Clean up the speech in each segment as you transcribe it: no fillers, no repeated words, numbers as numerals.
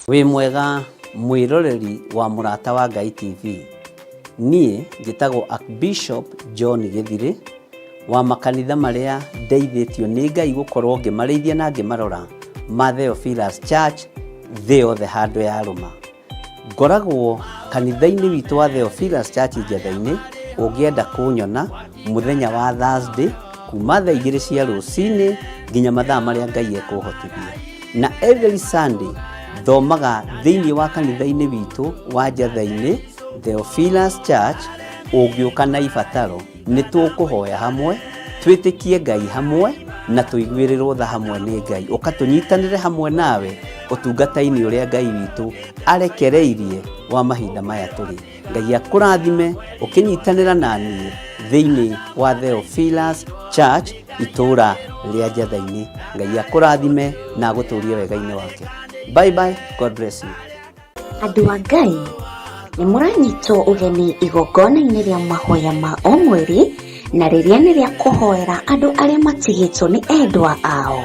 Wĩ mwega mwĩroreri wa Mũrata wa Ngai TV. Niĩ njĩtagwo Archbishop John Gĩthirĩ wa makanitha marĩa ndeithĩtio nĩ Ngai gũkorwo ngĩmarĩithia na ngĩmarora ma Theophilus Church thĩ yothe handũ ya Rũma. Ngoragwo kanitha-inĩ witũ wa Theophilus Church Njatha-inĩ. Ũngĩenda kũnyona mũthenya wa Thursday kuma thaa 2 cia rũcinĩ nginya mathaa marĩa Ngai ekũhotithia. Na every Sunday thomaga thĩinĩ wa kanitha-inĩ witũ wa Njatha-inĩ Theophilus Church. Ũngĩũka na ibataro nĩ tũkũhoya hamwe, twĩtĩkie Ngai hamwe na tũiguĩrĩrwo tha hamwe nĩ Ngai. Ũkatũnyitanĩre hamwe nawe ũtungata-inĩ ũrĩa Ngai witũ arekereirie wa mahinda maya tũrĩ. Ngai akũrathime ũkĩnyitanĩra na niĩ thĩinĩ wa Theophilus Church itũra rĩa Njatha-inĩ. Ngai akũrathime na agũtũrie wega-inĩ wake. Bye bye, God bless you. Andũ a Ngai nĩ mũranyitwo ũgeni igongona-inĩ rĩa mahoya ma o mweri, na rĩrĩa nĩ rĩa kũhoera andũ arĩa matigĩtwo nĩ endwa ao.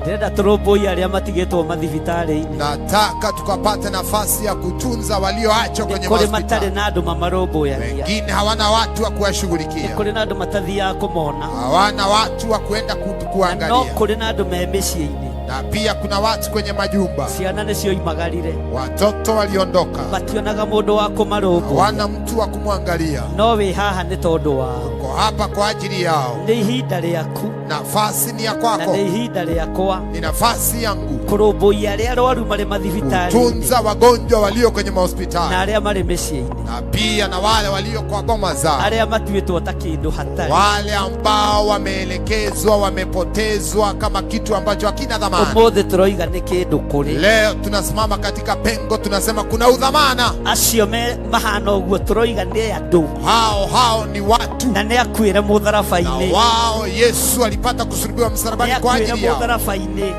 Ndĩrenda tũrũmbũiye arĩa matigĩtwo mathibitarĩ-inĩ. Nataka tukapate nafasi ya kutunza walioachwa kwenye hospitali. Kũrĩ matarĩ na andũ mamarũmbũyagia. Wengine hawana watu wa kuwashughulikia. Kũrĩ na andũ matathiaga kũmona. Hawana watu wa kwenda kuangalia. No kũrĩ na andũ me mĩciĩ-inĩ. Na pia kuna watu kwenye majumba. Ciana nĩcio imagarire. Watoto waliondoka. Mationaga mũndũ wa kũmarũmbũya. Hawana mtu wa kumwangalia. No wĩ haha nĩ tondũ wao. Uko hapa kwa ajili yao. Nĩ ihinda rĩaku. Nafasi ni ya kwako. Na nĩ ihinda rĩakwa. Ni nafasi yangu. Kũrũmbũiya arĩa arwaru marĩ mathibitarĩ. Kutunza wagonjwa walio kwenye mahospitali. Na arĩa marĩ mĩciĩ-inĩ. Na pia na wale walio kwa boma zao. Arĩa matuĩtwo ta kĩndũ hatarĩ. Wale ambao wameelekezwa, wamepotezwa kama kitu ambacho hakina dhamana. Ũmũthĩ tũroiga nĩ kĩndũ kũrĩ. Leo tunasimama katika pengo, tunasema kuna udhamana. Acio mahana ũguo tũroiga nĩ andũ. Hao ni watu. Na nĩ akuĩre mũtharaba-inĩ. Na wao Yesu alipata kusulubiwa msalabani kwa ajili yao.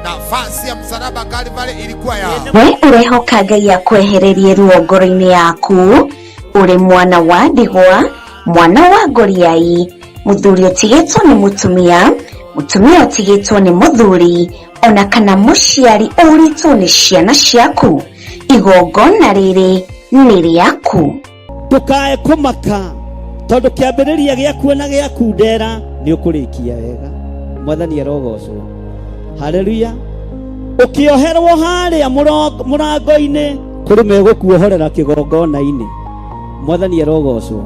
Nafasi ya msalaba Kalvari ilikuwa yao. We ũrehoka Ngai akwehererie ruo ngoro-inĩ yaku, ũrĩ mwana wa ndigwa, mwana wa ngoriai, mũthuri ũtigĩtwo nĩ mũtumia, mũtumia ũtigĩtwo nĩ mũthuri, ona kana mũciari ũritwo nĩ ciana ciaku. Igongona rĩrĩ nĩ rĩaku. Ndũkae kũmaka tondũ kĩambĩrĩria gĩaku na gĩakundera nĩ ũkũrĩkia wega. Mwathani arogocwo. Haleluya. Ũkĩoherwo harĩa mũrango-inĩ kũrĩ megũkuohorera kĩgongona-inĩ. Mwathani arogocwo.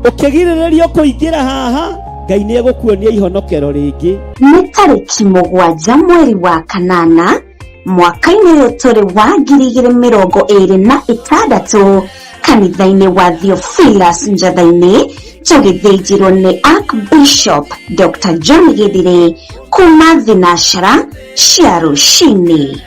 Ũkĩgirĩrĩrio kũingĩra haha, Ngai nĩ egũkuonia ihonokero rĩngĩ. Nĩ tarĩki 7 mweri wa kanana mwaka-inĩ ũyũ tũrĩ wa 2026 kanitha-inĩ wa Theophilus Njatha-inĩ, tũgĩthĩnjĩrwo nĩ Archbishop Dr. John Gĩthirĩ kuma thinacara cia rũcinĩ.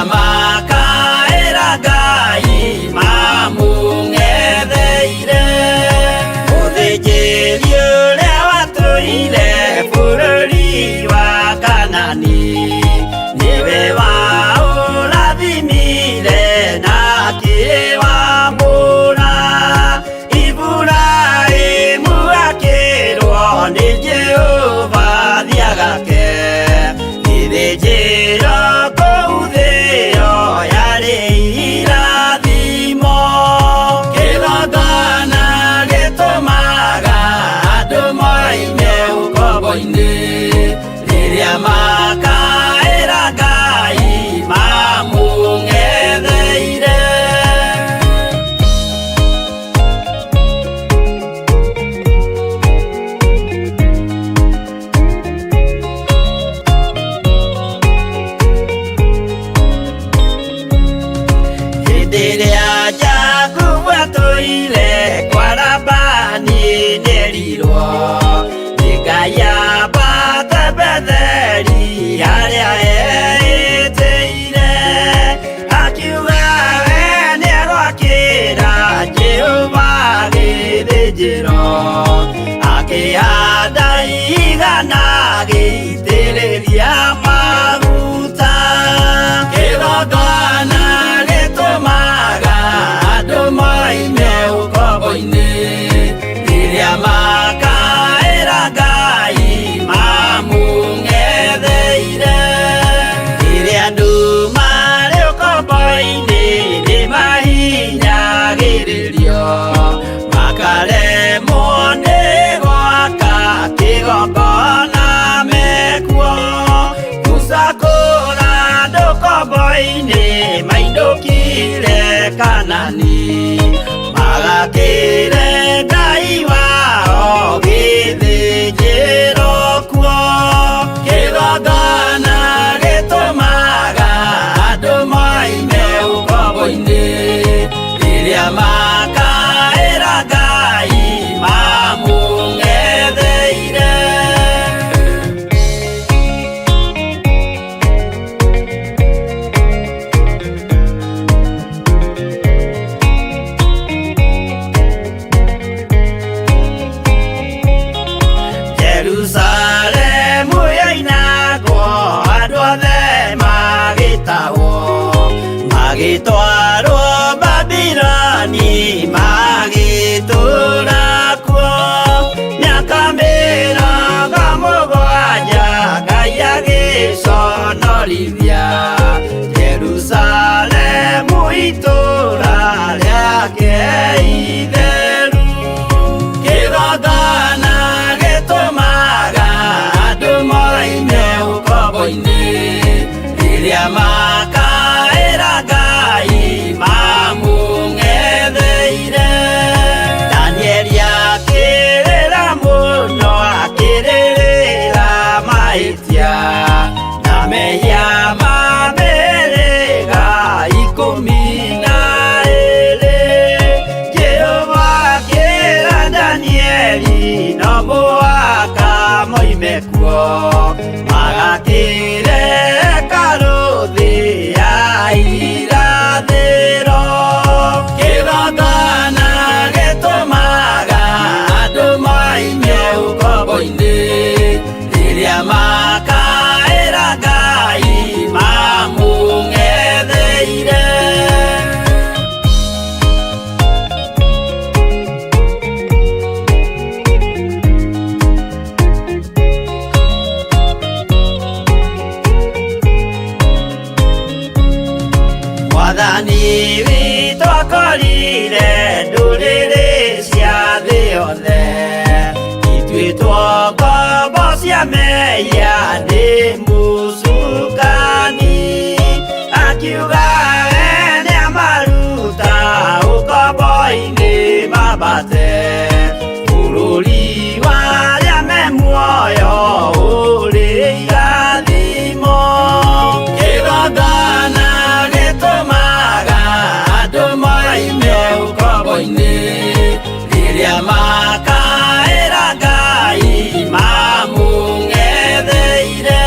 Makaera Ngai mamung'etheire maĩ-inĩ maindũkire Kanani, magakĩre Ngai wao gĩthĩnjĩro kuo. Kĩgongona gĩtũmaga andũ moime ũkombo-inĩ, rĩrĩa makaĩra Ngai mamũng'etheire. Jerusalemu yainagwo, andũ othe magĩtahwo, magĩtwarwo Babironi, magĩtũũra kuo mĩaka 70 Ngai agĩconorithia Jerusalemu, itũũra rĩake itheru. Kĩgongona gĩtũmaga andũ moime ũkombo-inĩ, rĩrĩa makaĩra Ngai mamũng'etheire. Danieli akĩrĩra mũno, akĩrĩrĩra mahĩtia na mehia ma mĩhĩrĩga 12. Jehova akĩra Danieli, no mũhaka moime kuo, magakĩre hekarũ thĩ ya irathĩro. Kĩgongona gĩtũmaga andũ moime ũkombo-inĩ, rĩrĩa makaĩra Ngai mamũng'etheire. Mwathani witũ akorire ndũrĩrĩ cia thĩ yothe, ituĩtwo ngombo cia mehia nĩ mũcukani. Akiuga ene amaruta ũkombo-inĩ mambate, bũrũri warĩa me muoyo ũrĩ irathimo. Kĩgongona gĩtũmaga andũ moime ũkombo-inĩ, rĩrĩa makaĩra Ngai mamũng'etheire.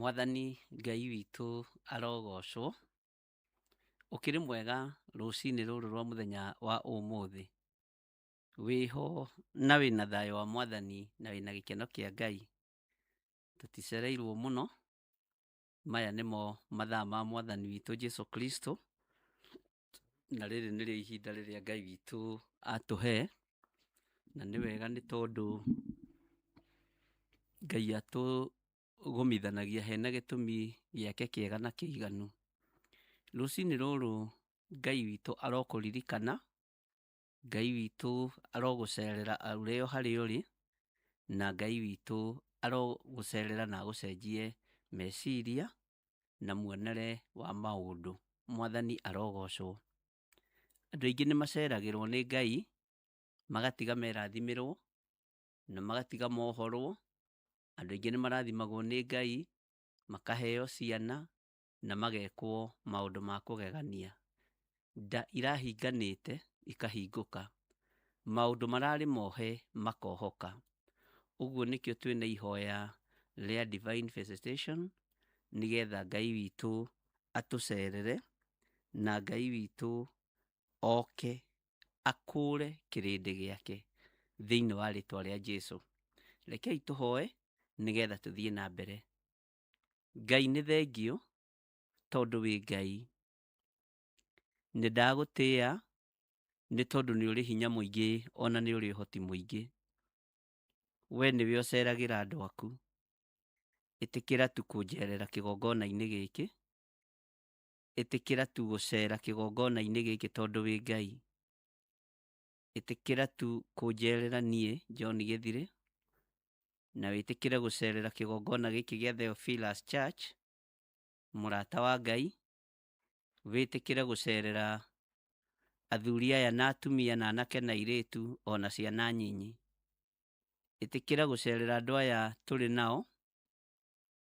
Mwathani Ngai witũ arogocwo. Ũkĩrĩ mwega rũcinĩ rũrũ rwa mũthenya wa ũmũthĩ. Wĩho na wĩna thayũ wa Mwathani na wĩna gĩkeno kĩa Ngai. Tũticereirwo mũno. Maya nĩmo mathaa ma Mwathani witũ Jesu Kristo. Na rĩrĩ nĩrĩo ihinda rĩrĩa Ngai witũ atũhe. Na nĩ wega nĩ tondũ Ngai atũgomithanagia hena gĩtũmi gĩake kĩega na kĩiganu. Rũcinĩ rũrũ Ngai witũ arokũririkana. Ngai witũ arogũcerera ũrĩa harĩa ũrĩ. Na Ngai witũ arogũcerera na agũcenjie meciria na muonere wa maũndũ. Mwathani arogocwo. Andũ aingĩ nĩ maceragĩrwo nĩ Ngai, magatiga merathimĩrwo na magatiga mohorwo. Andũ aingĩ nĩ marathimagwo nĩ Ngai, makaheo ciana na magekwo maũndũ ma kũgegania. Nda irahinganĩte ikahingũka. Maũndũ mararĩ mohe makohoka. Ũguo nĩkĩo twĩna ihoya rĩa divine visitation, nĩgetha Ngai witũ atũcerere na Ngai witũ oke akũre kĩrĩndĩ gĩake thĩinĩ wa rĩtwa rĩa Jesu. Rekei tũhoe nĩgetha tũthiĩ na mbere. Ngai nĩ thengio tondũ wĩ Ngai. Nĩ ndagũtĩĩa nĩ tondũ nĩ ũrĩ hinya mũingĩ ona nĩ ũrĩ ũhoti mũingĩ. We nĩwe ũceragĩra andũ aku. Ĩtĩkĩra tu kũnjerera kĩgongona-inĩ gĩkĩ. Ĩtĩkĩra tu gũcera kĩgongona-inĩ gĩkĩ tondũ wĩ Ngai. Ĩtĩkĩra tu kũnjerera niĩ John Gĩthirĩ. Na wĩtĩkĩre gũcerera kĩgongona gĩkĩ gĩa Theophilus Church, mũrata wa Ngai. Wĩtĩkĩre gũcerera athuri aya na atumia na anake na airĩtu ona ciana nyinyi. Ĩtĩkĩra gũcerera andũ aya tũrĩ nao,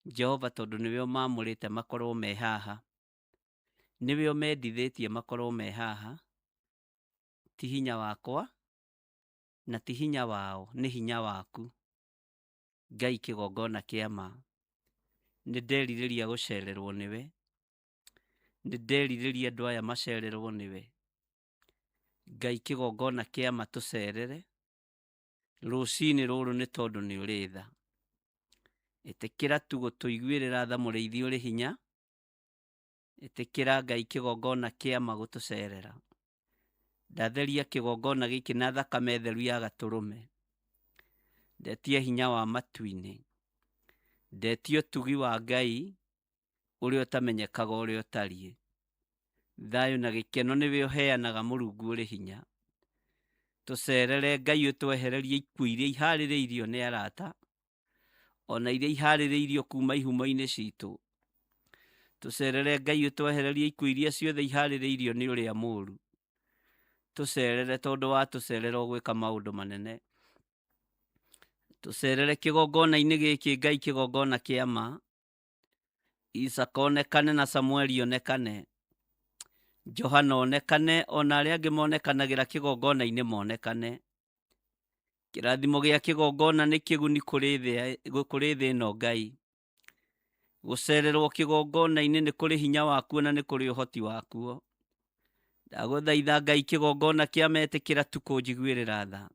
Jehova, tondũ nĩwe ũmamũrĩte makorwo me haha. Nĩwe ũmendithĩtie makorwo me haha. Ti hinya wakwa na ti hinya wao, nĩ hinya waku. Ngai kĩgongona kĩa ma. Nĩ nderirĩria gũcererwo nĩwe. Nĩ nderirĩria andũ aya macererwo nĩwe. Ngai kĩgongona kĩa ma tũcerere. Rũcinĩ rũrũ nĩ tondũ nĩ ũrĩ tha. Ĩtĩkĩra tu gũtũiguĩrĩra tha mũrĩithi ũrĩ hinya. Ĩtĩkĩra Ngai kĩgongona kĩa ma gũtũcerera. Ndatheria kĩgongona gĩkĩ na thakame theru ya Gatũrũme. Ndetia hinya wa matu-inĩ. Ndetia ũtugi wa Ngai ũrĩa ũtamenyekaga ũrĩa ũtariĩ. Thayũ na gĩkeno nĩwe ũheanaga Mũrungu ũrĩ hinya. Tũcerere Ngai ũtwehererie ikuũ iria iharĩrĩirio nĩ arata, ona iria iharĩrĩirio kuma ihumo-inĩ citũ. Tũcerere Ngai ũtwehererie ikuũ iria ciothe iharĩrĩirio nĩ ũrĩa mũũru. Tũcerere tondũ wa tũcerera ũgwĩka maũndũ manene. Tũcerere kĩgongona-inĩ gĩkĩ Ngai kĩgongona kĩa ma. Isaka onekane na Samueli onekane. Johana onekane, ona arĩa angĩ monekanagĩra kĩgongona-inĩ monekane. Kĩrathimo gĩa kĩgongona nĩ kĩguni kũrĩ thĩ ĩno Ngai. Gũcererwo kĩgongona-inĩ nĩ kũrĩ hinya wakuo na nĩ kũrĩ ũhoti wakuo. Ndagũthaitha Ngai kĩgongona kĩa metĩkĩra tu kũnjiguĩrĩra tha.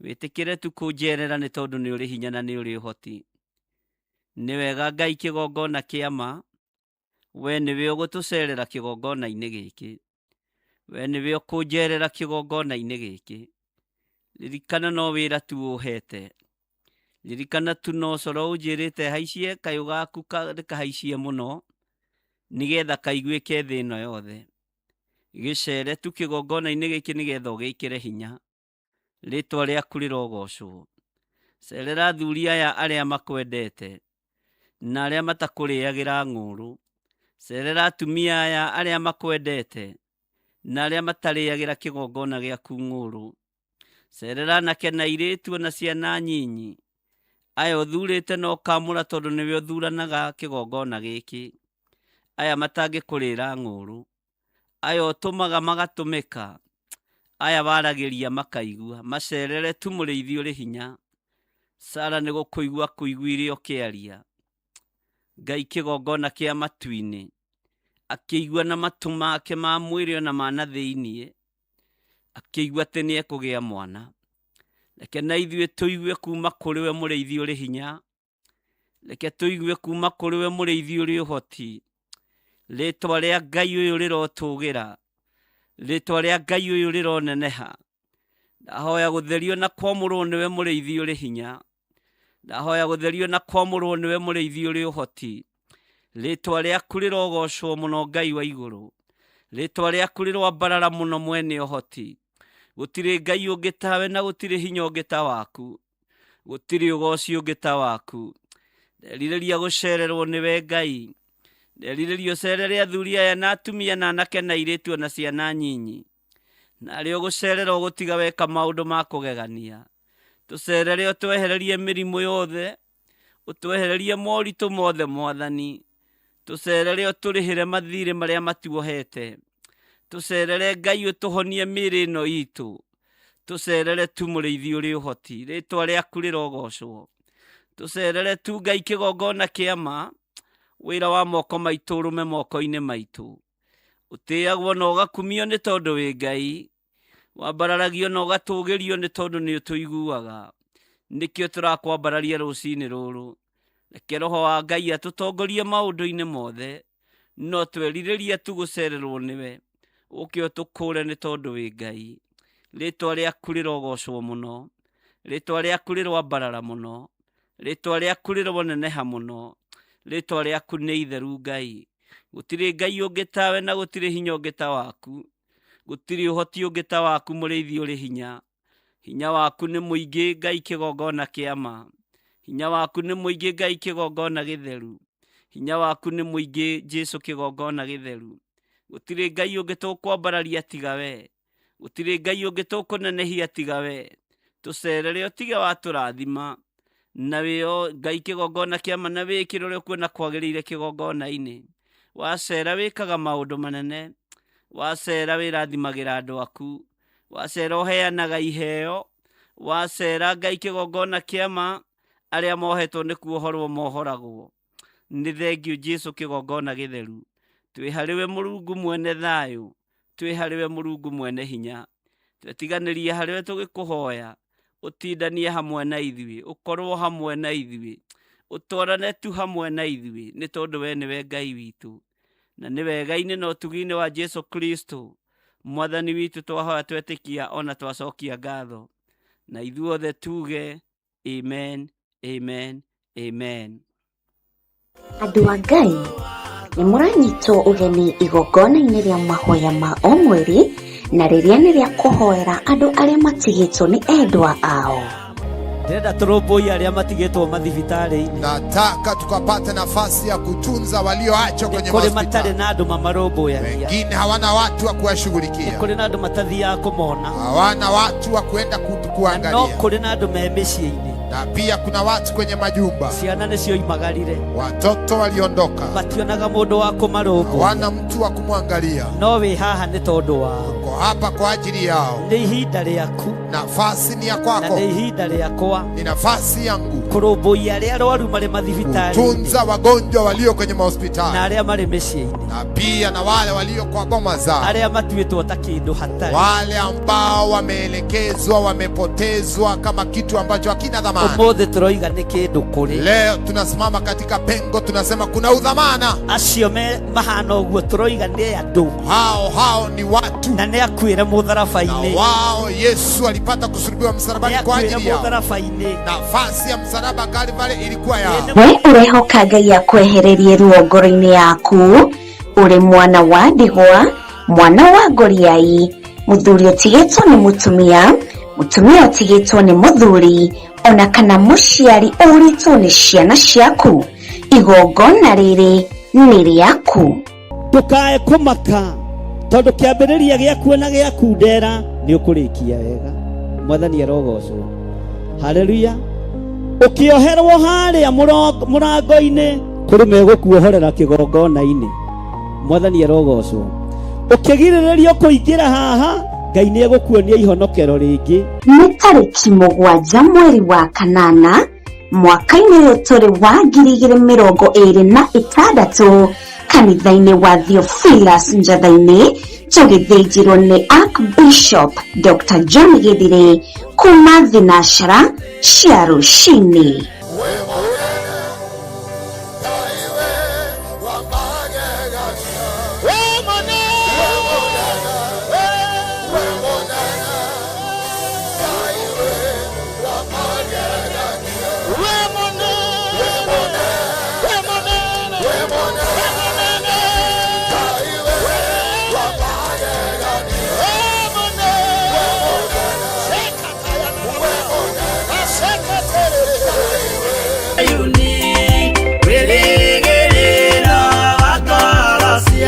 Wĩtĩkĩre tu kũnjerera nĩ tondũ nĩ ũrĩ hinya na nĩ ũrĩ ũhoti. Nĩ wega Ngai kĩgongona kĩa ma. We nĩwe ũgũtũcerera kĩgongona-inĩ gĩkĩ. We nĩwe ũkũnjerera kĩgongona-inĩ gĩkĩ. Ririkana no wĩra tu ũhete. Ririkana tu no coro ũnjĩrĩte haicie kayũ gaku kahaicie mũno, nĩgetha kaiguĩke thĩ ĩno yothe. Gĩcere tu kĩgongona-inĩ gĩkĩ nĩgetha ũgĩkĩre hinya. Rĩtwa rĩaku rĩrogocwo. Cerera athuri aya arĩa makwendete na arĩa matakũrĩagĩra ng'ũrũ. Cerera atumia aya arĩa makwendete na arĩa matarĩagĩra kĩgongona gĩaku ng'ũrũ. Cerera anake na airĩtu na ciana nyinyi. Aya ũthurĩte na ũkamũra tondũ nĩwe ũthuranaga kĩgongona gĩkĩ. Aya matangĩkũrĩra ng'ũrũ. Aya ũtũmaga magatũmĩka. Aya waragĩria makaigua. Macerere tu mũrĩithi ũrĩ hinya. Sara nĩ gũkũigua kũiguire ũkĩaria. Ngai kĩgongona kĩa matu-inĩ, akĩigua na matu make ma mwĩrĩ na ma na thĩinĩ, akĩigua atĩ nĩ ekũgĩa mwana. Reke na ithuĩ tũigue kuma kũrĩ we mũrĩithi ũrĩ hinya, reke tũigue kuma kũrĩ we mũrĩithi ũrĩ ũhoti. Rĩtwa rĩa Ngai ũyũ rĩrotũgĩra, rĩtwa rĩa Ngai ũyũ rĩroneneha. Ndahoya gũtherio na kwamũrwo nĩwe mũrĩithi ũrĩ hinya, ndahoya gũtherio na kwamũrwo nĩwe mũrĩithi ũrĩ ũhoti. Rĩtwa rĩaku rĩrogocwo mũno Ngai wa igũrũ, rĩtwa rĩaku rĩrwambarara mũno mwene ũhoti. Gũtirĩ Ngai ũngĩ tawe na gũtirĩ hinya ũngĩ ta waku, gũtirĩ ũgoci ũngĩ ta waku. Nderirĩria gũcererwo nĩwe Ngai, nderirĩria ũcerere athuri aya na atumia na anake na airĩtu na ciana nyinyi. Narĩ ũgũcerera ũgũtiga weka maũndũ ma kũgegania. Tũcerere ũtwehererie mĩrimũ yothe, ũtwehererie moritũ mothe Mwathani. Tũcerere ũtũrĩhĩre mathirĩ marĩa matuohete. Tũcerere Ngai ũtũhonie mĩĩrĩ ĩno itũ. Tũcerere tu mũrĩithi ũrĩ ũhoti, rĩtwa rĩaku rĩrogocwo. Tũcerere tu Ngai kĩgongona kĩa ma, wĩra wa moko maitũ ũrũme moko-inĩ maitũ. Ũtĩagwo na ũgakumio nĩ tondũ wĩ Ngai, wambararagio na ũgatũgĩrio nĩ tondũ nĩ ũtũiguaga. Nĩkĩo tũrakwambararia rũcinĩ rũrũ. Reke Roho wa Ngai atũtongorie maũndũ-inĩ mothe, no twerirĩria tu gũcererwo nĩwe. Ũke ũtũkũũre nĩ tondũ wĩ Ngai. Rĩtwa rĩaku rĩrogocwo mũno, rĩtwa rĩaku rĩrwambarara mũno, rĩtwa rĩaku rĩroneneha mũno, rĩtwa rĩaku nĩ itheru Ngai. Gũtirĩ Ngai ũngĩ tawe na gũtirĩ hinya ũngĩ ta waku, gũtirĩ ũhoti ũngĩ ta waku mũrĩithi ũrĩ hinya. Hinya waku nĩ mũingĩ Ngai kĩgongona kĩa ma, hinya waku nĩ mũingĩ Ngai kĩgongona gĩtheru, hinya waku nĩ mũingĩ Jesũ kĩgongona gĩtheru. Gũtirĩ Ngai ũngĩ tũkwambararia tiga we, gũtirĩ Ngai ũngĩ tũkũnenehia tiga we. Tũcerere ũtige watũrathima, na wĩo Ngai kĩgongona kĩa ma na wĩkĩre ũrĩa ũkuona kwagĩrĩire kĩgongona-inĩ. Wacera wĩkaga maũndũ manene, wacera wĩrathimagĩra andũ aku, wacera ũheanaga iheo, wacera Ngai kĩgongona kĩa ma, arĩa mohetwo nĩ kuohorwo mohoragwo. Nĩ thengiũ Jesũ kĩgongona gĩtheru. Twĩ harĩwe Mũrungu mwene thayũ, twĩ harĩwe Mũrungu mwene hinya. Twetiganĩrie harĩwe tũgĩkũhoya, ũtindanie hamwe na ithuĩ, ũkorwo hamwe na ithuĩ, ũtwarane tu hamwe na ithuĩ, nĩ tondũ we nĩwe Ngai witũ. Na nĩ wega-inĩ na ũtugi-inĩ wa Jesũ Kristo, Mwathani witũ twahoya twetĩkia ona twacokia ngatho. Na ithuothe tuge amen, amen, amen. Andũ a Ngai, nĩ mũranyitwo ũgeni igongona-inĩ rĩa mahoya ma o mweri, na rĩrĩa nĩ rĩa kũhoera andũ arĩa matigĩtwo nĩ endwa ao. Ndĩrenda tũrũmbũiye arĩa matigĩtwo mathibitarĩ-inĩ. Nataka tukapate nafasi ya kutunza walioachwa kwenye hospitali. Kũrĩ matarĩ na andũ mamarũmbũyagia. Wengine hawana watu wa kuwashughulikia. Kũrĩ na andũ matathiaga kũmona. Hawana watu wa kwenda kuangalia. No kũrĩ na andũ me mĩciĩ-inĩ. Na pia kuna watu kwenye majumba. Ciana nĩcio imagarire. Watoto waliondoka. Mationaga mũndũ wa kũmarũmbũya. Hawana mtu wa kumwangalia. No wĩ haha nĩ tondũ wao. Uko hapa kwa ajili yao. Nĩ ihinda rĩaku. Nafasi ni ya kwako. Na nĩ ihinda rĩakwa. Ni nafasi yangu. Kũrũmbũiya arĩa arwaru marĩ mathibitarĩ. Kutunza wagonjwa walio kwenye mahospitali. Na arĩa marĩ mĩciĩ-inĩ. Na pia na wale walio kwa boma zao. Arĩa matuĩtwo ta kĩndũ hatari. Wale ambao wameelekezwa, wamepotezwa kama kitu ambacho hakina dhamana. Ũmũthĩ tũroiga nĩ kĩndũ kũrĩ. Leo tunasimama katika pengo, tunasema kuna udhamana. Acio mahana ũguo tũroiga nĩ andũ. Hao ni watu. Na nĩ akuĩre mũtharaba-inĩ. Na wao Yesu alipata kusulubiwa msalabani kwa ajili yao. Nafasi ya msalaba Kalvari ilikuwa yao. We urehoka Ngai akwehererie ruo ngoro-inĩ yaku, ũrĩ mwana wa ndigwa, mwana wa ngoriai, mũthuri ũtigĩtwo nĩ mũtumia, mũtumia ũtigĩtwo nĩ mũthuri, ona kana mũciari ũritwo nĩ ciana ciaku. Igongona rĩrĩ nĩ rĩaku. Ndũkae kũmaka, tondũ kĩambĩrĩria gĩaku na gĩaku ndera nĩ ũkũrĩkia wega. Mwathani arogocwo. Haleluya. Ũkĩoherwo harĩa mũrango-inĩ, kũrĩ megũkuohorera kĩgongona-inĩ. Mwathani arogocwo. Ũkĩgirĩrĩrio kũingĩra haha, Ngai nĩ egũkuonia ihonokero rĩngĩ. Nĩ tarĩki 7 mweri wa kanana mwaka-inĩ ũyũ tũrĩ wa 2026 kanitha-inĩ wa Theophilus Njatha-inĩ tũgĩthĩnjĩrwo nĩ Archbishop Dr. John Gĩthiri kuma thinashara cia rũcinĩ.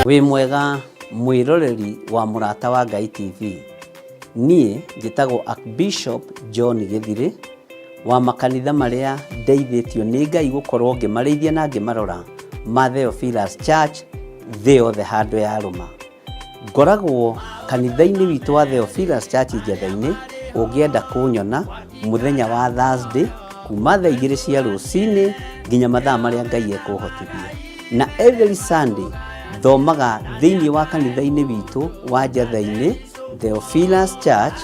Wĩ mwega mwĩroreri wa Mũrata wa Ngai TV. Niĩ njĩtagwo Archbishop John Gĩthiri wa makanitha marĩa ndeithĩtio nĩ Ngai gũkorwo ngĩmarĩithia na ngĩmarora ma Theophilus Church thĩ yothe handũ ya rũma. Ngoragwo kanitha-inĩ witũ wa Theophilus Church Njatha-inĩ ũngĩenda kũnyona mũthenya wa Thursday kuma thaa 2 cia rũcinĩ nginya mathaa marĩa Ngai ekũhotithia. Na every Sunday thomaga thĩinĩ wa kanitha-inĩ witũ wa Njatha-inĩ Theophilus Church.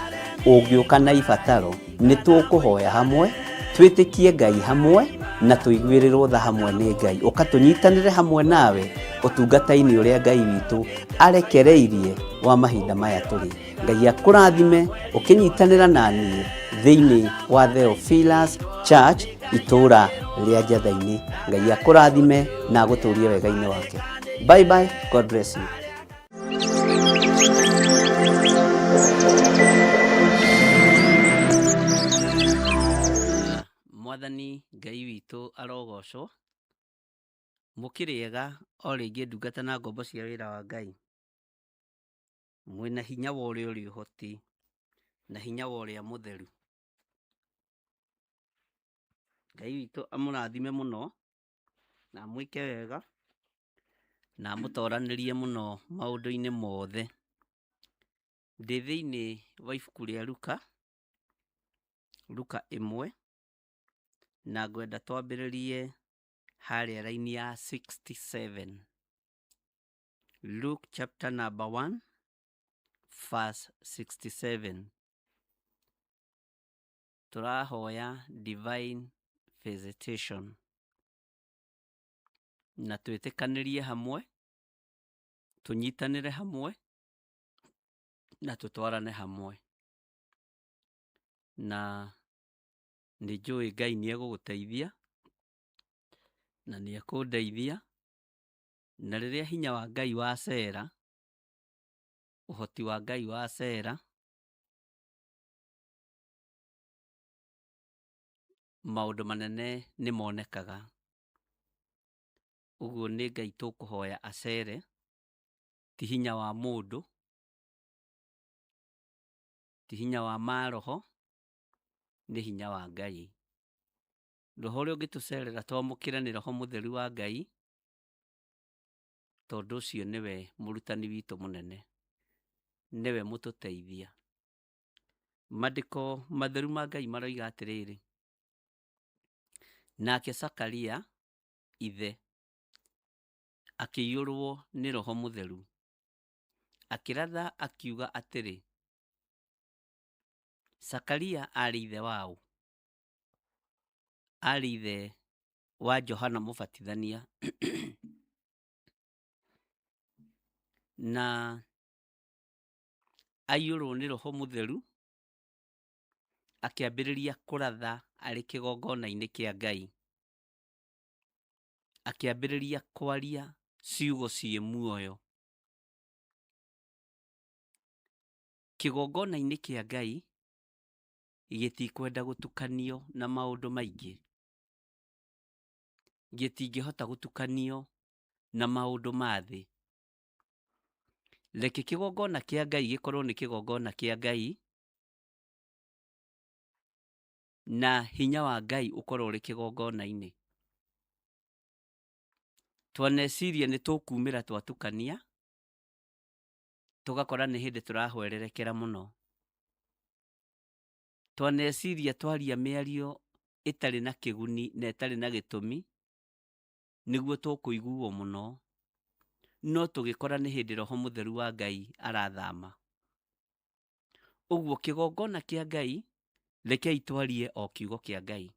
Ũngĩũka na ibataro nĩ tũkũhoya hamwe, twĩtĩkie Ngai hamwe na tũiguĩrĩrwo tha hamwe nĩ Ngai, ũkatũnyitanĩre hamwe nawe ũtungata-inĩ ũrĩa Ngai witũ arekereirie wa mahinda maya tũrĩ. Ngai akũrathime ũkĩnyitanĩra na niĩ thĩinĩ wa Theophilus Church itũũra rĩa Njatha-inĩ. Ngai akũrathime na agũtũrie wega-inĩ wake. Bye bye. God bless you. Mwathani Ngai witũ arogocwo. Mũkĩrĩega o rĩngĩ ndungata na ngombo cia wĩra wa Ngai. Mwĩna hinya wa ũrĩa ũrĩ ũhoti na hinya wa ũrĩa mũtheru. Ngai witũ amũrathime mũno na mwĩke wega na mũtoranĩrie mũno maũndũ-inĩ mothe. Ndĩ thĩinĩ wa ibuku rĩa Luka 1 na ngwenda twambĩrĩrie harĩa raini ya 67. Luke chapter number 1 verse 67. Tũrahoya divine visitation na twĩtĩkanĩrie hamwe, tũnyitanĩre hamwe na tũtwarane hamwe. Na nĩ njũĩ Ngai nĩ egũgũteithia na nĩ ekũndeithia, na rĩrĩa hinya wa Ngai wacera, ũhoti wa Ngai wacera, maũndũ manene nĩ monekaga. Ũguo nĩ Ngai tũkũhoya acere, ti hinya wa mũndũ, ti hinya wa maroho, nĩ hinya wa Ngai. Roho ũrĩa ũngĩtũcerera twamũkĩre nĩ Roho Mũtheru wa Ngai, tondũ ũcio nĩwe mũrutani witũ mũnene, nĩwe mũtũteithia. Maandĩko matheru ma Ngai maroiga atĩrĩrĩ, nake Zakaria ithe akĩiyũrwo nĩ Roho Mũtheru, akĩratha akiuga atĩrĩ, Zakaria arĩ ithe waũ? Arĩ ithe wa Johana Mũbatithania. Na aiyũrwo nĩ Roho Mũtheru akĩambĩrĩria kũratha arĩ kĩgongona-inĩ kĩa Ngai, akĩambĩrĩria kwaria ciugo ciĩ muoyo. Kĩgongona-inĩ kĩa Ngai gĩtikwenda gũtukanio na maũndũ maingĩ, gĩtingĩhota gũtukanio na maũndũ ma thĩ. Reke kĩgongona kĩa Ngai gĩkorwo nĩ kĩgongona kĩa Ngai, na hinya wa Ngai ũkorwo ũrĩ kĩgongona-inĩ. Twaneciria nĩ tũkumĩra twatukania, tũgakora nĩ hĩndĩ tũrahwererekera mũno. Twaneciria twaria mĩario ĩtarĩ na kĩguni na ĩtarĩ na gĩtũmi nĩguo tũkũiguo mũno, no tũgĩkora nĩ hĩndĩ Roho Mũtheru wa Ngai arathama. Ũguo kĩgongona kĩa Ngai, rekei twarie o kiugo kĩa Ngai,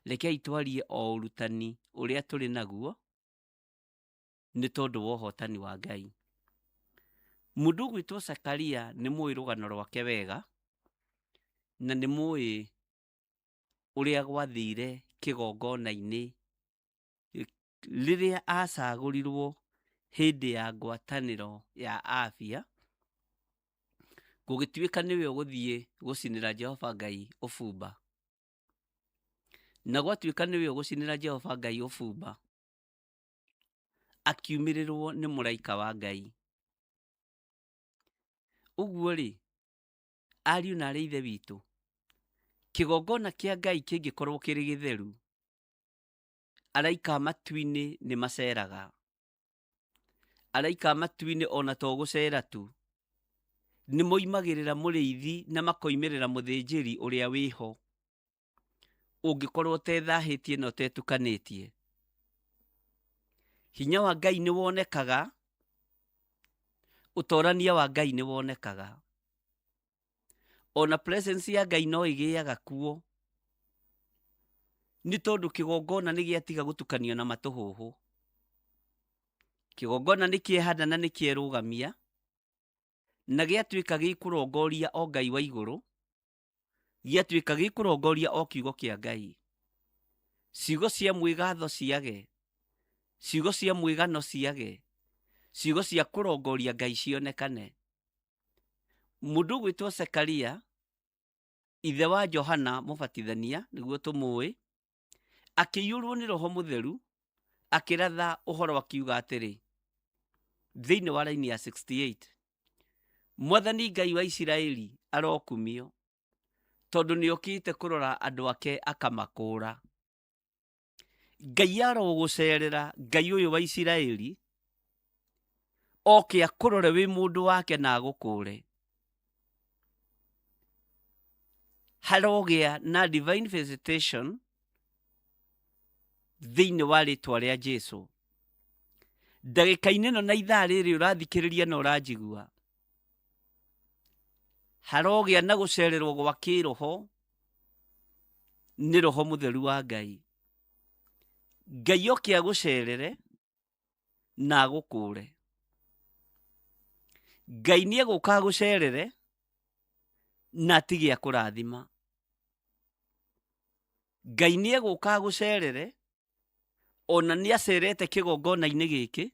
rekei twarie o ũrutani ũrĩa tũrĩ naguo nĩ tondũ wa ũhotani wa Ngai. Mũndũ gwitũ Zekaria nĩ mũĩ rũgano rwake wega, na nĩ mũĩ ũrĩa gwathire kĩgongona-inĩ rĩrĩa acagũrirwo hĩndĩ ya ngwatanĩro ya Abia, gũgĩtuĩka nĩwe ũgũthiĩ gũcinĩra Jehova Ngai ũbumba. Na gwatuĩka nĩwe ũgũcinĩra Jehova Ngai ũbumba, akiumĩrĩrwo nĩ mũraika wa Ngai. Ũguo rĩ, ariũ na arĩ ithe witũ, kĩgongona kĩa Ngai kĩngĩkorwo kĩrĩ gĩtheru, araika matu-inĩ nĩ maceraga. Araika matu-inĩ ona to gũcera tu, nĩ moimagĩrĩra mũrĩithi na makoimĩrĩra mũthĩnjĩri ũrĩa wĩho, ũngĩkorwo ũtethahĩtie na ũtetukanĩtie. Hinya wa Ngai nĩ wonekaga, ũtorania wa Ngai nĩ wonekaga. Ona presence ya Ngai no ĩgĩaga kuo, nĩ tondũ kĩgongona nĩ gĩatiga gũtukanio na matũhũhũ. Kĩgongona nĩ kĩehanda na nĩ kĩerũgamia, na gĩatuĩka gĩkũrongoria o Ngai wa igũrũ, gĩatuĩka gĩkũrongoria o kiugo kĩa Ngai. Ciugo cia mwĩgatho ciage, ciugo cia mwĩgano ciage, ciugo cia kũrongoria Ngai cionekane. Mũndũ gwitwo Zekaria, ithe wa Johana Mũbatithania, nĩguo tũmũĩ, akĩiyũrwo nĩ Roho Mũtheru, akĩratha ũhoro akiuga atĩrĩ, thĩinĩ wa raini ya 68, Mwathani Ngai wa Isiraeli arokumio, tondũ nĩ okĩte kũrora andũ ake akamakũũra. Ngai arogũcerera, Ngai ũyũ wa Isiraeli, oke akũrore wĩ mũndũ wake na agũkũũre. Harogĩa na divine visitation thĩinĩ wa rĩtwa rĩa Jesũ. Ndagĩka-inĩ ĩno na ithaa rĩrĩ ũrathikĩrĩria na ũranjigua, harogĩa na gũcererwo gwa kĩroho nĩ Roho Mũtheru wa Ngai. Ngai oke agũcerere na agũkũũre. Ngai nĩ egũka agũcerere na atige akũrathima. Ngai nĩ egũka agũcerere ona nĩ acerete kĩgongona-inĩ gĩkĩ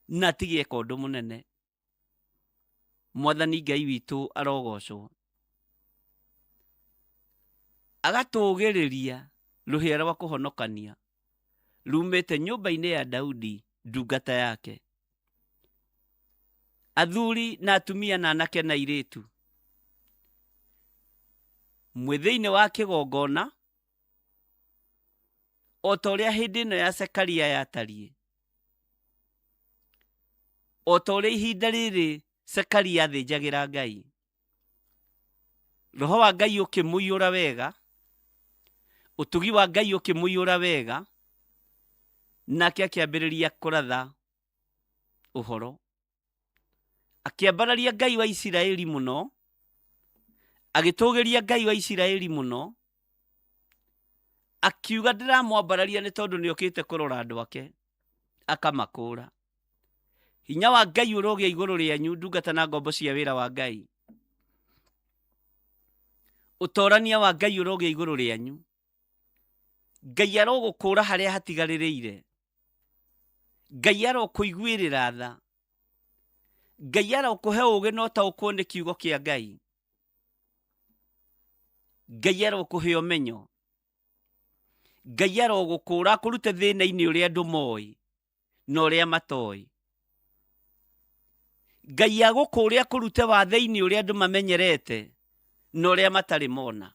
na atige eka ũndũ mũnene. Mwathani Ngai witũ arogocwo. Agatũũgĩrĩria rũhĩa rwa kũhonokania rumĩte nyũmba-inĩ ya Daudi ndungata yake. Athuri na atumia na anake na airĩtu, mwĩ thĩinĩ wa kĩgongona, o ta ũrĩa hĩndĩ ĩno ya Zekaria yatariĩ, o ta ũrĩa ihinda rĩrĩ Zekaria athĩnjagĩra Ngai. Roho wa Ngai ũkĩmũiyũra wega, ũtugi wa Ngai ũkĩmũiyũra wega, nake akĩambĩrĩria kũratha ũhoro. Akĩambararia Ngai wa Isiraeli mũno, agĩtũũgĩria Ngai wa Isiraeli mũno, akiuga ndĩramwambararia nĩ tondũ nĩ okĩte kũrora andũ ake akamakũũra. Hinya wa Ngai ũrogĩa igũrũ rĩanyu ndungata na ngombo cia wĩra wa Ngai. Ũtorania wa Ngai ũrogĩa igũrũ rĩanyu. Ngai arogũkũũra harĩa hatigarĩrĩire. Ngai arokũiguĩrĩra tha. Ngai arokũhe ũũgĩ na ũtaũkwo nĩ kiugo kĩa Ngai. Ngai arokũhe ũmenyo. Ngai arogũkũũra akũrute thĩna-inĩ ũrĩa andũ moĩ na ũrĩa matoĩ. Ngai agũkũũre akũrute wathe-inĩ ũrĩa andũ mamenyerete na ũrĩa matarĩ mona.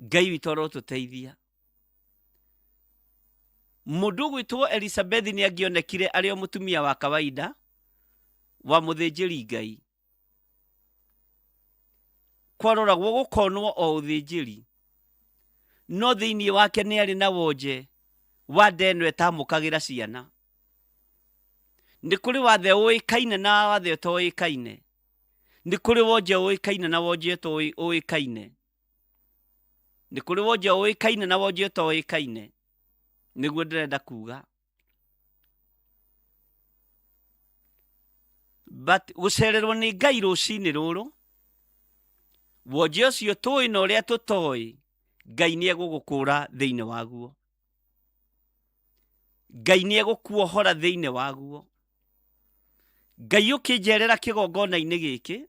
Ngai witũ arotũteithia. Mũndũ gwĩtwo Elizabeth nĩ angĩonekire arĩ o mũtumia wa kawaida wa mũthĩnjĩri Ngai. kwaroragwo gukonwo o uthinjiri no thiini wake ni ari na wonje wa ndeno etamukagira ciana ni kuri wathe uikaine na wathe utoikaine ni kuri wonje uikaine na wonje utoikaine ni kuri wonje uikaine na wonje utoikaine niguo ndirenda kuga but gucererwo ni Ngai rucini ruru wonje ucio tui na uria tutoi Ngai ni egugukura thiini waguo Ngai ni egukuohora thiini waguo Ngai ukinjerera kigongona-ini giki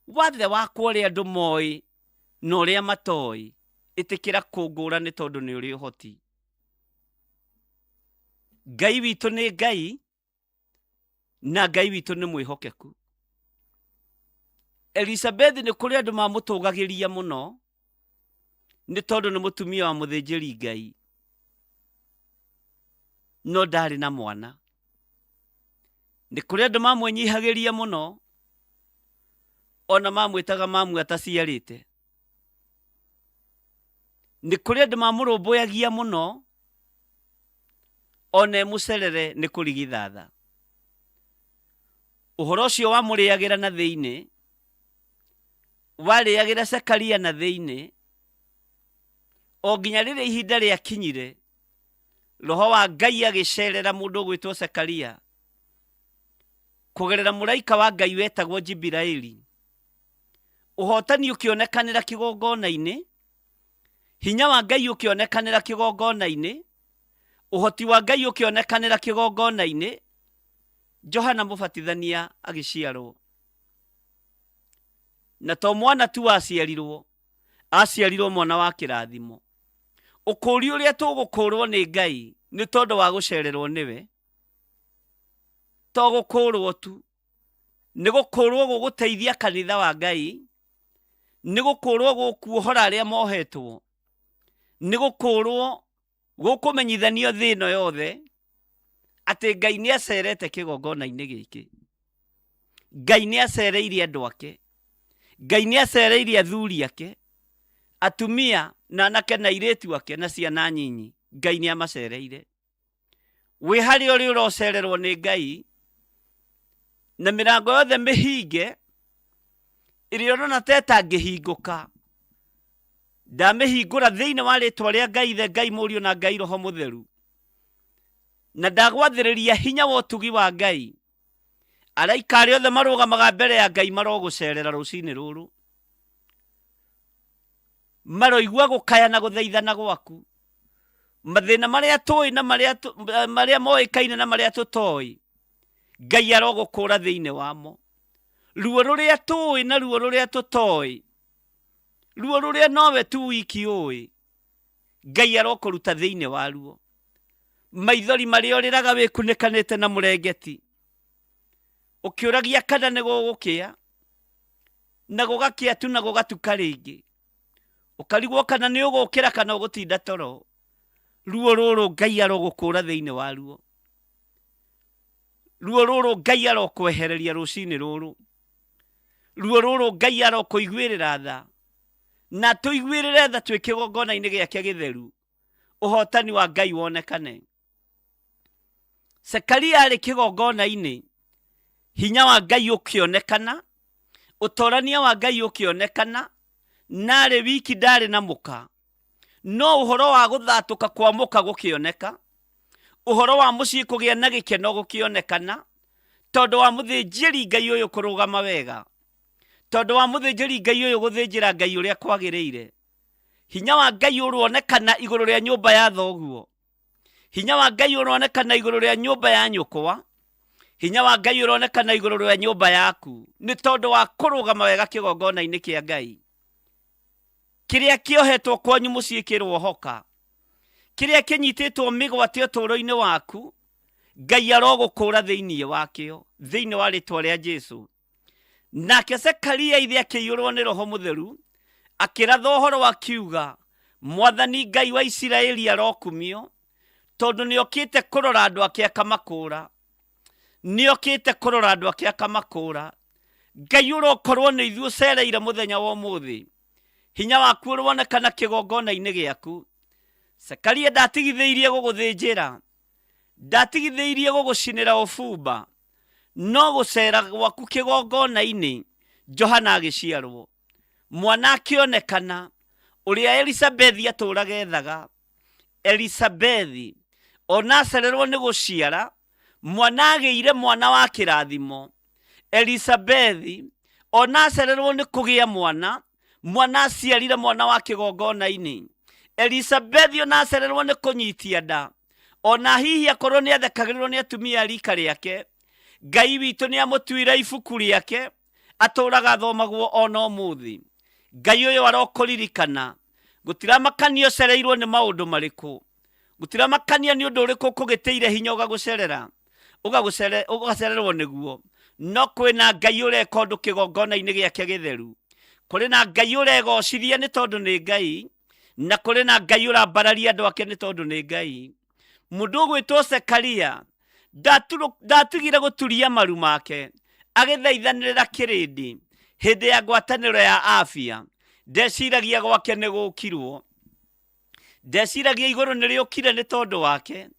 wathe wakwa uria andu moi na uria matoi itikira kungura ni tondu ni uri uhoti Ngai witu ni Ngai na Ngai witu ni mwihokeku Elizabeth ni kuri andu mamutugagiria muno ni tondu ni mutumia wa muthinjiri Ngai no ndari na mwana ni kuri andu mamwenyihagiria muno ona mamwitaga mamu ataciarite ni kuri andu mamurumbuyagia muno ona mucerere ni kurigithatha uhoro ucio wamuriagira na thiini wariagira Zekaria na thiini o nginya riria ihinda ria kinyire roho wa Ngai agicerera mundu gwitwo Zekaria kugerera muraika wa Ngai wetagwo Jibiraeli uhotani ukionekanira kigongona-ini hinya wa Ngai ukionekanira kigongona-ini uhoti wa Ngai ukionekanira kigongona-ini Johana Mubatithania agiciarwo na to mwana tu aciarirwo mwana wa kirathimo ukuri uria tugukurwo ni Ngai ni tondu wa gucererwo niwe to gukurwo tu ni gukurwo guguteithia kanitha wa Ngai ni gukurwo gukuohora aria mohetwo ni gukurwo gukumenyithanio thino yothe ati Ngai ni acerete kigongona-ini giki Ngai ni acereirie andu ake Ngai ni acereirie athuri ake atumia na anake na iritu ake na ciana nyinyi Ngai ni amacereire wi hari uri urocererwo ni Ngai na mirango yothe mihinge iria urona teta ngihinguka ndamihingura thiini wa ritwa ria Ngai the Ngai Murio na Ngai Roho Mutheru na ndagwathiriria hinya wa utugi wa Ngai araika aria othe marugamaga mbere ya Ngai marogucerera rucini ruru maroigua gukaya na guthaithana gwaku mathina maria tui na maria moikaine na maria tutoi Ngai arogukura thiini wamo ruo ruria tui na ruo ruria tutoi ruo ruria nowe tu wiki ui Ngai arokuruta thiini waruo maithori maria uriraga wikunikanite na murengeti ukiuragia kana ni gugukia na gugakia tu na gugatuka ringi ukarigwo kana ni ugukira kana ugutinda toro ruo ruru Ngai arogukura thiini waruo ruo ruru Ngai arokwehereria rucini ruru ruo ruru Ngai arokuiguirira tha na tuiguirire tha twi kigongona-ini giake githeru uhotani wa Ngai wonekane Zekaria ari kigongona-ini hinya wa Ngai ukionekana utorania wa Ngai ukionekana nare wiki ndari na muka no uhoro wa guthatuka kwa muka gukioneka uhoro wa mucii kugia na gikeno gukionekana tondu wa muthinjiri Ngai uyu kurugama wega tondu wa muthinjiri Ngai uyu guthinjira Ngai uria kwagiriire hinya wa Ngai uronekana iguru ria nyumba ya thoguo hinya wa Ngai uronekana iguru ria nyumba ya nyukwa hinya wa Ngai uronekana iguru ria nyumba yaku ni tondu wa kurugama wega kigongona-ini kia Ngai kiria kiohetwo kwanyu muciikirwo hoka kiria kinyititwo migwate uturo-ini waku Ngai arogukura thiini wakio thiini wa ritwa ria Jesu nake Zekaria ithe akiyurwo ni Roho Mutheru akiratha uhoro wa kiuga Mwathani Ngai wa Isiraeli arokumio tondu niokite kurora andu ake akamakura niokite kurora andu ake akamakura Ngai urokorwo nĩ ithuĩ ũcereire mũthenya wa ũmũthĩ. Hinya waku ũronekana kĩgongona-inĩ gĩaku. Zekaria ndatigithĩirie gũgũthĩnjĩra, ndatigithĩirie gũgũcinĩra ũbumba, no gũcera gwaku kĩgongona-inĩ Johana agĩciarwo. Mwana akĩonekana ũrĩa Elisabethi atũũraga ethaga. Elisabethi ona acererwo nĩ gũciara, mwana agĩire mwana wa kĩrathimo. Elisabethi ona acererwo nĩ kũgĩa mwana, mwana aciarire mwana wa kĩgongona-inĩ. Elisabethi ona acererwo nĩ kũnyitia nda, ona hihi akorwo nĩ athekagĩrĩrwo nĩ atumia rika rĩake, Ngai witũ nĩ amũtuire ibuku rĩake atũũraga athomagwo ona ũmũthĩ. Ngai ũyũ arokũririkana. Gũtiramakania ũcereirwo nĩ maũndũ marĩkũ, gũtiramakania nĩ ũndũ ũrĩkũ kũgĩtĩire hinya ũgagũcerera, ũgacererwo nĩguo. No kwĩna Ngai ũreka ũndũ kĩgongona-inĩ gĩake gĩtheru. Kũrĩ na Ngai ũregocithia nĩ tondũ nĩ Ngai, na kũrĩ na Ngai ũrambararia andũ ake nĩ tondũ nĩ Ngai. Mũndũ ũgwĩtwo Zekaria ndatigire gũturia maru make, agĩthaithanĩrĩra kĩrĩndĩ hĩndĩ ya ngwatanĩro ya Abia. Ndeciragia gwake nĩ gũkirwo, ndeciragia igũrũ nĩ rĩũkire nĩ tondũ wake,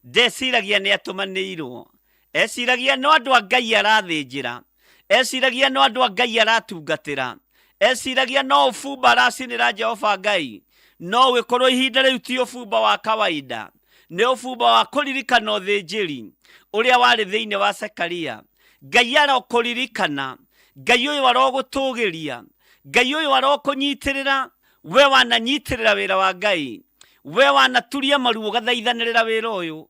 ndeciragia nĩ atũmanĩirwo, eciragia no andũ a Ngai arathĩnjĩra, eciragia no andũ a Ngai aratungatĩra, eciragia no ũbumba aracinĩra Jehova Ngai. No wĩkorwo ihinda rĩu ti ũbumba wa kawaida, nĩ ũbumba wa kũririkana ũthĩnjĩri ũrĩa warĩ thĩinĩ wa Zekaria. Ngai arokũririkana, Ngai ũyũ arogũtũgĩria, Ngai ũyũ arokũnyitĩrĩra. We wananyitĩrĩra wĩra wa Ngai, we wanaturia maru ũgathaithanĩrĩra wĩra ũyũ,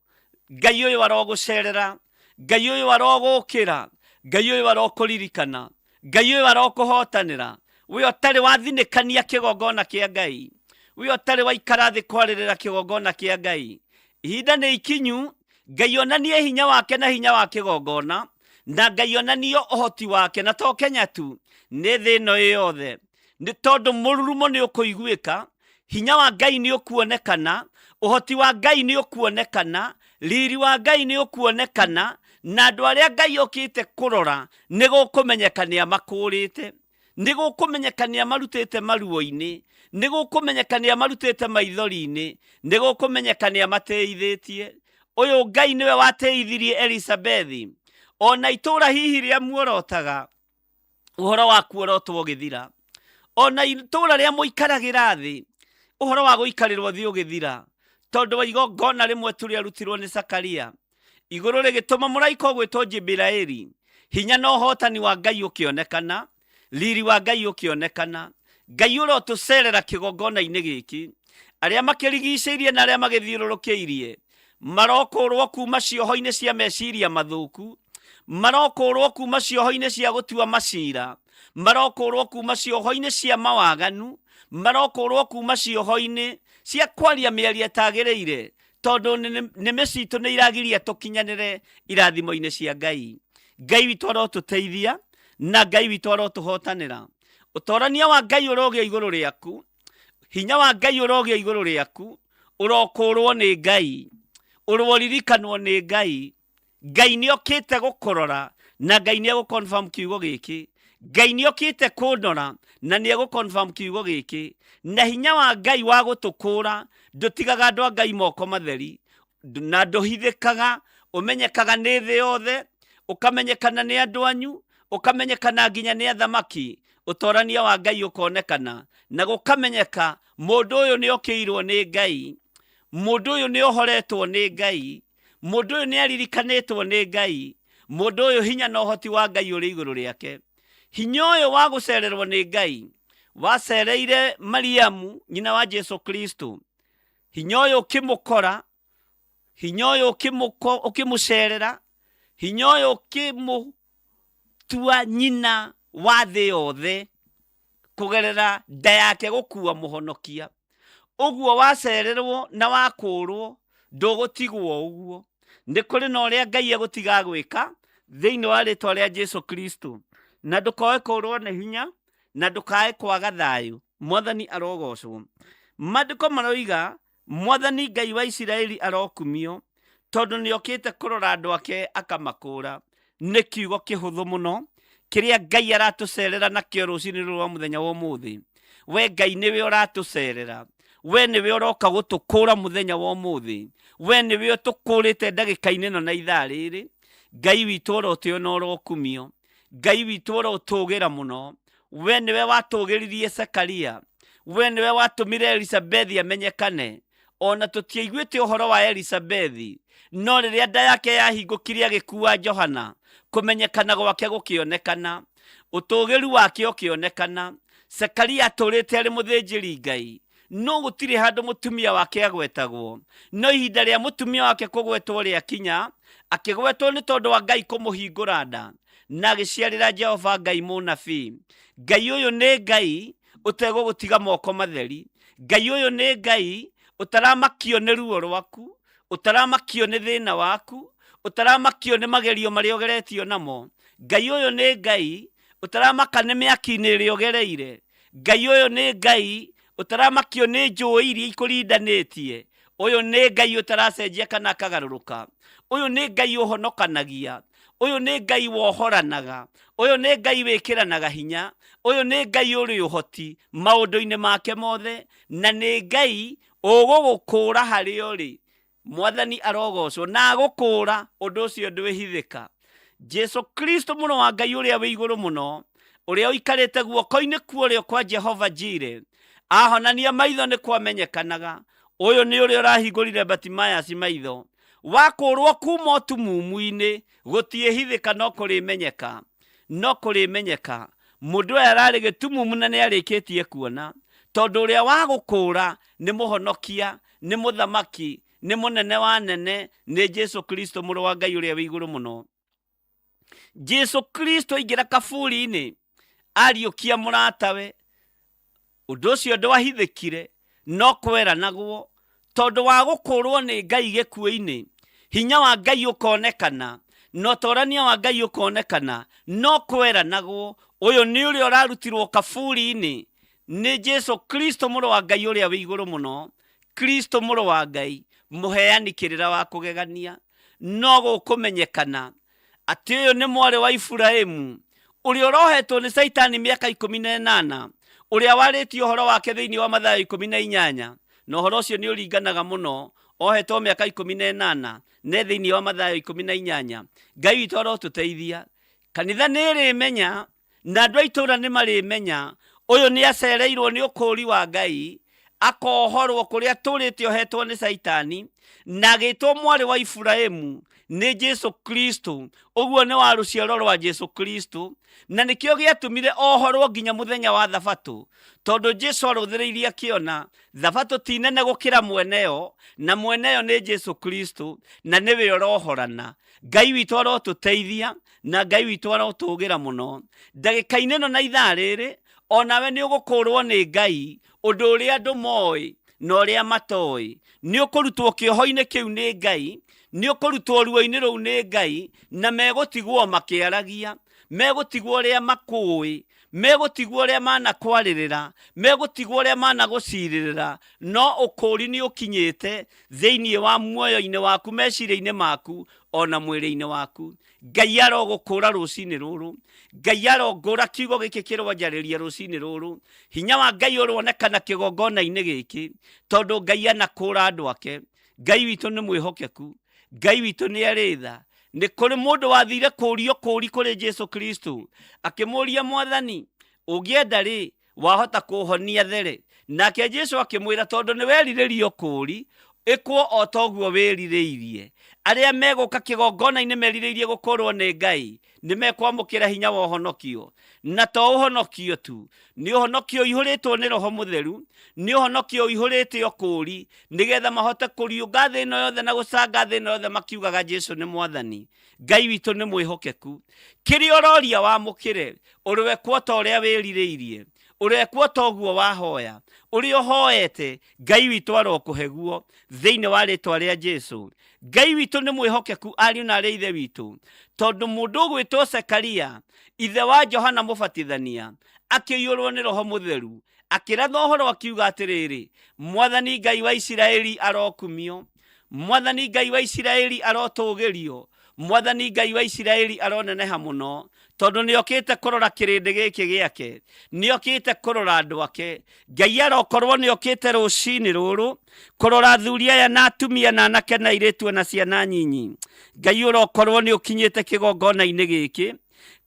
Ngai ũyũ arogũcerera, Ngai ũyũ arogũkĩra, Ngai ũyũ arokũririkana, Ngai ũyũ arokũhotanĩra. We ũtarĩ wathinĩkania kĩgongona kĩa Ngai, we ũtarĩ waikara thĩ kwarĩrĩra kĩgongona kĩa Ngai. Ihinda nĩ ikinyu, Ngai onanie hinya wake na hinya wa kĩgongona, na Ngai onanie ũhoti wake, na to Kenya tu, nĩ thĩ ĩno yothe. Nĩ tondũ mũrurumo nĩ ũkũiguĩka, hinya wa Ngai nĩ ũkuonekana, ũhoti wa Ngai nĩ ũkuonekana, riri wa Ngai nĩ ũkuonekana, na andũ arĩa Ngai okĩte kũrora nĩ gũkũmenyeka nĩ amakũrĩte, nĩ gũkũmenyeka nĩ amarutĩte maruo-inĩ, nĩ gũkũmenyeka nĩ amarutĩte maithori-inĩ, nĩ gũkũmenyeka nĩ amateithĩtie. Ũyũ Ngai nĩwe wateithirie Elisabethi, ona itũũra hihi rĩa muorotaga ũhoro wa kuorotwo ũgĩthira, ona itũũra rĩa mũikaragĩra thĩ ũhoro wa gũikarĩrwo thĩ ũgĩthira, tondũ wa igongona rĩmwe tu rĩarutirwo nĩ Zekaria. Igũrũ rĩgĩtũma mũraika ũgwĩtwo Jibiraeli, hinya na ũhotani wa Ngai ũkĩonekana, riri wa Ngai ũkĩonekana. Ngai ũrotũcerera kĩgongona-inĩ gĩkĩ, arĩa makĩrigicĩirie na arĩa magĩthiũrũrũkĩirie marokũrwo kuma cioho-inĩ cia meciria mathũku, marokũrwo kuma cioho-inĩ cia gũtua macira, marokũrwo kuma cioho-inĩ cia mawaganu, marokũrwo kuma cioho-inĩ cia kwaria mĩario ĩtagĩrĩire, tondũ nĩmĩ citũ nĩ iragiria tũkinyanĩre irathimo-inĩ cia Ngai. Ngai witũ arotũteithia na Ngai witũ arotũhotanĩra. Ũtorania wa Ngai ũrogĩa igũrũ rĩaku, hinya wa Ngai ũrogĩa igũrũ rĩaku, ũrokũrwo nĩ Ngai, ũroririkanwo nĩ Ngai. Ngai nĩ okĩte gũkũrora na Ngai nĩ egũconfirm kiugo gĩkĩ. Ngai nĩ okĩte kũndora na nĩ egũconfirm kiugo gĩkĩ. Na hinya wa Ngai wa gũtũkũra ndũtigaga andũ a Ngai moko matheri, na ndũhithĩkaga, ũmenyekaga nĩ thĩ yothe, ũkamenyekana nĩ andũ anyu, ũkamenyekana nginya nĩ athamaki. Ũtorania wa Ngai ũkonekana na gũkamenyeka mũndũ ũyũ nĩ okĩirwo nĩ Ngai, mũndũ ũyũ nĩ ohoretwo nĩ Ngai, mũndũ ũyũ nĩ aririkanĩtwo nĩ Ngai, mũndũ ũyũ hinya na ũhoti wa Ngai ũrĩ igũrũ rĩake. Hinya ũyũ wa gũcererwo nĩ Ngai wacereire Mariamu nyina wa Jesu Kristo, hinya ũyũ ũkĩmũkora, hinya ũyũ ũkĩmũcerera, hinya ũyũ ũkĩmũtua nyina wa thĩ yothe kũgerera nda yake gũkua mũhonokia. Ũguo wacererwo na wakũrwo ndũgũtigwo ũguo. Nĩ kũrĩ na ũrĩa Ngai egũtiga gwĩka thĩinĩ wa rĩtwa rĩa Jesu Kristo, na ndũkoe kũrwo nĩ hinya na ndũkae kwaga thayũ. Mwathani arogocwo. Maandĩko maroiga Mwathani Ngai wa Isiraeli arokumio, tondũ nĩ okĩte kũrora andũ ake akamakũra. Nĩ kiugo kĩhũthũ mũno, kiria Ngai aratucerera nakio rucini rwa muthenya wa umuthi. We Ngai niwe uratucerera, we niwe uroka gutukura muthenya wa umuthi, we niwe utukurite ndagika-ini no na ithaa riri. Ngai witu urotio no urokumio, Ngai witu urotugira muno. We niwe watugiririe Zekaria, we niwe watumire Elizabeth amenyekane. Ona tutiaiguite uhoro wa Elizabeth, no riria nda yake yahingukirie agikua Johana, kumenyekana gwake gukionekana, utugiru wake ukionekana. Zekaria aturite ari muthinjiri Ngai, no gutire handu mutumia wake agwetagwo. No ihinda ria mutumia wake kugwetwo ria kinya, akigwetwo ni tondu wa Ngai kumuhingura nda, na agiciarira Jehova Ngai munabii. Ngai uyu ni Ngai utego gutiga moko matheri. Ngai uyu ni Ngai utaramakio ni ruo rwaku, utaramakio ni thina waku, utaramakio ni magerio maria ugeretio namo. Ngai uyu ni Ngai utaramaka ni miaki-ini iria ugereire. Ngai uyu ni Ngai utaramakio ni njui iria ikurindanĩtie. Uyu ni Ngai utaracenjia kana akagaruruka. Uyu ni Ngai uhonokanagia. Uyu ni Ngai wohoranaga. Uyu ni Ngai wikiranaga hinya. Uyu ni Ngai uri uhoti maundu-ini make mothe, na ni Ngai ugugukura hari uri. Mwathani arogocwo na agukura undu ucio ndwihithika. Jesu Kristo muno wa Ngai uria wi iguru muno, uria uikarite guoko-ini kuorio kwa Jehova Jire, ahonania maitho ni kwamenyekanaga. Uyu ni uria urahingurire Bartimaeus maitho, wakurwo kuma utumumu-ini, gutiihithika no kurimenyeka, no kurimenyeka. Mundu uyu arari gitumumu na ni arikitie kuona, tondu uria wagukura ni muhonokia, ni muthamaki, ni munene wa nene, ni Jesu Kristo muno wa Ngai uria wi iguru muno. Jesu Kristo ingira kaburi-ini ariukia muratawe, undu ucio ndwahithikire no kweranagwo, tondu wa gukurwo ni Ngai gikuo-ini. Hinya wa Ngai ukonekana, no torania wa Ngai ukonekana, no kweranagwo. Uyu ni uria urarutirwo kaburi-ini ni Jesu Kristo muno wa Ngai uria wi iguru muno. Kristo muno wa Ngai muheanikirira wa kugegania, no gukumenyekana ati uyu ni mwari wa Ibrahimu, uria urohetwo ni Saitani miaka 18, uria waritio uhoro wake thiini wa Mathayo 18, no uhoro ucio ni uringanaga muno. Ohetwo miaka 18 ne thiini wa Mathayo 18. Ngai witu arotuteithia, kanitha ni rimenya na andu a itura ni marimenya uyu ni acereirwo ni ukuri wa Ngai, akohorwo kuria turite ohetwo ni Saitani, na gitwo mwari wa Ibrahimu ni Jesu Kristo. Uguo ni wa ruciaro rwa Jesu Kristo, na nikio giatumire ohorwo nginya muthenya wa Thabato, tondu Jesu aruthireirie akiona Thabato ti nene gukira mweneyo, na mweneyo ni Jesu Kristo, na niwe orohorana. Ngai witu arotuteithia, na Ngai witu arotugira muno. Ndagika-ini no na ithaa riri, onawe ni ugukurwo ni Ngai undu uria andu moi na uria matoi. Ni ukurutwo kioho-ini kiu ni Ngai, ni ukurutwo ruo-ini ruu ni Ngai, na megutigwo makiaragia, megutigwo uria makui, megutigwo uria manakwaririra, megutigwo uria managuciririra. No ukuri ni ukinyite thiini wa muoyo-ini waku, meciria-ini maku, ona mwiri-ini waku. Ngai arogukura rucini ruru, Ngai arongura kiugo giki kirwanjariria rucini ruru. Hinya wa Ngai uronekana kigongona-ini giki, tondu Ngai anakura andu ake. Ngai witu ni mwihokeku, Ngai witu ni aritha. Ni kuri mundu wathire kurio kuri kuri Jesu Kristo, akimuria Mwathani, ugienda ri wahota kuhonia there? Nake Jesu akimwira, tondu ni weriririo kuri, ikwo o toguo wirireirie. Aria meguka kigongona-ini merirĩirie gukorwo ni Ngai, ni mekwamukira hinya wa uhonokio. Na to uhonokio tu, ni uhonokio ihuritwo ni Roho Mutheru, ni uhonokio ihurite okuri, nigetha mahote kuriunga thĩ ĩno yothe na gucanga thĩ ĩno yothe makiugaga Jesu ni Mwathani. Ngai witu ni mwihokeku, kiria uroria wamukire, uriwe kwota uria wirireirie, uriwe kwota uguo wahoya, uria uhoete. Ngai witu arokuhe guo thiini wa ritwa ria Jesu. Ngai witu ni mwihokeku, ariu na aria ithe witu, tondu mundu gwitwo Zekaria, ithe wa Johana Mubatithania, akiyurwo ni Roho Mutheru, akiratha uhoro akiuga atiriri, Mwathani Ngai wa Isiraeli arokumio, Mwathani Ngai wa Isiraeli arotugirio. Mwathani Ngai wa Isiraeli aroneneha muno tondu niokite kurora kirindi giki giake, niokite kurora andu ake. Ngai arokorwo niokite rucini ruru kurora athuri aya na atumia na anake na airitu na ciana nyinyi. Ngai urokorwo niukinyite kigongona-ini giki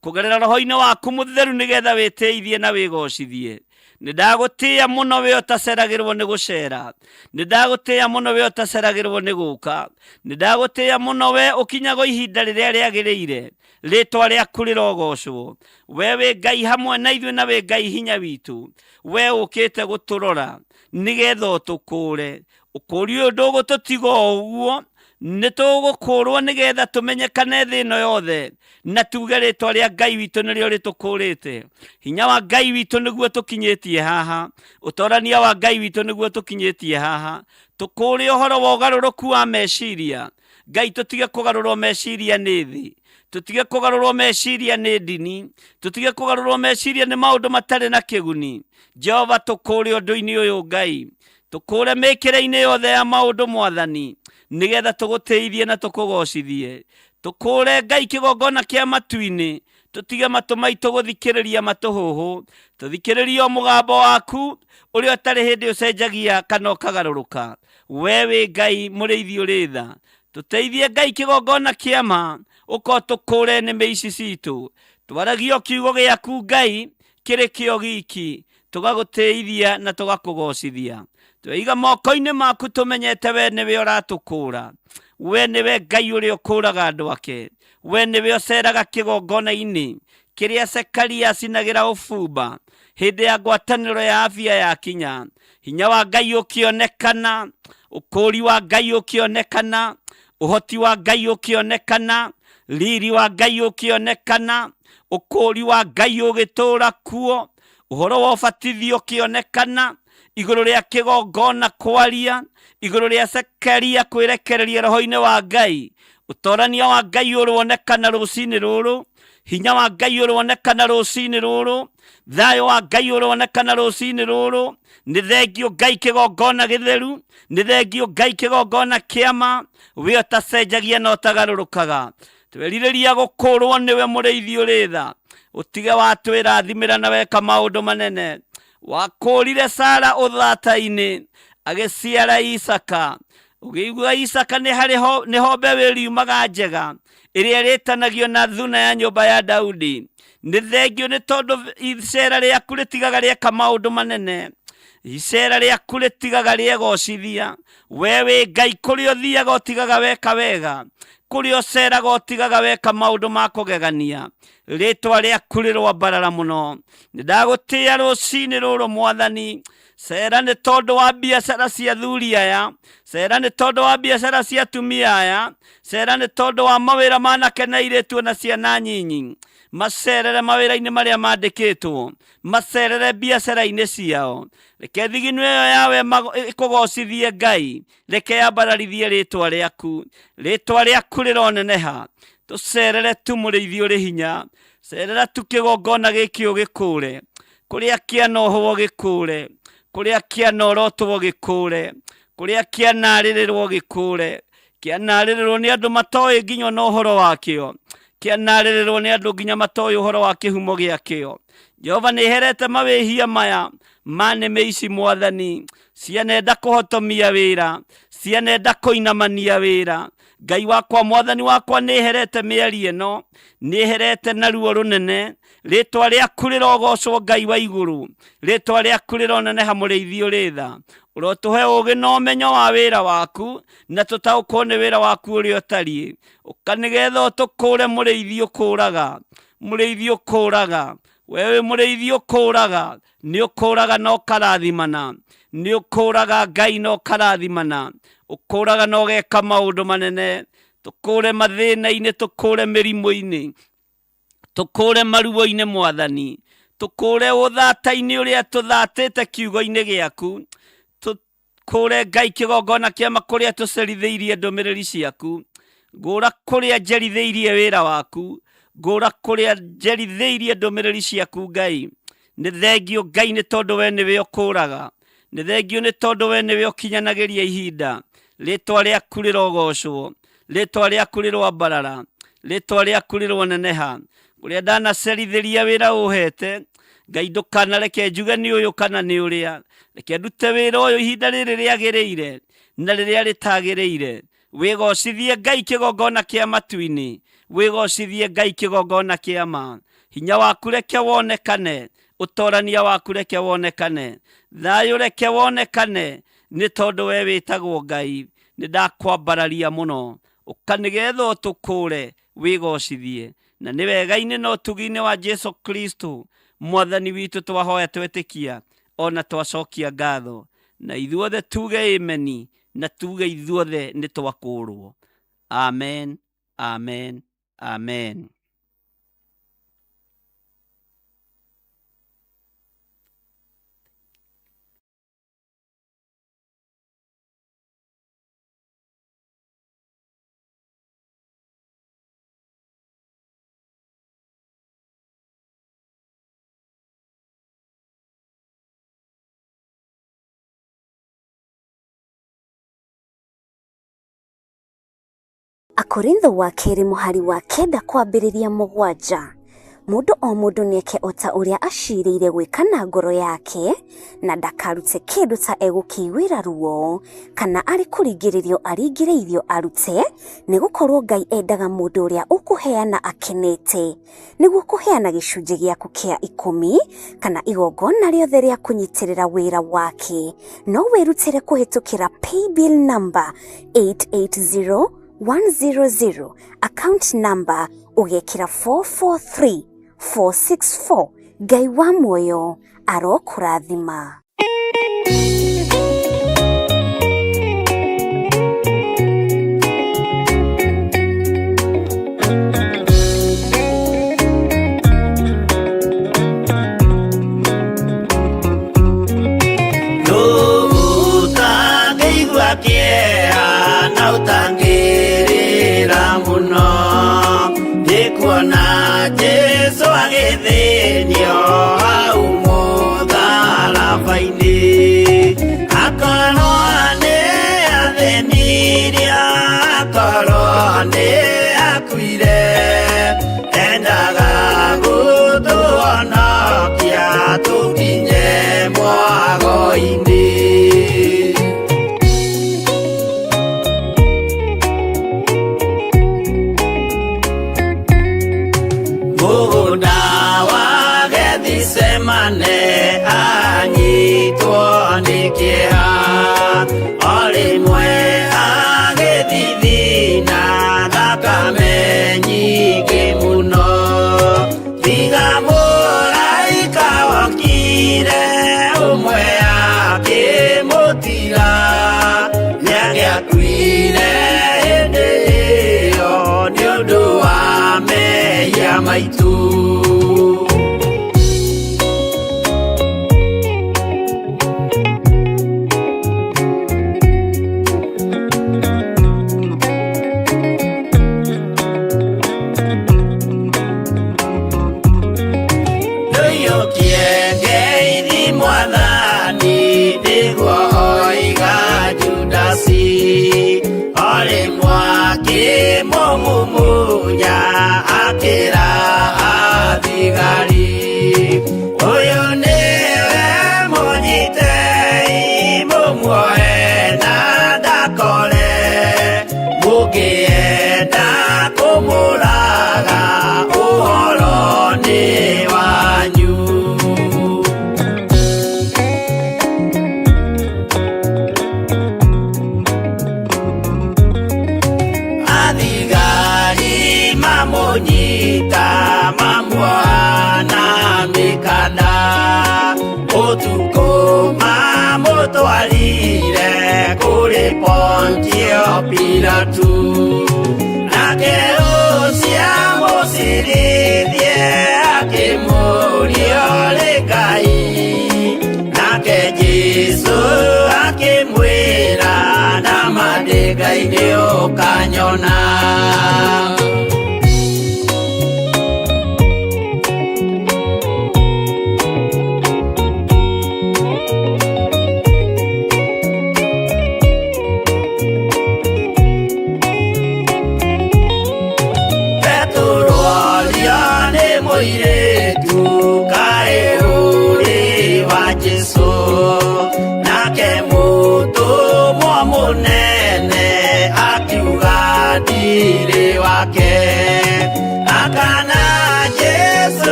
kugerera roho-ini waku mutheru nigetha witeithie na wigocithie. Nindagutia muno we utaceragirwo ni gucera, nindagutia muno we utaceragirwo ni guka, nindagutia muno we ukinyago ihinda riria riagiriire ritwa riaku rirogocwo. We wi Ngai hamwe na ithuĩ na wi Ngai hinya witu. We ukite guturora nigetha utukure. Ukuri uyu ndugututiga uguo, nitugukurwo nigetha tumenyekane thĩ ĩno yothe na tuge ritwa ria Ngai witu nĩrĩo rĩtukurĩte. Hinya wa Ngai witu nĩguo tukinyĩtie haha, utorania wa Ngai witu nĩguo tukinyĩtie haha. Tukũre ũhoro wa ũgarũrũku wa meciria. Ngai tutige kũgarũrwo meciria nĩ thĩ, tutige kũgarũrwo meciria nĩ ndini, tutige kũgarũrwo meciria nĩ maũndũ matarĩ na kĩguni. Jehova tukũre ũndũ-inĩ ũyũ Ngai, tukũre mĩkĩre-inĩ yothe ya maũndũ Mwathani, nigetha tugũteithie na tukugocithie. Tukũre Ngai kĩgongona kĩa matu-inĩ, tutige matũ maitũ gũthikĩrĩria matũhũhũ, tuthikĩrĩrie o mũgambo waku ũrĩa ũtarĩ hĩndĩ ũcenjagia kana ũkagarũrũka. We wĩ Ngai mũrĩithi ũrĩ tha, tuteithie Ngai kĩgongona kĩa ma, ũkorwo tukũre nĩmĩ ici citũ, twaragia kiugo gĩaku Ngai kĩrĩ kĩo giki, tugagũteithia na tugakũgocithia. Tweiga moko-inĩ maku tumenyete we nĩwe ũratukũra. We nĩwe Ngai ũrĩa ũkũraga andũ ake. We nĩwe ũceraga kĩgongona-inĩ kĩrĩa Zekaria acinagĩra ũbumba hĩndĩ ya ngwatanĩro ya afia yakinya. Hinya wa Ngai ũkĩonekana, ũkũri wa Ngai ũkĩonekana, ũhoti wa Ngai ũkĩonekana, riri wa Ngai ũkĩonekana, ũkũri wa Ngai ũgĩtũũra kuo, ũhoro wa ũbatithio ũkĩonekana, igũrũ rĩa kĩgongona kwaria, igũrũ rĩa Zekaria kwĩrekereria roho-inĩ wa Ngai. Ũtorania wa Ngai ũronekana rũcinĩ rũrũ, hinya wa Ngai ũronekana rũcinĩ rũrũ, thayũ wa Ngai ũronekana rũcinĩ rũrũ. Nĩ thengio Ngai kĩgongona gĩtheru, nĩ thengio Ngai kĩgongona kĩama, we ũtacenjagia na ũtagarũrũkaga. Twerirĩria gũkũrwo nĩwe mũrĩithi ũrĩ tha, ũtige watwĩrathimĩra na weka maũndũ manene. Wakũrire Sara ũthata-inĩ agĩciara Isaka. Ũgĩigua Isaka nĩho mbeũ ĩriumaga njega ĩrĩa ĩrĩtanagio na thuna ya nyũmba ya Daudi. Nĩ thengio nĩ tondũ icera rĩaku rĩtigaga rĩeka maũndũ manene, icera rĩaku rĩtigaga rĩegocithia. We wĩ Ngai kũrĩa ũthiaga ũtigaga weka wega, kũrĩa ũceraga ũtigaga weka maũndũ ma kũgegania. Rĩtwa rĩaku rĩrwambarara mũno. Nĩndagũtĩa rũcinĩ rũrũ Mwathani. Cera nĩ tondũ wa biacara cia athuri aya, cera nĩ tondũ wa biacara cia atumia aya, cera nĩ tondũ wa mawĩra ma anake na airĩtu na ciana nyinyi. Macerere mawĩra-inĩ marĩa mandĩkĩtwo, macerere biacara-inĩ ciao. Reke thigino ĩyo yawe ĩkũgocithie Ngai, reke yambararithie rĩtwa rĩaku. Rĩtwa rĩaku rĩroneneha. Tũcerere tu mũrĩithi ũrĩ hinya, cerera tu kĩgongona gĩkĩ ũgĩkũre, kũrĩa kĩanohwo gĩkũre, kũrĩa kĩanorotwo gĩkũre, kũrĩa kĩanarĩrĩrwo gĩkũre, kĩanarĩrĩrwo nĩ andũ matoĩ nginya na ũhoro wakĩo, kĩanarĩrĩrwo nĩ andũ nginya matoĩ ũhoro wa kĩhumo gĩakĩo. Jehova nĩherete mawĩhia maya ma nĩmĩ ici Mwathani, cianenda kũhotomia wĩra, cianenda kũinamania wĩra. Ngai wakwa Mwathani wakwa nĩherete mĩario ĩno, nĩherete na ruo rũnene. Rĩtwa rĩaku rĩrogocwo Ngai wa igũrũ, rĩtwa rĩaku rĩroneneha mũrĩithi ũrĩ tha. Ũrotũhe ũgĩ na ũmenyo wa wĩra waku, na tũtaũkwo nĩ wĩra waku ũrĩa ũtariĩ. Ũka nĩgetha ũtũkũre mũrĩithi ũkũraga, mũrĩithi ũkũraga. We wĩ mũrĩithi ũkũraga, nĩ ũkũraga na ũkarathimana, nĩ ũkũraga Ngai na ũkarathimana, ũkũraga na ũgeka maũndũ manene. Tũkũre mathĩna-inĩ, tũkũre mĩrimũ-inĩ, tũkũre maruo-inĩ Mwathani, tũkũre ũthata-inĩ ũrĩa tũthatĩte kiugo-inĩ gĩaku. Tũkũre Ngai kĩgongona kĩama kũrĩa tũcerithĩirie ndũmĩrĩri ciaku, ngũra kũrĩa njerithĩirie wĩra waku, ngũra kũrĩa njerithĩirie ndũmĩrĩri ciaku Ngai. Nĩ thengio Ngai nĩ tondũ we nĩwe ũkũraga, nĩ thengio nĩ tondũ we nĩwe ũkinyanagĩria ihinda. Rĩtwa rĩaku rĩrogocwo, rĩtwa rĩaku rĩrwambarara. ritwa riaku rironeneha kuria ndanacerithiria wira uhete Ngai ndukanareke njuge ni uyu kana ni uria reke ndute wira uyu ihinda riri riagiriire na riria ritagiriire wigocithie Ngai kigongona kia matu-ini wigocithie Ngai kigongona kia ma hinya waku reke wonekane utorania waku reke wonekane thayu reke wonekane ni tondu we witagwo Ngai ni ndakwambararia muno ukanigetha utukure wigocithie na ni wega-ini no tugi-ini wa Jesu Kristo mwathani witu twahoya twetikia ona twacokia ngatho na ithuothe tuge ameni na tuge ithuothe ni twakurwo. Amen, amen, amen. Akorintho wa keri muhari wa kenda kwambiriria mugwanja. Mundu o mundu nieke ota uria aciriire gwika na ngoro yake na ndakarute kindu ta egukiwira ruo kana ari kuringiririo aringiriirio arute nigukorwo Ngai endaga mundu uria ukuheana akenete niguo kuheana gicunji giaku kia 10 kana igongona riothe ria kunyitirira wira wake no wirutire kuhitukira paybill number 880100 account number ugekira 443464. Ngai wa muoyo arokurathima. Kuona Jesu agithinio hau mutharabaini akorwo ni athinirie akorwo ni akuire endaga gutuhonokia tukinye mwago-ini. Semane anyitwo ni kieha orimwe agithithina thakame nyingi muno tiga mũraika wokire ũmwe akĩmũtiga nĩagĩakuire hĩndĩ ĩyo nĩ ũndũ wa mehia maitũ. Mumunya akira athigari uyu niwe munyitei mumuoe na ndakore mukienda kumuraga uhoro ni wanyu. Mamunyita mamwana mikana utuko mamutwarire kuri Pontio Pilatu nake ucia musirithie akimuria ri Ngai nake Jesu akimwira na mandingai-ini ukanyona.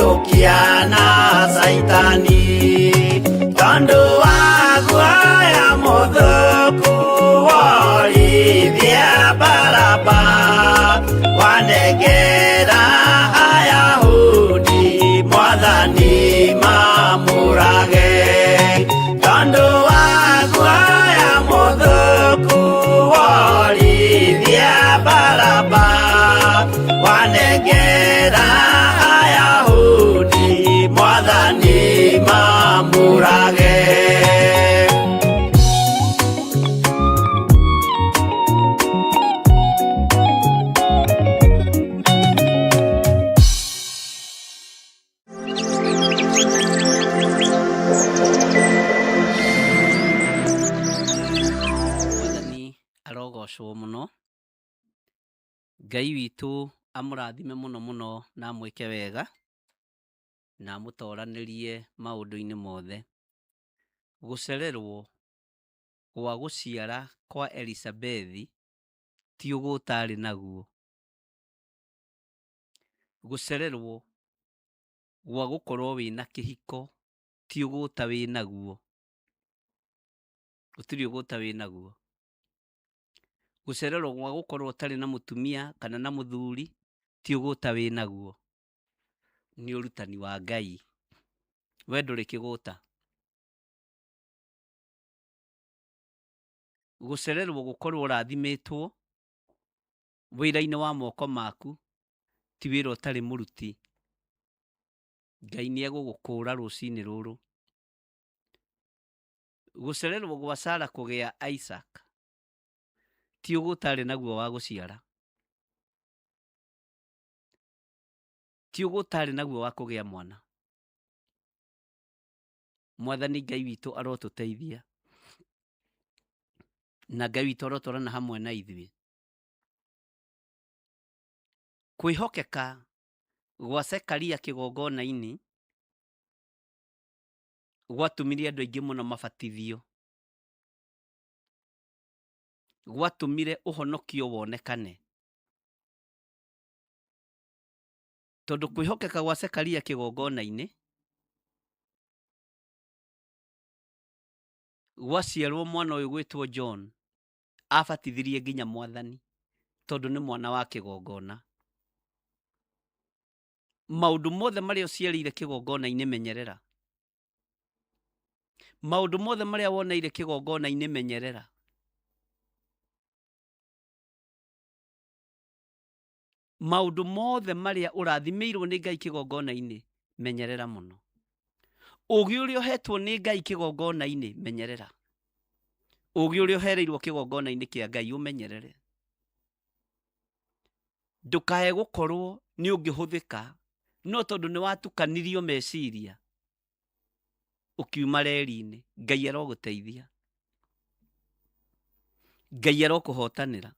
riukia na saitani tondu wa guaya muthuku worithia baraba wanengera Ayahudi mwathani mamurage tondu wa guaya muthuku worithia baraba wanengera Ayahudi mwathani mamurage. Mwathani arogocwo muno, Ngai witu amurathime muno muno na amwike wega na amutoranirie maundu-ini mothe. Gucererwo gwa guciara kwa Elisabethi ti ugutari naguo. Gucererwo gwa gukorwo wina kihiko ti uguta winaguo. Gutiri uguta winaguo. Gucererwo gwa gukorwo utari na mutumia kana na muthuri ti uguta winaguo. Ni urutani wa Ngai. We nduri kiguta. Gucererwo gukorwo urathimitwo wira-ini wa moko maku ti wira utari muruti. Ngai ni egugukura rucini ruru. Gucererwo gwa Sara kugia Isaac ti ugutari naguo wa guciara. Ti ugutari naguo wa kugia mwana. Mwathani Ngai witu arotuteithia na Ngai witu arotorana hamwe na ithuĩ. Kwĩhokeka gwa Zekaria kĩgongona-inĩ gwatumire andũ aingĩ mũno mabatithio. Gwatumire ũhonokio wonekane. Tondũ kwĩhokeka gwa Zekaria kĩgongona-inĩ gwaciarwo mwana ũyũ gwĩtwo John abatithirie nginya Mwathani tondũ nĩ mwana wa kĩgongona. Maũndũ mothe marĩa ũciarĩire kĩgongona-inĩ menyerera. Maũndũ mothe marĩa woneire kĩgongona-inĩ menyerera. Maũndũ mothe marĩa ũrathimĩirwo nĩ Ngai kĩgongona-inĩ menyerera mũno. Ũgĩ ũrĩa ũhetwo nĩ Ngai kĩgongona-inĩ menyerera. Ũgĩ ũrĩa ũhereirwo kĩgongona-inĩ kĩa Ngai ũmenyerere. Ndũkae gũkorwo nĩ ũngĩhũthĩka no tondũ nĩ watukanirio meciria ukiuma reri-inĩ. Ngai arogũteithia. Ngai arokũhotanĩra.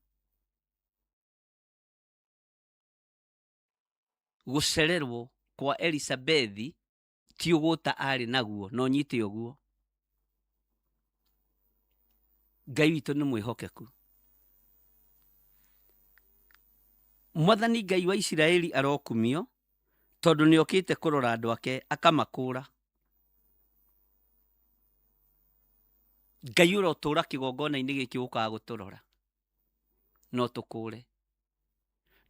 Gucererwo kwa Elisabethi ti uguta arĩ naguo no nyite ũguo. Ngai witũ nĩ mwĩhokeku. Mwathani Ngai wa Isiraeli arokumio tondũ nĩ okĩte kũrora andũ ake akamakũra. Ngai ũrotũra kĩgongona-inĩ gĩkĩ ũkaga gũtũrora no tũkũre.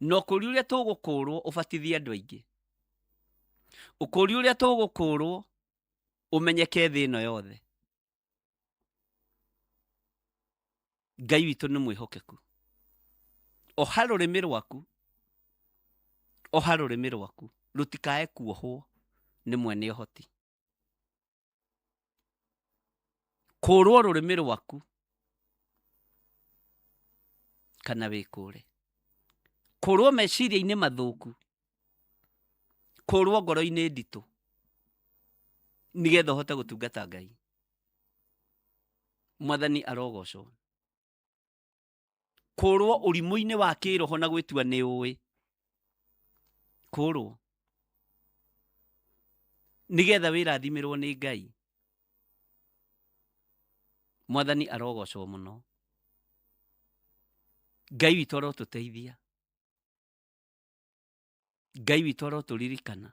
No kũrĩ ũrĩa tũgũkũrwo ũbatithie andũ aingĩ. Ũkũri ũrĩa tũgũkũrwo ũmenyeke thĩ ĩno yothe. Ngai witũ nĩ mwĩhokeku. Oha rũrĩmĩ rwaku. Oha rũrĩmĩ rwaku. Rũtikae kuohwo nĩ mwene ũhoti. Kũrwo rũrĩmĩ rwaku kana wĩkũre. Kũrwo meciria-inĩ mathũku. Kũrwo ngoro-inĩ nditũ nĩgetha ũhote gũtungata Ngai. Mwathani arogocwo. Kũrwo ũrimũ-inĩ wa kĩroho na gwĩtua nĩ ũĩ. Kũrwo nĩgetha wĩrathimĩrwo nĩ Ngai. Mwathani arogocwo mũno. Ngai witũ arotũteithia. Ngai witũ arotũririkana.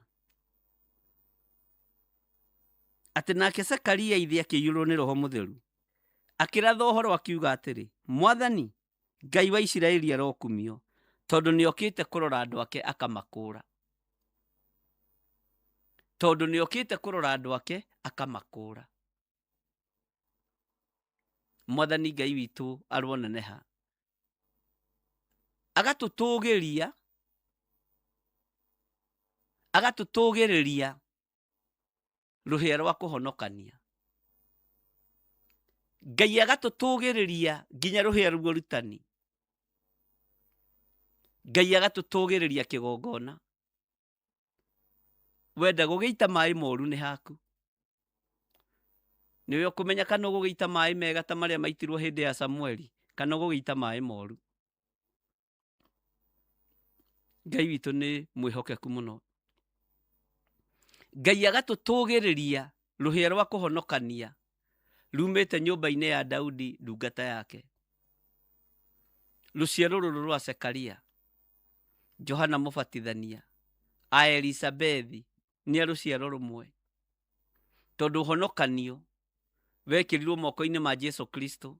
atĩ nake Zekaria ithe akĩiyũrwo nĩ Roho Mũtheru, akĩratha ũhoro akiuga atĩrĩ, Mwathani, Ngai wa Isiraeli arokumio, tondũ nĩokĩte kũrora andũ ake akamakũũra. Tondũ nĩokĩte kũrora andũ ake akamakũũra. Mwathani Ngai witũ aroneneha. Agatũtũgĩrĩria rũhĩa rwa kũhonokania. Ngai agatũtũgĩrĩria nginya rũhĩa rwa ũrutani. Ngai agatũtũgĩrĩria kĩgongona. Wenda gũgĩita maĩ moru nĩ haku. Nĩwe ũkũmenya kana ũgũgĩita maĩ mega ta marĩa maitirwo hĩndĩ ya Samueli, kana ũgũgĩita maĩ moru. Ngai witũ nĩ mwĩhokeku mũno. Ngai agatũtũgĩrĩria rũhĩa rwa kũhonokania rumĩte nyũmba-inĩ ya Daudi ndungata yake. Rũciaro rũrũ rwa Zekaria, Johana Mũbatithania, a Elisabethi nĩ rũciaro rũmwe. Tondũ ũhonokanio wekĩrirwo moko-inĩ ma Jesu Kristo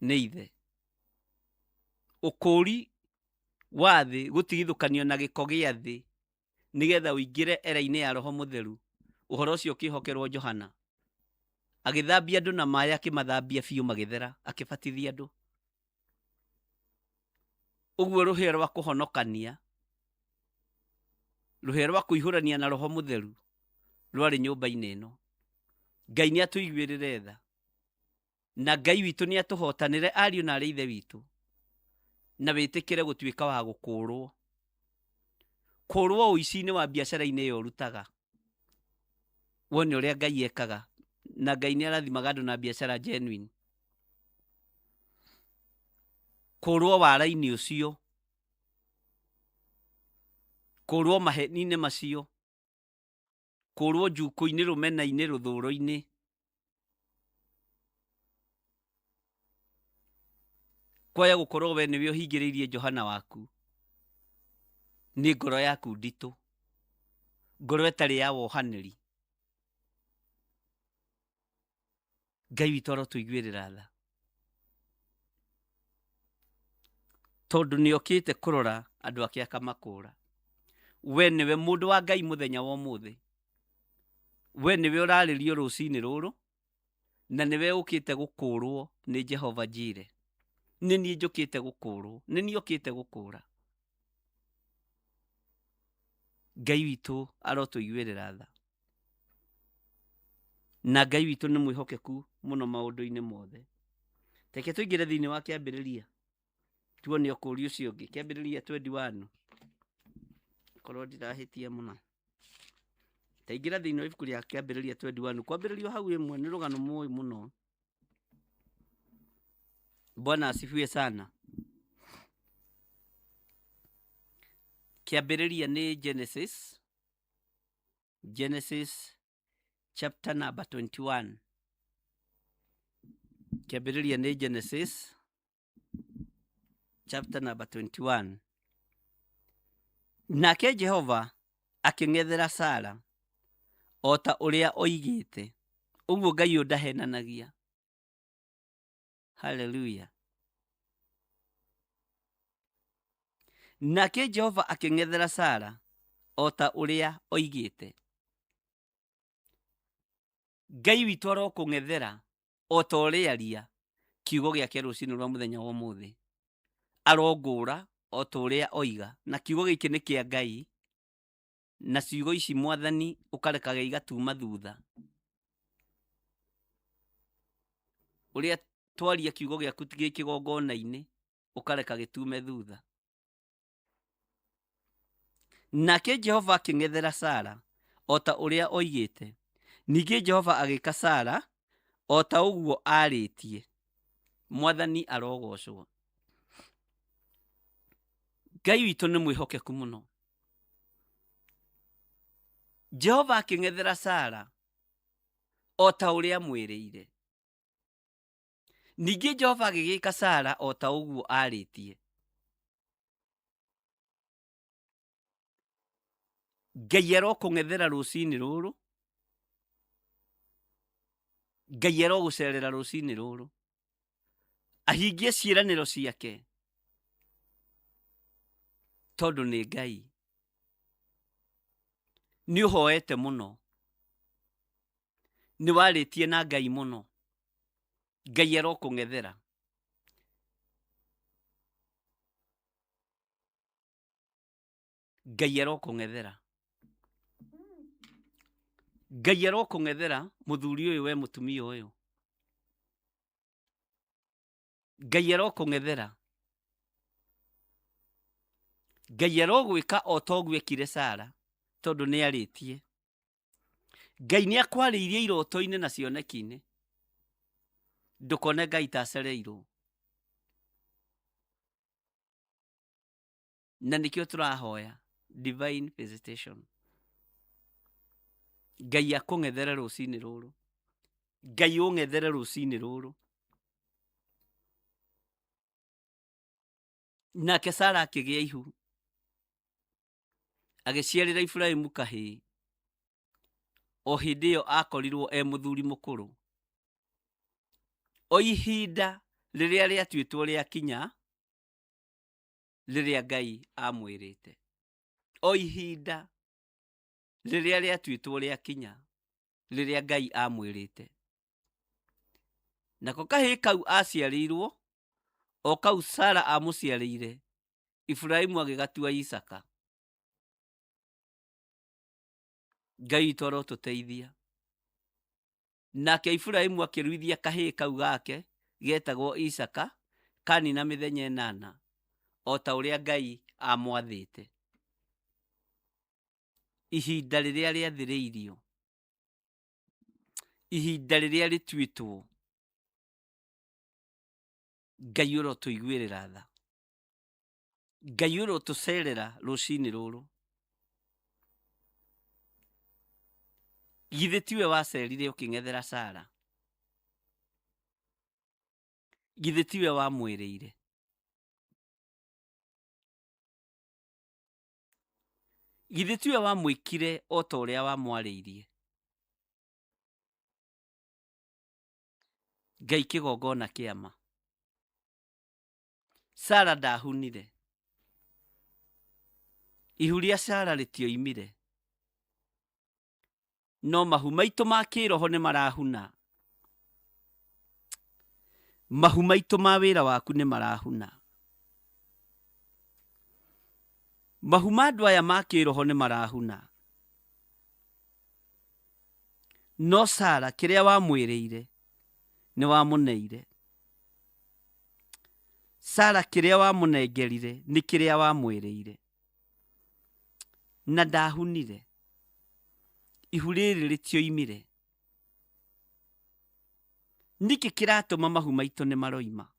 nĩ ithe. Ũkũũri wa thĩ gũtigithũkanio na gĩko gĩa thĩ nĩgetha ũingĩre era-inĩ ya Roho Mũtheru. Ũhoro ũcio ũkĩhokerwo Johana, agĩthambia andũ na maĩ, akĩmathambia biũ magĩthera, akĩbatithia andũ. Ũguo rũhĩa rwa kũhonokania, rũhĩa rwa kũihũrania na Roho Mũtheru rwarĩ nyũmba-inĩ ĩno. Ngai nĩ atũiguĩrĩre tha, na Ngai witũ nĩ atũhotanĩre ariũ na arĩ ithe witũ, na wĩtĩkĩre gũtuĩka wa gũkũũrwo. Kũũrwo ũici-inĩ wa biacara-inĩ ĩyo ũrutaga. Wone ũrĩa Ngai ekaga, na Ngai nĩ arathimaga andũ na biacara genuine. Kũũrwo wara-inĩ ũcio, kũũrwo maheni-inĩ macio, kũũrwo njuku-inĩ, rũmena-inĩ, rũthũũro-inĩ. Kwaya gũkorwo we nĩwe ũhingĩrĩirie Johana waku, nĩ ngoro yaku nditũ, ngoro ĩtarĩ ya wohanĩri. Ngai witũ arotũiguĩrĩra tha, tondũ nĩokĩte kũrora andũ ake akamakũũra. We nĩwe mũndũ wa Ngai mũthenya wa ũmũthĩ. We nĩwe ũrarĩrio rũcinĩ rũrũ, na nĩwe ũkĩte gũkũũrwo nĩ Jehova Jireh. Nĩ niĩ njũkĩte gũkũũrwo, nĩ niĩ ũkĩte gũkũũra. Ngai witũ arotũiguĩrĩra tha, na Ngai witũ nĩ mwĩhokeku mũno maũndũ-inĩ mothe. Reke tũingĩre thĩinĩ wa kĩambĩrĩria tuone ũkũũri ũcio ũngĩ. Kĩambĩrĩria 21, korwo ndirahĩtia mũno. Taingĩra thĩinĩ wa ibuku rĩa kĩambĩrĩria 21, kwambĩrĩrio hau ĩmwe nĩ rũgano mũũĩ mũno. Bwana asifiwe sana. Kĩambĩrĩria nĩ Genesis chapter number 21. Kĩambĩrĩria nĩ Genesis chapter number 21. Nake Jehova akĩng'ethera Sara o ta ũrĩa oigĩte. Ũguo Ngai ndahenanagia. Hallelujah. Nake Jehova akĩng'ethera Sara o ta ũrĩa oigĩte. Ngai witũ arokũng'ethera o ta ũrĩa aria kiugo gĩake rũcinĩ rwa mũthenya wa ũmũthĩ. Arongũũra o ta ũrĩa oiga, na kiugo gĩkĩ nĩ kĩa Ngai, na ciugo ici Mwathani ũkarekaga igatuma thutha. Ũrĩa twaria kiugo gĩaku gĩ kĩgongona-inĩ ũkareka gĩtume thutha. Nake Jehova akĩng'ethera Sara o ta ũrĩa oigĩte. Ningĩ Jehova agĩka Sara o ta ũguo arĩtie. Mwathani arogocwo. Ngai witũ nĩ mwĩhokeku mũno. Jehova akĩng'ethera Sara o ta ũrĩa mwĩrĩire. Ningĩ Jehova agĩgĩka Sara o ta ũguo arĩtie. Ngai arokũng'ethera rũcinĩ rũrũ, Ngai arogucerera rucini ruru ahingie ciĩranĩro ciake tondu nĩ Ngai. Nĩ ũhoete mũno, nĩ warĩtie na Ngai mũno, Ngai arokũng'ethera. Ngai arokũng'ethera. Ngai arokũng'ethera mũthuri ũyũ we mũtumia ũyũ. Ngai arokũng'ethera. Ngai arogwĩka o ta ũguo ekire Sara tondu nĩ arĩtie. Ngai nĩ akwarĩirie iroto-inĩ na cioneki-inĩ. Ndũkone Ngai ta acereirwo. Na nĩkĩo tũrahoya divine visitation. Ngai akũng'ethere rũcinĩ rũrũ. Ngai ũng'ethere rũcinĩ rũrũ. Nake Sara akĩgĩa ihu, agĩciarĩra Iburahĩmu kahĩĩ. O hĩndĩ ĩyo akorirwo mũthuri mũkũrũ. O ihinda rĩrĩa rĩatuĩtwo rĩakinya, rĩrĩa Ngai amwĩrĩte. O ihinda rĩrĩa rĩatuĩtwo rĩakinya, rĩrĩa Ngai amwĩrĩte. Nako kahĩĩ kau aciarĩirwo, o kau Sara amũciarĩire, Iburahĩmu agĩgatua Isaka. Ngai witũ arotũteithia. Nake Iburahĩmu akĩruithia kahĩĩ kau gake getagwo Isaka, kanina mĩthenya 8, o ta ũrĩa Ngai amwathĩte. Ihinda rĩrĩa rĩathĩrĩirio, ihinda rĩrĩa rĩtuĩtwo, Ngai ũrotũiguĩrĩra tha. Ngai ũrotũcerera rũcinĩ rũrũ. Githĩ tiwe wacerire ũkĩng'ethera Sara? Githĩ tiwe wamwĩrĩire? Githĩ tiwe wamwĩkire o ta ũrĩa wamwarĩirie? Ngai kĩgongona kĩama. Sara ndahunire. Ihu rĩa Sara rĩtioimire. No mahu maitũ ma kĩroho nĩ marahuna. Mahu maitũ ma wĩra waku nĩ marahuna. Mahu ma andũ aya ma kĩroho nĩ marahuna. No Sara kĩrĩa wamwĩrĩire nĩ wamũneire. Sara kĩrĩa wamũnengerire nĩ kĩrĩa wamwĩrĩire. Na ndahunire. Ihu rĩrĩ rĩtioimire. Nĩkĩ kĩratũma mahu maitũ nĩ maroima?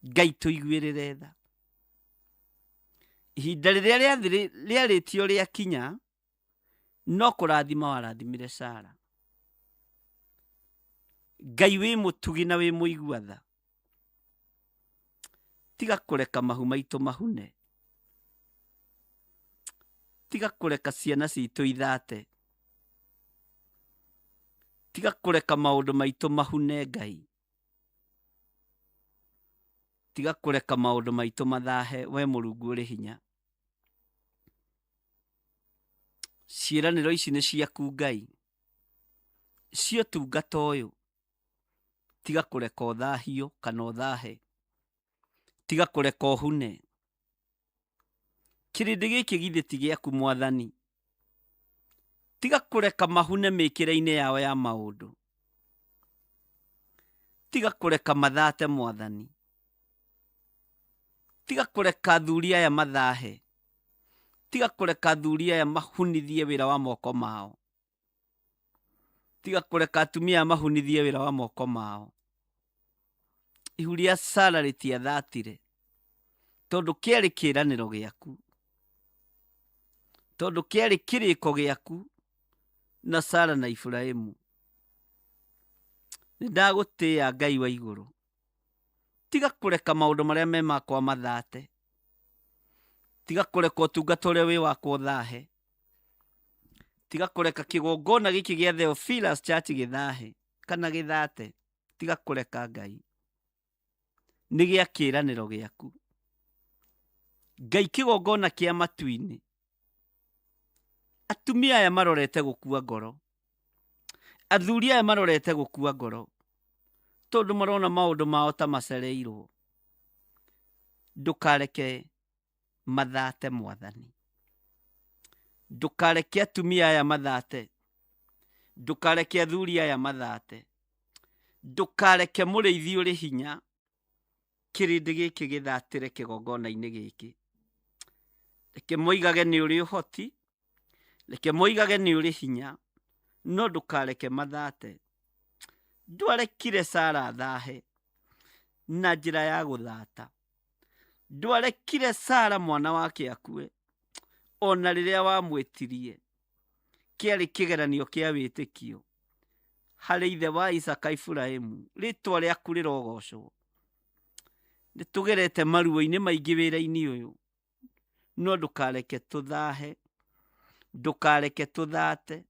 Ngai tũiguĩrĩre tha. Ihinda rĩrĩa rĩarĩtio rĩakinya, no kũrathima warathimire Sara. Ngai wĩ mũtugi na wĩ mũigua tha. Tiga kũreka mahu maitũ mahune. Tiga kũreka ciana citũ ithate. Tiga kũreka maũndũ maitũ mahune Ngai. Tiga kũreka maũndũ maitũ mathahe, we Mũrungu ũrĩ hinya. Ciĩranĩro ici nĩ ciaku Ngai. Cio tungata ũyũ. Tiga kũreka ũthahio kana ũthahe. Tiga kũreka ũhune. Kĩrĩndĩ gĩkĩ githĩ ti gĩaku Mwathani. Tiga kũreka mahune mĩkĩre-inĩ yao ya maũndũ. Tiga kũreka mathate Mwathani. Tiga kũreka athuri aya mathahe. Tiga kũreka athuri aya mahunithie wĩra wa moko mao. Tiga kũreka atumia aya mahunithie wĩra wa moko mao. Ihu rĩa Sara rĩtiathatire, tondũ kĩarĩ kĩĩranĩro gĩaku. Tondũ kĩarĩ kĩrĩko gĩaku na Sara na Iburahĩmu. Nĩndagũtĩĩa Ngai wa igũrũ. Tiga kũreka maũndũ marĩa me makwa mathate. Tiga kũreka ũtungata ũrĩa wĩ wakwa ũthahe. Tiga kũreka kĩgongona gĩkĩ gĩa Theophilus Church gĩthahe. kana githate tiga kureka Ngai nĩ gĩa kĩĩranĩro gĩaku. Ngai kĩgongona kĩa matu-inĩ. Atumia aya marorete gũkua ngoro, athuri aya marorete gũkua ngoro tondũ marona maũndũ mao ta macereirwo. Ndũkareke mathate Mwathani, ndũkareke atumia aya mathate, ndũkareke athuri aya mathate, ndũkareke mũrĩithi ũrĩ hinya kĩrĩndĩ gĩkĩ gĩthatĩre kĩgongona-inĩ gĩkĩ. Reke moigage nĩ ũrĩ ũhoti, reke moigage nĩ ũrĩ hinya, no ndũkareke mathate. Ndwarekire Sara thahe na njĩra ya gũthata. Ndwarekire Sara mwana wake akue ona rĩrĩa wamwĩtirie. Kĩarĩ kĩgeranio kĩa wĩtĩkio harĩ ithe wa Isaka Iburahĩmu. Rĩtwa rĩaku rĩrogocwo. Nĩtũgerete maruo-inĩ maingĩ wĩra-inĩ ũyũ, no ndũkareke tũthahe, ndũkareke tũthate.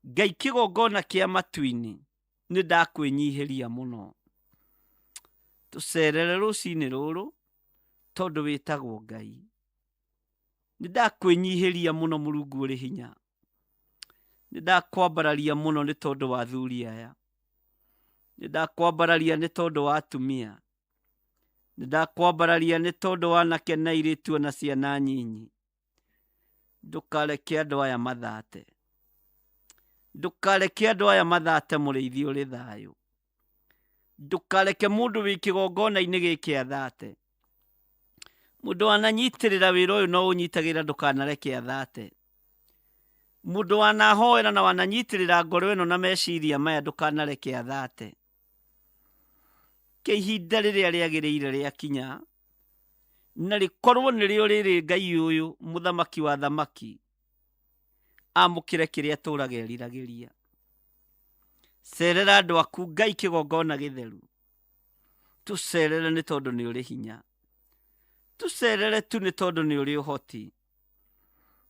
Ngai kĩgongona kĩa matu-inĩ, nĩ ndakwĩnyihĩria mũno. Tũcerere rũcinĩ rũrũ tondũ wĩtagwo Ngai. Nĩ ndakwĩnyihĩria mũno Mũrungu ũrĩ hinya. Nĩ ndakwambararia mũno nĩ tondũ wa athuri aya. Nĩ ndakwambararia nĩ tondũ wa atumia. Nĩ ndakwambararia nĩ tondũ wa anake na airĩtu ona ciana nyinyi. Ndũkareke andũ aya mathate. Ndũkareke andũ aya mathate mũrĩithi ũrĩ thayũ. Ndũkareke mũndũ wĩ kĩgongona-inĩ gĩkĩ athate. Mũndũ wananyitĩrĩra wĩra ũyũ no ũnyitagĩra ndũkanareke athate. Mũndũ wanahoera na wananyitĩrĩra ngoro ĩno na meciria maya ndũkanareke athate. Ihinda rĩrĩa rĩagĩrĩire rĩakinya, na rĩkorwo nĩrĩo rĩrĩ Ngai ũyũ mũthamaki wa thamaki amũkĩre kĩrĩa tũraga eriragĩria. Cerera andũ aku, Ngai kĩgongona gĩtheru. Tũcerere nĩ tondũ nĩ ũrĩ hinya. Tũcerere tu nĩ tondũ nĩ ũrĩ ũhoti.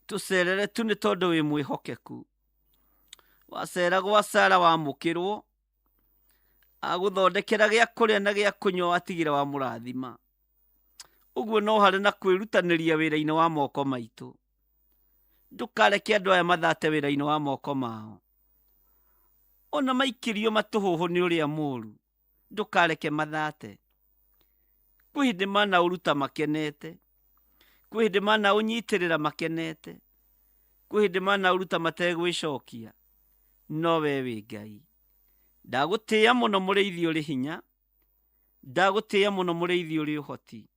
Tũcerere tu nĩ tondũ wĩ mwĩhokeku. Wacera gwa Sara wamũkĩrwo, agũthondekera gĩa kũrĩa na gĩa kũnyua watigĩra wa mũrathima. Ũguo no harĩ na kwĩrutanĩria wĩra-inĩ wa moko maitũ. Ndũkareke andũ aya mathate wĩra-inĩ wa moko mao. Ona maikĩrio matũhũhũ nĩ ũrĩa mũũru, ndũkareke mathate. Kwĩ hĩndĩ manaũruta makenete, kwĩ hĩndĩ manaũnyitĩrĩra makenete, kwĩ hĩndĩ manaũruta mategwĩcokia, no we wĩ Ngai. Ndagũtĩĩa mũno mũrĩithi ũrĩ hinya, ndagũtĩĩa mũno mũrĩithi ũrĩ ũhoti.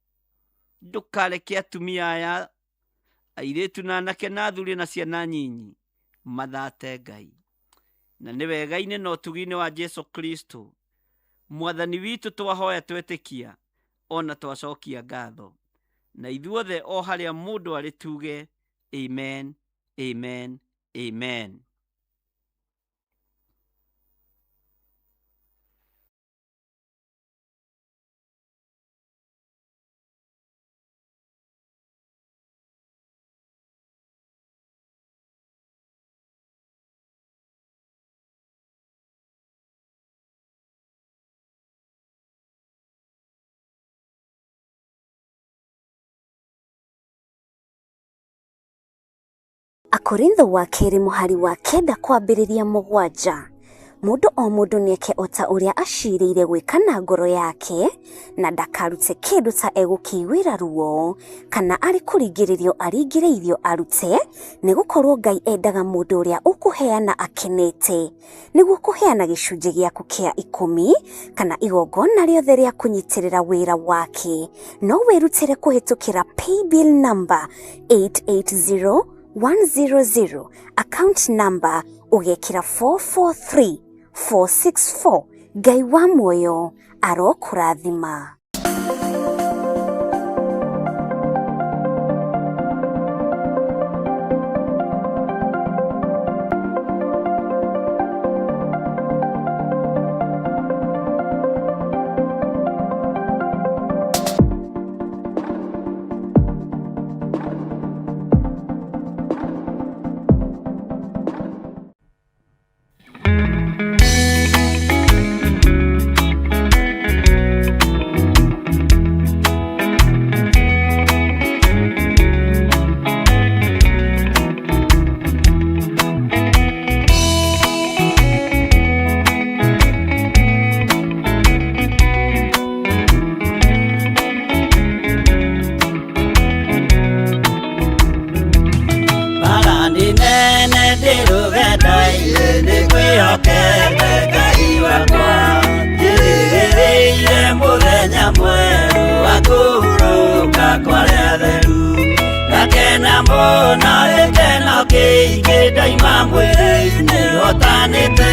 Ndũkareke atumia aya, airĩtu na anake na athuri na ciana nyinyi mathate Ngai. Na nĩ wega-inĩ na ũtugi-inĩ wa Jesu Kristo, Mwathani witũ twahoya twetĩkia, ona twacokia ngatho. Na ithuothe o harĩa mũndũ arĩ tuge, amen, amen, amen. Akorintho wa kerĩ mũhari wa 9 kwambĩrĩria 7. Mũndũ o mũndũ nĩeke o ta ũrĩa acirĩire gwĩka na ngoro yake, na ndakarute kĩndũ ta egũkĩiguĩra ruo, kana arĩ kũringĩrĩrio aringĩrĩirio arute, nĩgũkorwo Ngai endaga mũndũ ũrĩa ũkũheana akenete, nĩguo kũheana gĩcunjĩ gĩaku kĩa 10 kana igongona rĩothe rĩa kũnyitĩrĩra wĩra wake. No wĩrutĩre kũhĩtũkĩra paybill number 880100, account number ũgekĩra 443464. Ngai wa muoyo arokũrathima. na gĩkeno kĩingĩ ndaima mwĩrĩ-inĩ hotanĩte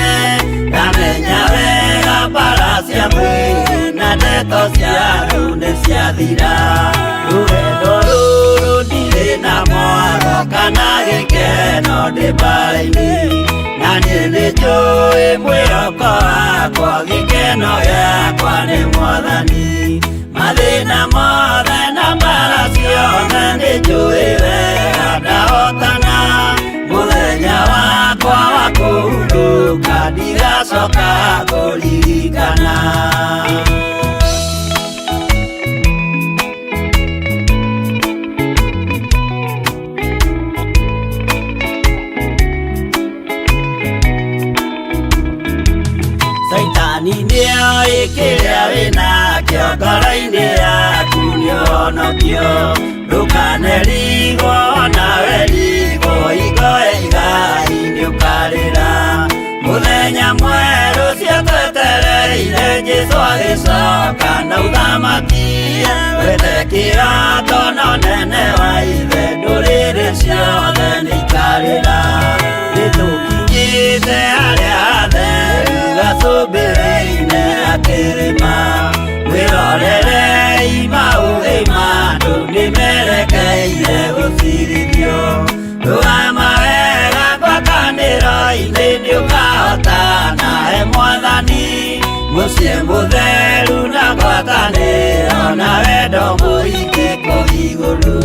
ndamenya wega mbara cia mwĩrĩ na ndeto cia andũ nĩ ciathira rũgendo rũrũ ndirĩ na mwaro kana gĩkeno ndĩ mbara-inĩ na niĩ nĩ njũĩ mwĩhoko wakwa gĩkeno gĩakwa nĩ Mwathani mathĩna mothe na mbara ciothe nĩ njũĩ wega ndahotana mũthenya wakwa wa kũhurũka ndigacoka kũririkana. Saitani nĩoĩ kĩrĩa wĩnakĩo ngoro-inĩ yaku nĩũhonokio ndũkanerigwo nawe rigwo ingoe igai nĩũkarĩra mũthenya mwerũ cio twetereire Jesũ agĩcoka na ũthamaki wende kĩroto na ũnene wa ithe ndũrĩrĩ ciothe nĩikarĩra nĩtũkinyĩte harĩa hatheru gacũmbĩrĩ-inĩ akĩrĩma wĩrorerei maũthĩ ma andũ nĩmerekeire gũcirithio rũgama wega ngwatanĩro-inĩ nĩũkahotana he Mwathani mũciĩ mũtheru na ngwatanĩro na wendo mũingĩ kũu igũrũ.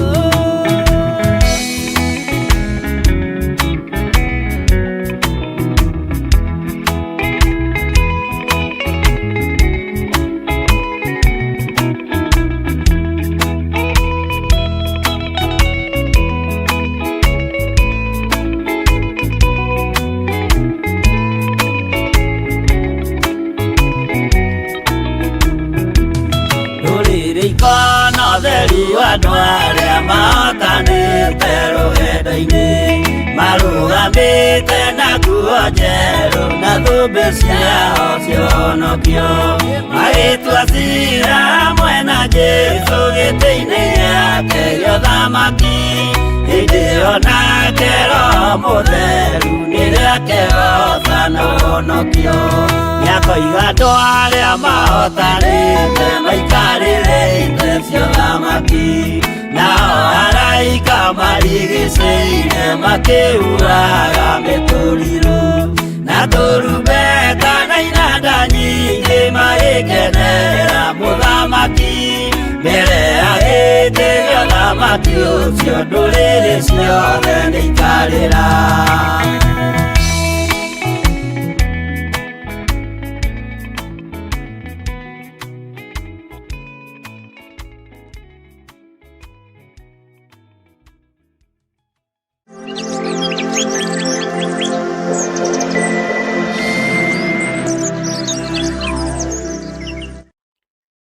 Andũ arĩa mahotanĩte rũgendo-inĩ marũgamĩte na nguo njerũ na thũmbĩ ciao cia ũhonokio magĩtua ciira hamwe na Jesũ gĩtĩ-inĩ gĩake gĩa ũthamaki hĩndĩ ĩyo nake Roho Mũtheru nĩrĩake gotha na ũhonokio nĩakoiga andũ arĩa mahotanĩte maikarĩre itĩ cia ũthamaki nao araika marigicĩire makĩhuraga mĩtũrirũ na tũrumbeta na inanda nyingĩ magĩkenerera mũthamaki mbere ya gĩtĩ gĩa ũthamaki ũcio ndũrĩrĩ ciothe nĩikarĩra.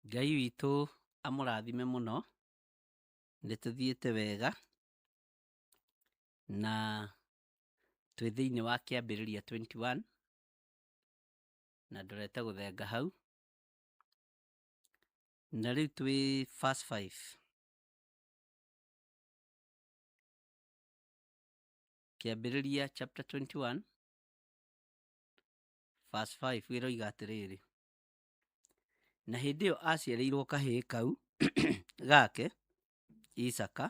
Ngai witũ amũrathime mũno nĩtũthiĩte wega na twĩ thĩinĩ wa kĩambĩrĩria 21 na ndorete gũthenga hau na rĩu twĩ verse 5 kĩambĩrĩria chapter 21 verse 5 wĩroiga atĩrĩrĩ na hĩndĩ ĩyo aciarĩirwo kahĩĩ kau gake Isaka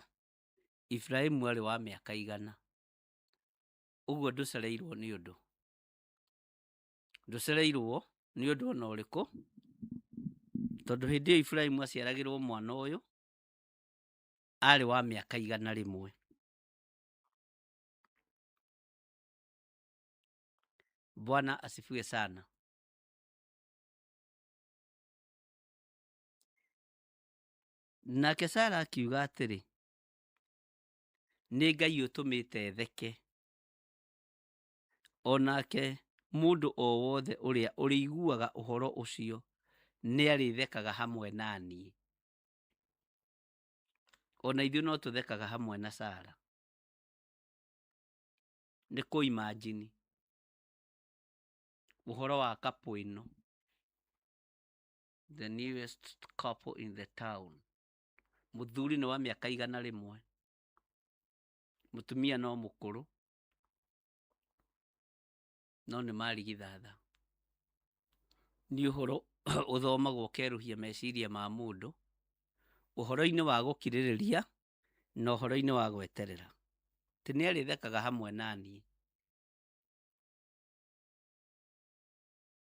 Ibrahimu arĩ wa mĩaka 100 ũguo ndũcereirwo nĩ ũndũ ona ũrĩkũ tondũ hĩndĩ ĩyo Ibrahimu aciaragĩrwo mwana ũyũ arĩ wa mĩaka 100 Bwana asifiwe sana. Nake Sara akiuga atĩrĩ nĩ Ngai ũtũmĩte theke onake mũndũ o wothe ũrĩa ũrĩiguaga ũhoro ũcio nĩ arĩthekaga hamwe na niĩ. Ona ithuĩ no tũthekaga hamwe na Sara. Nĩ kũ imagine ũhoro wa couple ĩno, the newest couple in the town. Mũthuri nĩ wa mĩaka 100 mutumia no mukuru no nĩ marigithatha. Nĩ ũhoro ũthomagwo ũkeruhia meciria ma mũndũ ũhoro-inĩ wa gũkirĩrĩria na ũhoro-inĩ wa gweterera. Tĩ nĩ arĩthekaga hamwe naniĩ.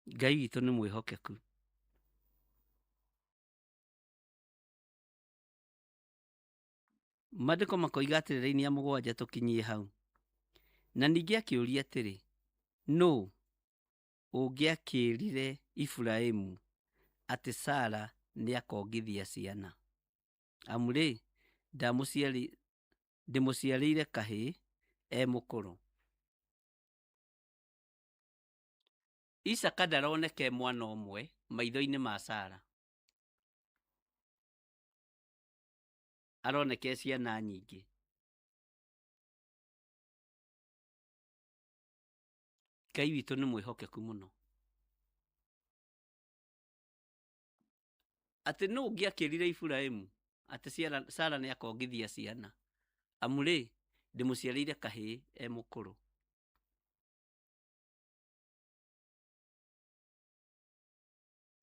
Ngai witũ nĩ mwĩhokeku. Maandĩko makoiga atĩrĩrĩ-inĩ ya 7 tũkinyie hau. Na ningĩ akĩũria atĩrĩ, nũ ũngĩakĩrire Iburahĩmu atĩ Sara nĩ akongithia ciana? Amu rĩ, ndĩmũciarĩire kahĩĩ mũkũrũ. Isaka ndaroneke mwana ũmwe maitho-inĩ ma Sara. Aroneke ciana nyingĩ. Ngai witũ nĩ mwĩhokeku mũno. Atĩ nũ ũngĩakĩrire Iburahĩmu atĩ Sara nĩ akongithia ciana? Amu rĩ, ndĩmũciarĩire kahĩĩ mũkũrũ.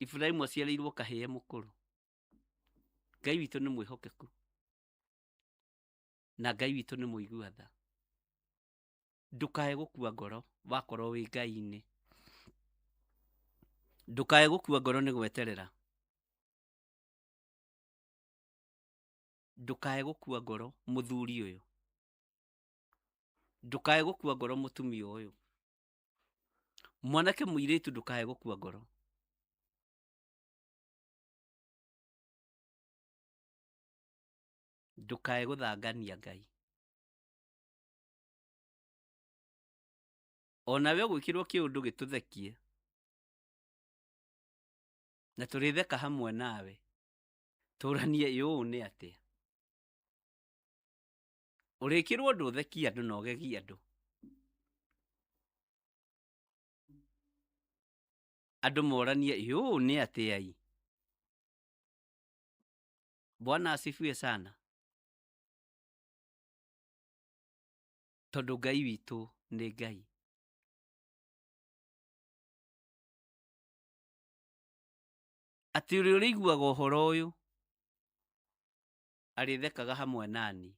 Iburahĩmu aciarĩirwo kahĩĩ mũkũrũ. Ngai witũ nĩ mwĩhokeku. Na Ngai witũ nĩ mũigua tha. Ndũkae gũkua ngoro wakorwo wĩ Ngai-inĩ. Ndũkae gũkua ngoro nĩ gweterera. Ndũkae gũkua ngoro mũthuri ũyũ. Ndũkae gũkua ngoro mũtumia ũyũ. Mwanake mũirĩtu ndũkae gũkua ngoro. Ndũkae gũthangania Ngai. Onawe ũgwĩkĩrwo kĩũndũ gĩtũthekie na tũrĩtheka hamwe nawe. Tũranie yũũ nĩ atĩa. Ũrĩkĩrwo ũndũ ũthekie andũ na ũgegie andũ. Andũ moranie yũũ nĩ atĩa ii. Bwana asifiwe sana. Tondũ Ngai witũ nĩ Ngai. Atĩ ũrĩa ũrĩiguaga ũhoro ũyũ arĩthekaga hamwe nani.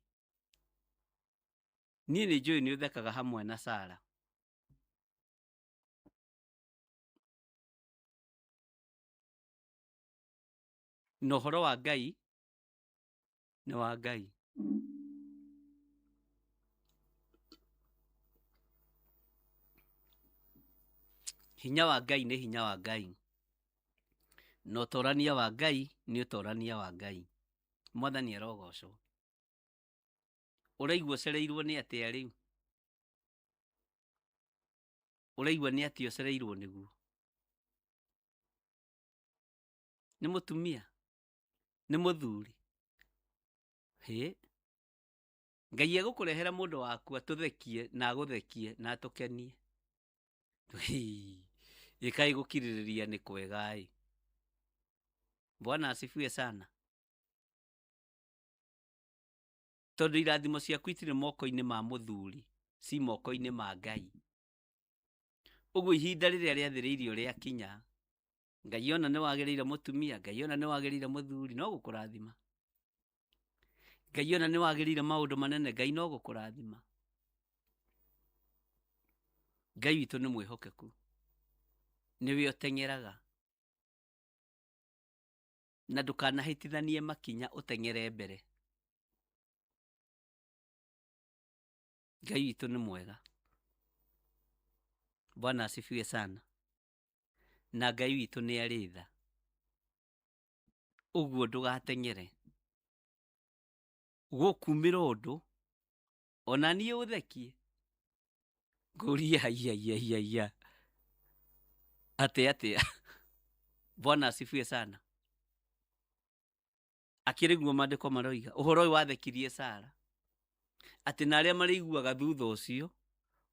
Niĩ nĩ njũĩ nĩ ũthekaga hamwe na Sara. Na ũhoro wa Ngai nĩ wa Ngai. Hinya wa Ngai nĩ hinya wa Ngai. Na ũtorania wa Ngai nĩ ũtorania wa Ngai. Mwathani arogocwo. Ũraigua ũcereirwo nĩ atĩa rĩu? Ũraigua nĩ atĩa ũcereirwo nĩguo? Nĩ mũtumia? Nĩ mũthuri? Hĩ? Ngai egũkũrehera mũndũ waku atũthekie na agũthekie na atũkenie. Ĩkaĩ gũkirĩrĩria nĩ kwega ĩ. Bwana asifiwe sana. Tondũ irathimo ciaku itirĩ moko-inĩ ma mũthuri, ci moko-inĩ ma Ngai. Ũguo ihinda rĩrĩa rĩathĩrĩirio rĩakinya, Ngai ona nĩ wagĩrĩire mũtumia, Ngai ona nĩ wagĩrĩire mũthuri, no gũkũrathima. Ngai ona nĩ wagĩrĩire maũndũ manene, Ngai no gũkũrathima. Ngai witũ nĩ mwĩhokeku. Nĩwe ũteng'eraga. Na ndũkanahĩtithanie makinya ũteng'ere mbere. Ngai witũ nĩ mwega. Bwana asifiwe sana. Na Ngai witũ nĩ arĩ tha. Ũguo ndũgateng'ere. Gũkumĩra ũndũ ona niĩ ũthekie. Ngũrie haiya. Atĩa. Bwana asifiwe sana. Akĩrĩguo maandĩko maroiga ũhoro ũyũ wathekirie Sara. Atĩ na arĩa marĩiguaga thutha ũcio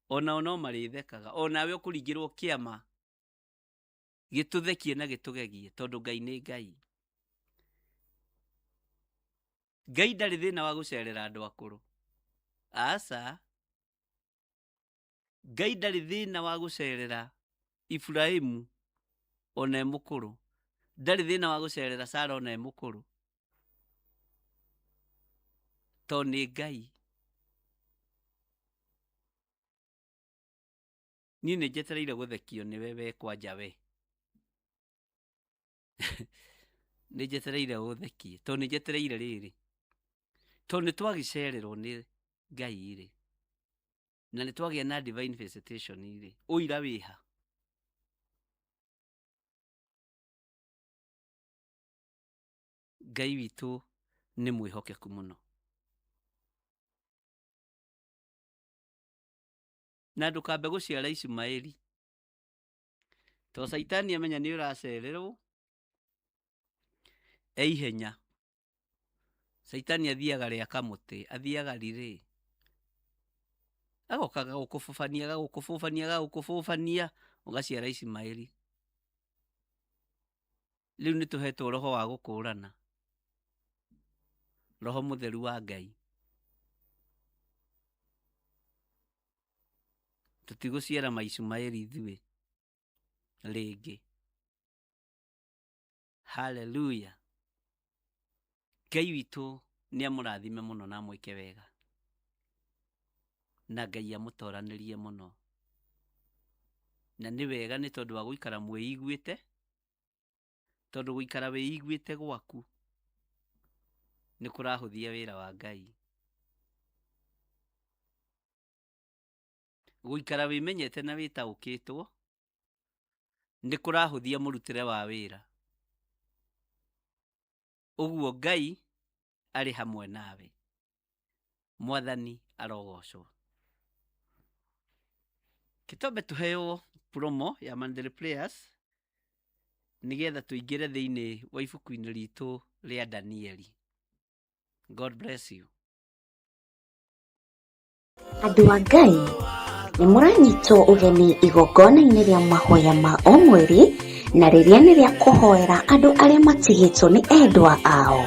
onao no marĩthekaga. Onawe ũkũringĩrwo kĩama gĩtũthekie na gĩtũgegie tondũ Ngai nĩ Ngai. Ngai ndarĩ thĩna wa gũcerera andũ akũrũ. asa Ngai ndarĩ thĩna wa gũcerera Ibrahimu ona e mũkũrũ, ndarĩ thĩna wa gũcerera Sara ona e mũkũrũ, to nĩ Ngai. Niĩ nĩ njetereire gũthekio nĩwe we kwanja we nĩ njetereire gũthekie, to nĩ njetereire rĩrĩ, to nĩ twagĩcererwo nĩ Ngai rĩ, na nĩ twagĩa na divine visitation rĩ, ũira wĩha. Ngai witũ nĩ mwĩhokeku mũno, na ndũkambe gũciara Ismaeli, to Saitani amenya nĩ ũracererwo ihenya. Saitani athiaga rĩa kamũtĩ, athiaga rĩrĩ, agokaga gũkũbũbania ũgaciara Ismaeli. Rĩu nĩ tũhetwo roho wa gũkũrana, roho mũtheru wa Ngai. Tũtigũciara ma-Ismaeli ithuĩ rĩngĩ. Haleluya. Ngai witũ nĩ amũrathime mũno na amwĩke wega, na Ngai amũtoranĩrie mũno, na nĩ wega nĩ tondũ wa gũikara mwĩiguĩte, tondũ gũikara wĩiguĩte gwaku nĩ kũrahũthia wĩra wa Ngai. Gũikara wĩmenyete na wĩtaũkĩtwo nĩ kũrahũthia mũrutĩre wa wĩra. Ũguo Ngai arĩ hamwe nawe. Mwathani arogocwo. Kĩtombe tũheo promo ya Monday Prayers nĩgetha tũingĩre thĩinĩ wa ibuku-inĩ ritũ rĩa Danieli. God bless you. Andũ a Ngai nĩ mũranyitwo ũgeni igongona-inĩ rĩa mahoya ma o mweri, na rĩrĩa nĩ rĩa kũhoera andũ arĩa matigĩtwo nĩ endwa ao.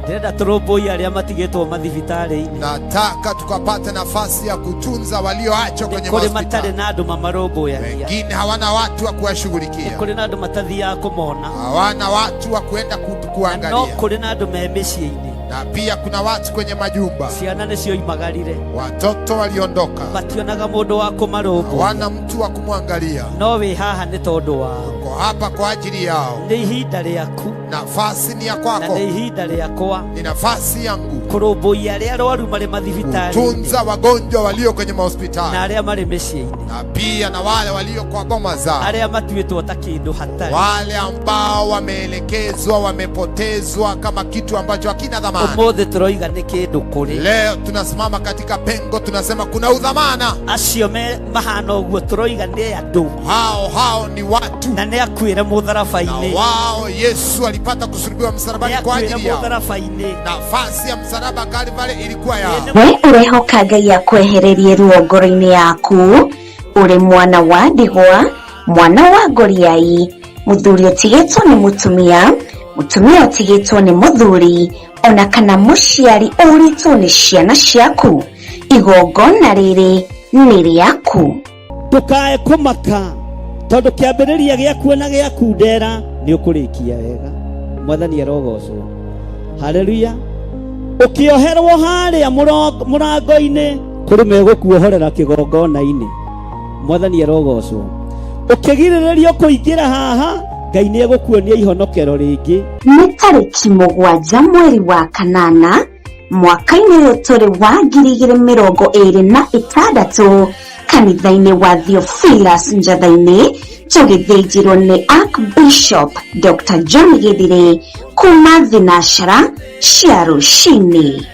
Ndĩrenda tũrũmbũiye arĩa matigĩtwo mathibitarĩ-inĩ. Nataka tukapate nafasi ya kutunza walioachwa kwenye kũrĩ hospitali. matarĩ na andũ mamarũmbũyagia. Wengine hawana watu wa kuwashughulikia. Kũrĩ na andũ matathiaga kũmona. Hawana watu wa kwenda kuangalia. No kũrĩ na andũ me mĩciĩ-inĩ. Na pia kuna watu kwenye majumba. Ciana nĩcio imagarire. Watoto waliondoka. Mationaga mũndũ wa kũmarũmbũiya. Hawana mtu wa kumwangalia. No wĩ haha nĩ tondũ wao. Uko hapa kwa ajili yao. Nĩ ihinda rĩaku. Nafasi ni ya kwako. Na nĩ ihinda rĩakwa. Ni nafasi yangu. Kũrũmbũiya arĩa arwaru marĩ mathibitarĩ. Kutunza wagonjwa walio kwenye mahospitali. Na arĩa marĩ mĩciĩ-inĩ. Na pia na wale walio kwa boma zao. Arĩa matuĩtwo ta kĩndũ hatarĩ. Wale ambao wameelekezwa, wamepotezwa kama kitu ambacho hakina dhamana. Ũmũthĩ tũroiga nĩ kĩndũ kũrĩ. Leo tunasimama katika pengo, tunasema kuna udhamana. Acio mahana ũguo tũroiga nĩ andũ. Hao ni watu. Na nĩ akuĩre mũtharaba-inĩ. Na wao Yesu alipata kusulubiwa msalabani kwa ajili yao. Mũtharaba-inĩ. Nafasi ya msalaba Kalvari ilikuwa yao. We ũrehoka Ngai akwehererie ruo ngoro-inĩ yaku, ũrĩ mwana wa ndigwa, mwana wa ngoriai, mũthuri ũtigĩtwo nĩ mũtumia, mũtumia ũtigĩtwo nĩ mũthuri, ona kana mũciari ũritwo nĩ ciana ciaku. Igongona rĩrĩ nĩ rĩaku. Ndũkae kũmaka, tondũ kĩambĩrĩria gĩaku na gĩaku ndera nĩ ũkũrĩkia wega. Mwathani arogocwo. Haleluya. Ũkĩoherwo harĩa mũrango-inĩ kũrĩ megũkuohorera kĩgongona-inĩ. Mwathani arogocwo. Ũkĩgirĩrĩrio kũingĩra haha, Ngai nĩ egũkuonia ihonokero rĩngĩ. Nĩ tarĩki 7 mweri wa kanana mwaka-inĩ ũyũ tũrĩ wa 2026 kanitha-inĩ wa Theophilus Njatha-inĩ, tũgĩthĩnjĩrwo nĩ Archbishop Dr. John Gĩthire kuma thinashara cia rũcinĩ.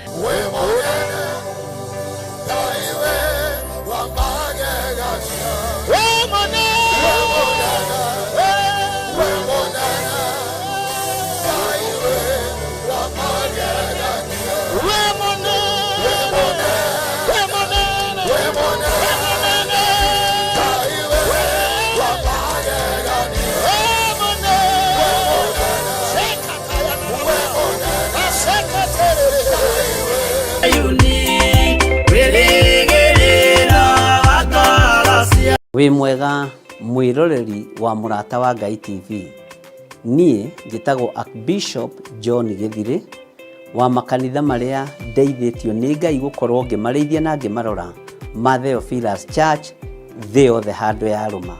Wĩ mwega mwĩroreri wa Mũrata wa Ngai TV. Niĩ njĩtagwo Archbishop John Gĩthirĩ wa makanitha marĩa ndeithĩtio nĩ Ngai gũkorwo ngĩmarĩithia na ngĩmarora ma Theophilus Church thĩ yothe handũ ya rũma.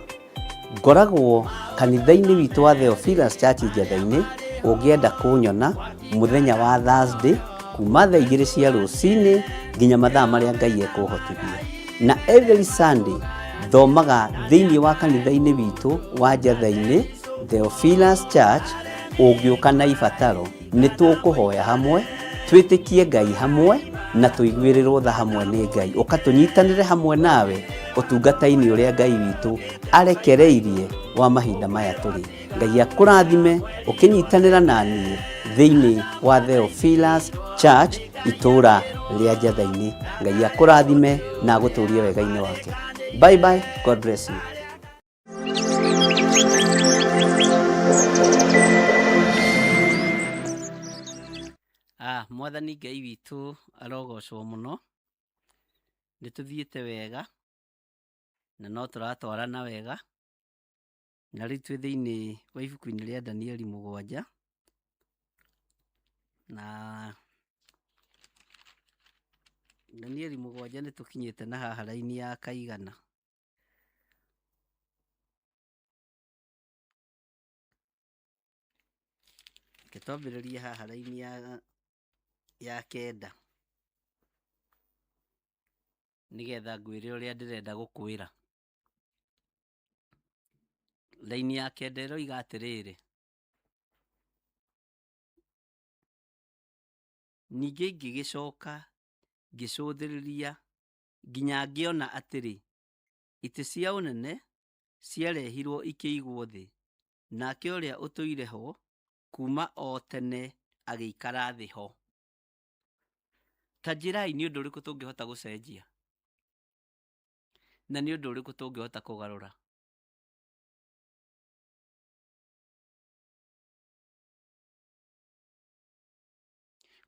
Ngoragwo kanitha-inĩ witũ wa Theophilus Church Njatha-inĩ. Ũngĩenda kũnyona mũthenya wa Thursday kuma thaa 2 cia rũcinĩ nginya mathaa marĩa Ngai ekũhotithia. Na every Sunday thomaga thĩinĩ wa kanitha-inĩ witũ wa Njatha-inĩ Theophilus Church. Ũngĩũka na ibataro nĩ tũkũhoya hamwe, twĩtĩkie Ngai hamwe na tũiguĩrĩrwo tha hamwe nĩ Ngai. Ũkatũnyitanĩre hamwe nawe ũtungata-inĩ ũrĩa Ngai witũ arekereirie wa mahinda maya tũrĩ. Ngai akũrathime ũkĩnyitanĩra na niĩ thĩinĩ wa Theophilus Church itũũra rĩa Njatha-inĩ. Ngai akũrathime na agũtũũrie wega-inĩ wake. Bye bye. God bless you. Mwathani Ngai witũ arogocwo mũno. Nĩ tũthiĩte wega na no tũratwarana wega. Na rĩu twĩ thĩinĩ wa ibuku-inĩ rĩa Danieli 7 na Danieli 7 nĩ tũkinyĩte na haha raini ya kaigana. Twambĩrĩrie haha raini ya 9 nĩgetha ngwĩre ũrĩa ndĩrenda gũkwĩra. Raini ya 9 ĩroiga atĩrĩrĩ: ningĩ ngĩgĩcoka ngĩcũthĩrĩria nginya ngĩona atĩrĩ, itĩ cia ũnene ciarehirwo ikĩigwo thĩ, nake ũrĩa ũtũire ho kuma o tene agĩikara thĩ ho. Ta njĩrai nĩ ũndũ ũrĩkũ tũngĩhota gũcenjia, na nĩ ũndũ ũrĩkũ tũngĩhota kũgarũra.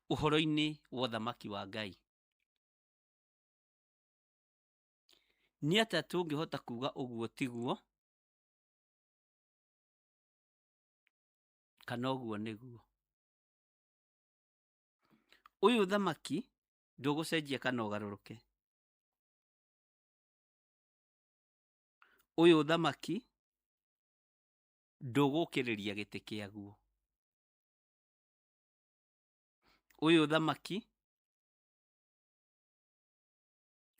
Ũhoro-inĩ wa ũthamaki wa Ngai, nĩ atĩa tũngĩhota kuga ũguo tiguo, kana ũguo nĩguo? Ũyũ ũthamaki ndũgũcenjia kana ũgarũrũke. Ũyũ ũthamaki ndũgũkĩrĩria gĩtĩ kĩaguo. Ũyũ ũthamaki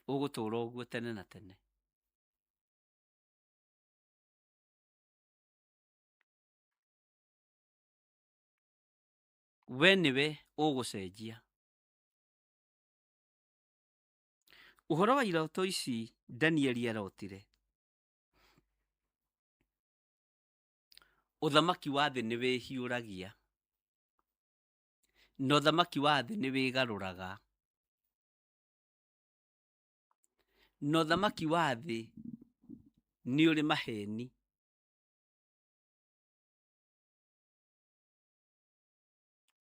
ũgũtũũra ũguo tene na tene. We nĩwe ũgũcenjia. Ũhoro wa iroto ici Danieli arotire, ũthamaki wa thĩ nĩ wĩhiũragia na ũthamaki wa thĩ nĩ wĩgarũraga, na ũthamaki wa thĩ nĩ ũrĩ maheni.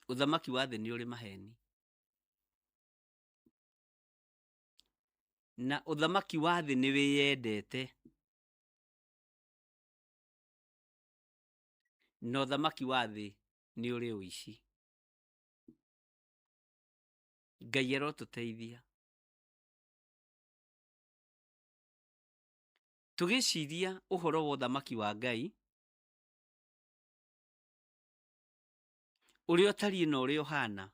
Ũthamaki wa thĩ nĩ ũrĩ maheni, na ũthamaki wa thĩ nĩ wĩyendete, na ũthamaki wa thĩ nĩ ũrĩ ũici. Ngai arotũteithia. Tũgĩciria ũhoro wa ũthamaki wa Ngai ũrĩa ũtariĩ na ũrĩa ũhana,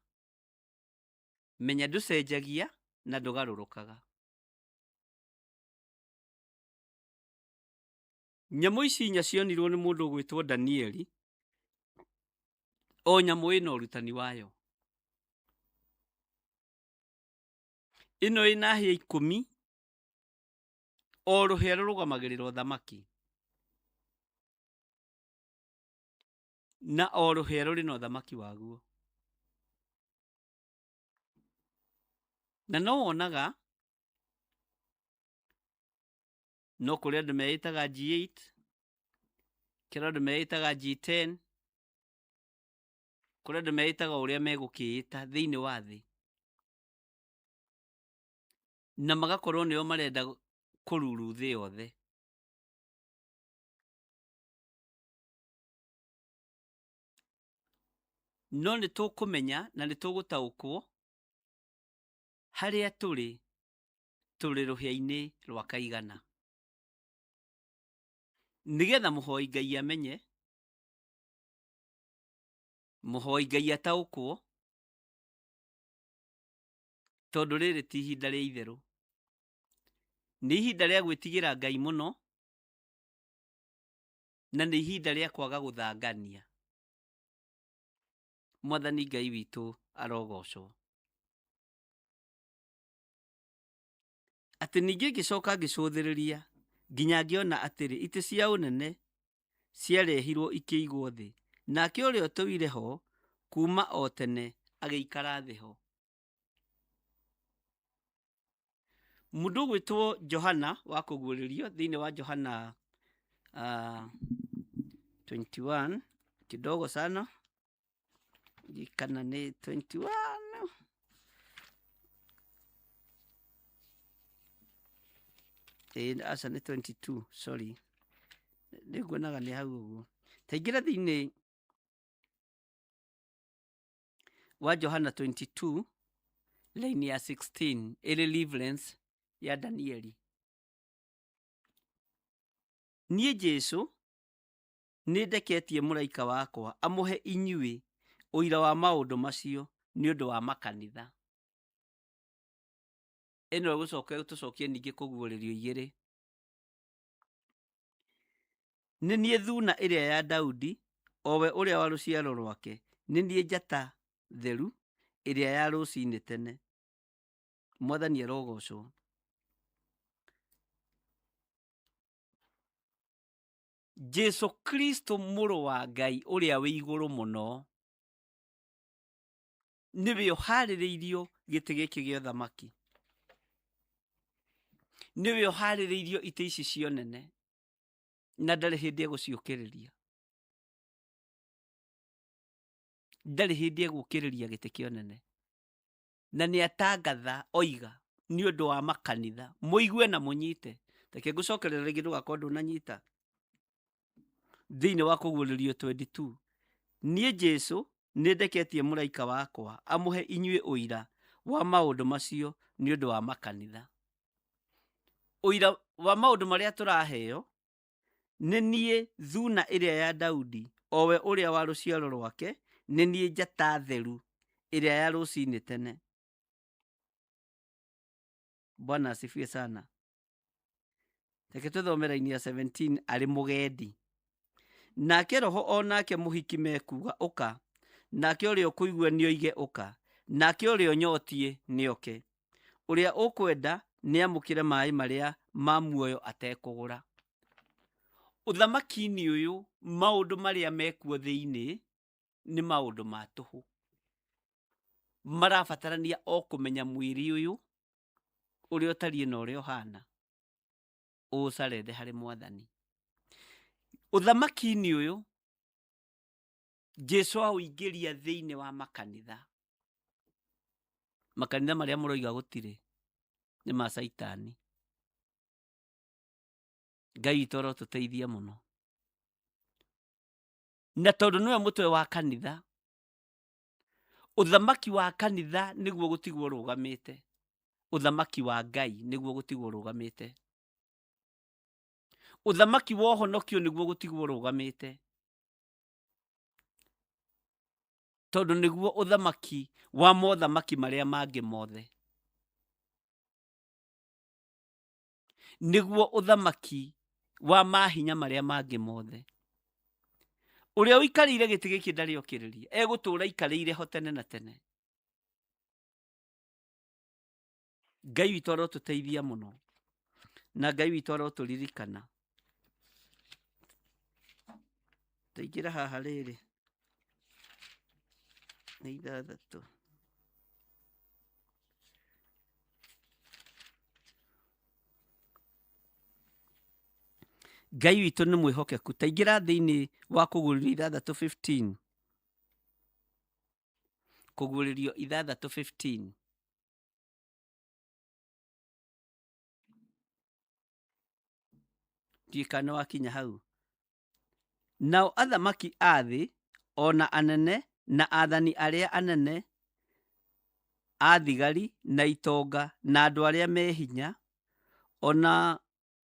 menya ndũcenjagia na ndũgarũrũkaga. Nyamũ ici 4 cionirwo nĩ mũndũ ũgwĩtwo Danieli, o nyamũ ĩna ũrutani wayo. Ĩno ĩna hĩa 10, o rũhĩa rũrũgamagĩrĩra ũthamaki, na o rũhĩa rũrĩ na ũthamaki waguo. Na no wonaga no kũrĩ andũ meĩtaga G8, kũrĩ andũ meĩtaga G10, kũrĩ andũ meĩtaga ũrĩa megũkĩĩta thĩinĩ wa thĩ, na magakorwo nĩo marenda kũruru thĩ yothe. no nĩ tũkũmenya na nĩ tũgũtaũkwo harĩa tũrĩ rũhĩa-inĩ rwa Kaigana, nĩgetha mũhoi Ngai amenye, mũhoi Ngai ataũkwo, tondũ rĩrĩ ti ihinda rĩa itherũ, nĩ ihinda rĩa gwĩtigĩra Ngai mũno, na nĩ ihinda rĩa kwaga gũthangania. Mwathani Ngai witũ arogocwo. Atĩ ningĩ ngĩcoka ngĩcũthĩrĩria nginya ngĩona atĩrĩ, itĩ cia ũnene ciarehirwo ikĩigwo thĩ, nake ũrĩa ũtũire ho kuma o tene agĩikara thĩ ho. Mũndũ ũgwĩtwo Johana wa kũguũrĩrio thĩinĩ wa Johana 21 kidogo sana, kana nĩ 21 asa nĩ 22, sorry, nĩguonaga nĩ hau ũguo. Taingĩra thĩinĩ wa Johana 22 line ya 16 ĩrĩ deliverance ya Danieli. Niĩ Jesũ nĩ ndeketie mũraika wakwa amũhe inyuĩ ũira wa maũndũ macio nĩ ũndũ wa makanitha. Ĩno tũcokie ningĩ kũguũrĩrio 2. Nĩ niĩ Thuna ĩrĩa ya Daudi, o we ũrĩa wa rũciaro rwake, nĩ niĩ njata theru ĩrĩa ya rũciinĩ tene. Mwathani arogocwo. Jesũ Kristo mũrũ wa Ngai ũrĩa wĩ igũrũ mũno, nĩwe ũharĩrĩirio gĩtĩ gĩkĩ gĩa ũthamaki, nĩwe ũharĩrĩirio itĩ ici cia ũnene, na ndarĩ hĩndĩ egũciũkĩrĩria, ndarĩ hĩndĩ egũkĩrĩria gĩtĩ kĩa ũnene, na nĩ atangatha oiga nĩ ũndũ wa makanitha. Mũigue na mũnyite. Reke ngũcokerera rĩngĩ ndũgakorwo ndũnanyita. Thĩinĩ wa kũguũrĩrio 22, niĩ Jesũ nĩ ndeketie mũraika wakwa amũhe inyuĩ ũira wa maũndũ macio nĩ ũndũ wa makanitha. Ũira wa maũndũ marĩa tũraheo nĩ niĩ Thuna ĩrĩa ya Daudi, o we ũrĩa wa rũciaro rwake, nĩ niĩ njata theru ĩrĩa ya rũciinĩ tene. Bwana asifiwe sana. Reke tũthome raini ya 17. Arĩ mũgendi, nake roho o nake mũhiki mekuga ũka, nake ũrĩa ũkũigua nĩoige ũka, nake ũrĩa ũnyotie nĩoke, ũrĩa ũkwenda nĩamũkĩre maaĩ marĩa ma muoyo atekũgũra. Ũthamaki-inĩ ũyũ maũndũ marĩa mekuo thĩinĩ nĩ maũndũ ma tũhũ, marabatarania o kũmenya mwĩrĩ ũyũ ũrĩa ũtariĩ na ũrĩa ũhana, ũũcarende harĩ Mwathani. Ũthamaki-inĩ ũyũ Jesũ aũingĩria thĩinĩ wa makanitha. Makanitha marĩa mũroiga gũtirĩ nĩ ma Saitani. Ngai witũ arotũteithia mũno, na tondũ nĩwe mũtwe wa kanitha, ũthamaki wa kanitha nĩguo gũtigwo rũgamĩte, ũthamaki wa Ngai nĩguo gũtigwo rũgamĩte, ũthamaki wa ũhonokio nĩguo gũtigwo rũgamĩte, tondũ nĩguo ũthamaki wa mothamaki marĩa mangĩ mothe, nĩguo ũthamaki wa mahinya marĩa mangĩ mothe. Ũrĩa ũikarĩire gĩtĩ gĩkĩ ndarĩ okĩrĩria, egũtũũra ikarĩire ho tene na tene. Ngai witũ arotũteithia mũno, na Ngai witũ arotũririkana. Taingĩra haha rĩrĩ nĩ 6. Ngai witũ nĩ mwĩhokeku. Taingĩra thĩinĩ wa kũguũrĩrio 6:15. Kũguũrĩrio 6:15. Ndiĩkana wakinya hau. Nao athamaki a thĩ, ona anene, na athani arĩa anene a thigari na itonga na andũ arĩa me hinya, ona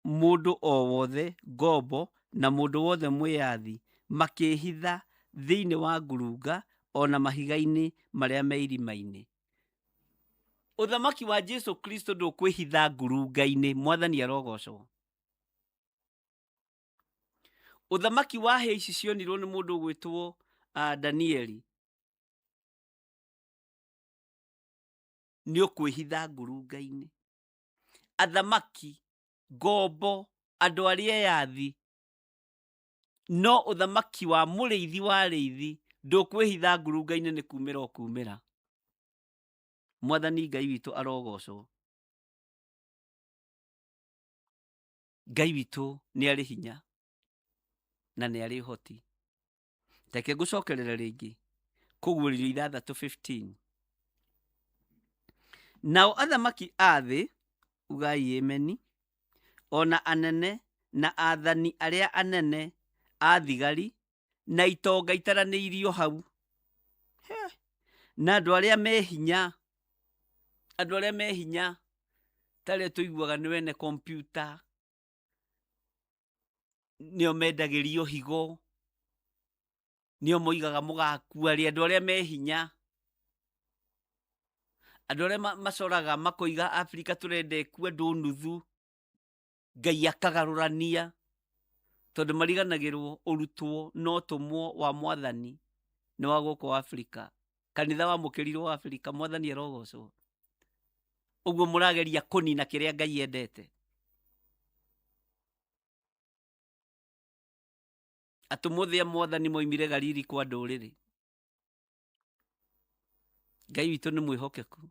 mũndũ o wothe ngombo na mũndũ wothe mwĩyathi makĩhitha thĩinĩ wa ngurunga ona mahiga-inĩ marĩa me irima-inĩ. Ũthamaki wa Jesu Kristo ndũkwĩhitha ngurunga-inĩ. Mwathani arogocwo. Ũthamaki wa hĩa ici cionirwo nĩ mũndũ ũgwĩtwo Danieli nĩ ũkwĩhitha ngurunga-inĩ. Athamaki, ngombo, andũ arĩa eyathi, no ũthamaki wa mũrĩithi wa rĩithi ndũkwĩhitha ngurunga-inĩ, nĩ kumĩra o kumĩra. Mwathani Ngai witũ arogocwo. Ngai witũ nĩ arĩ hinya na nĩ arĩ ũhoti. Reke ngũcokerere rĩngĩ Kũguũrĩrio 6:15. Nao athamaki a thĩ, ugai ameni, ona anene na athani arĩa anene a thigari na itonga itaranĩirio hau, na andũ arĩa me hinya, andũ arĩa me hinya, tarĩa tũiguaga nĩ wene kompyuta, nĩo mendagĩrio higo, nĩo moigaga mũgakua rĩ, andũ arĩa me hinya, andũ arĩa macoraga makoiga Afrika tũrenda ĩkue andũ nuthu, Ngai akagarũrania, tondũ mariganagĩrwo ũrutwo no tũmwo wa Mwathani nĩ wa gũkũ Afrika. Kanitha wa mũkĩrirwo wa Afrika. Mwathani arogocwo. Ũguo mũrageria kũnina kĩrĩa Ngai endete. Atũmũthĩ a Mwathani moimire Galili kwa ndũrĩrĩ. Ngai witũ nĩ mwĩhokeku.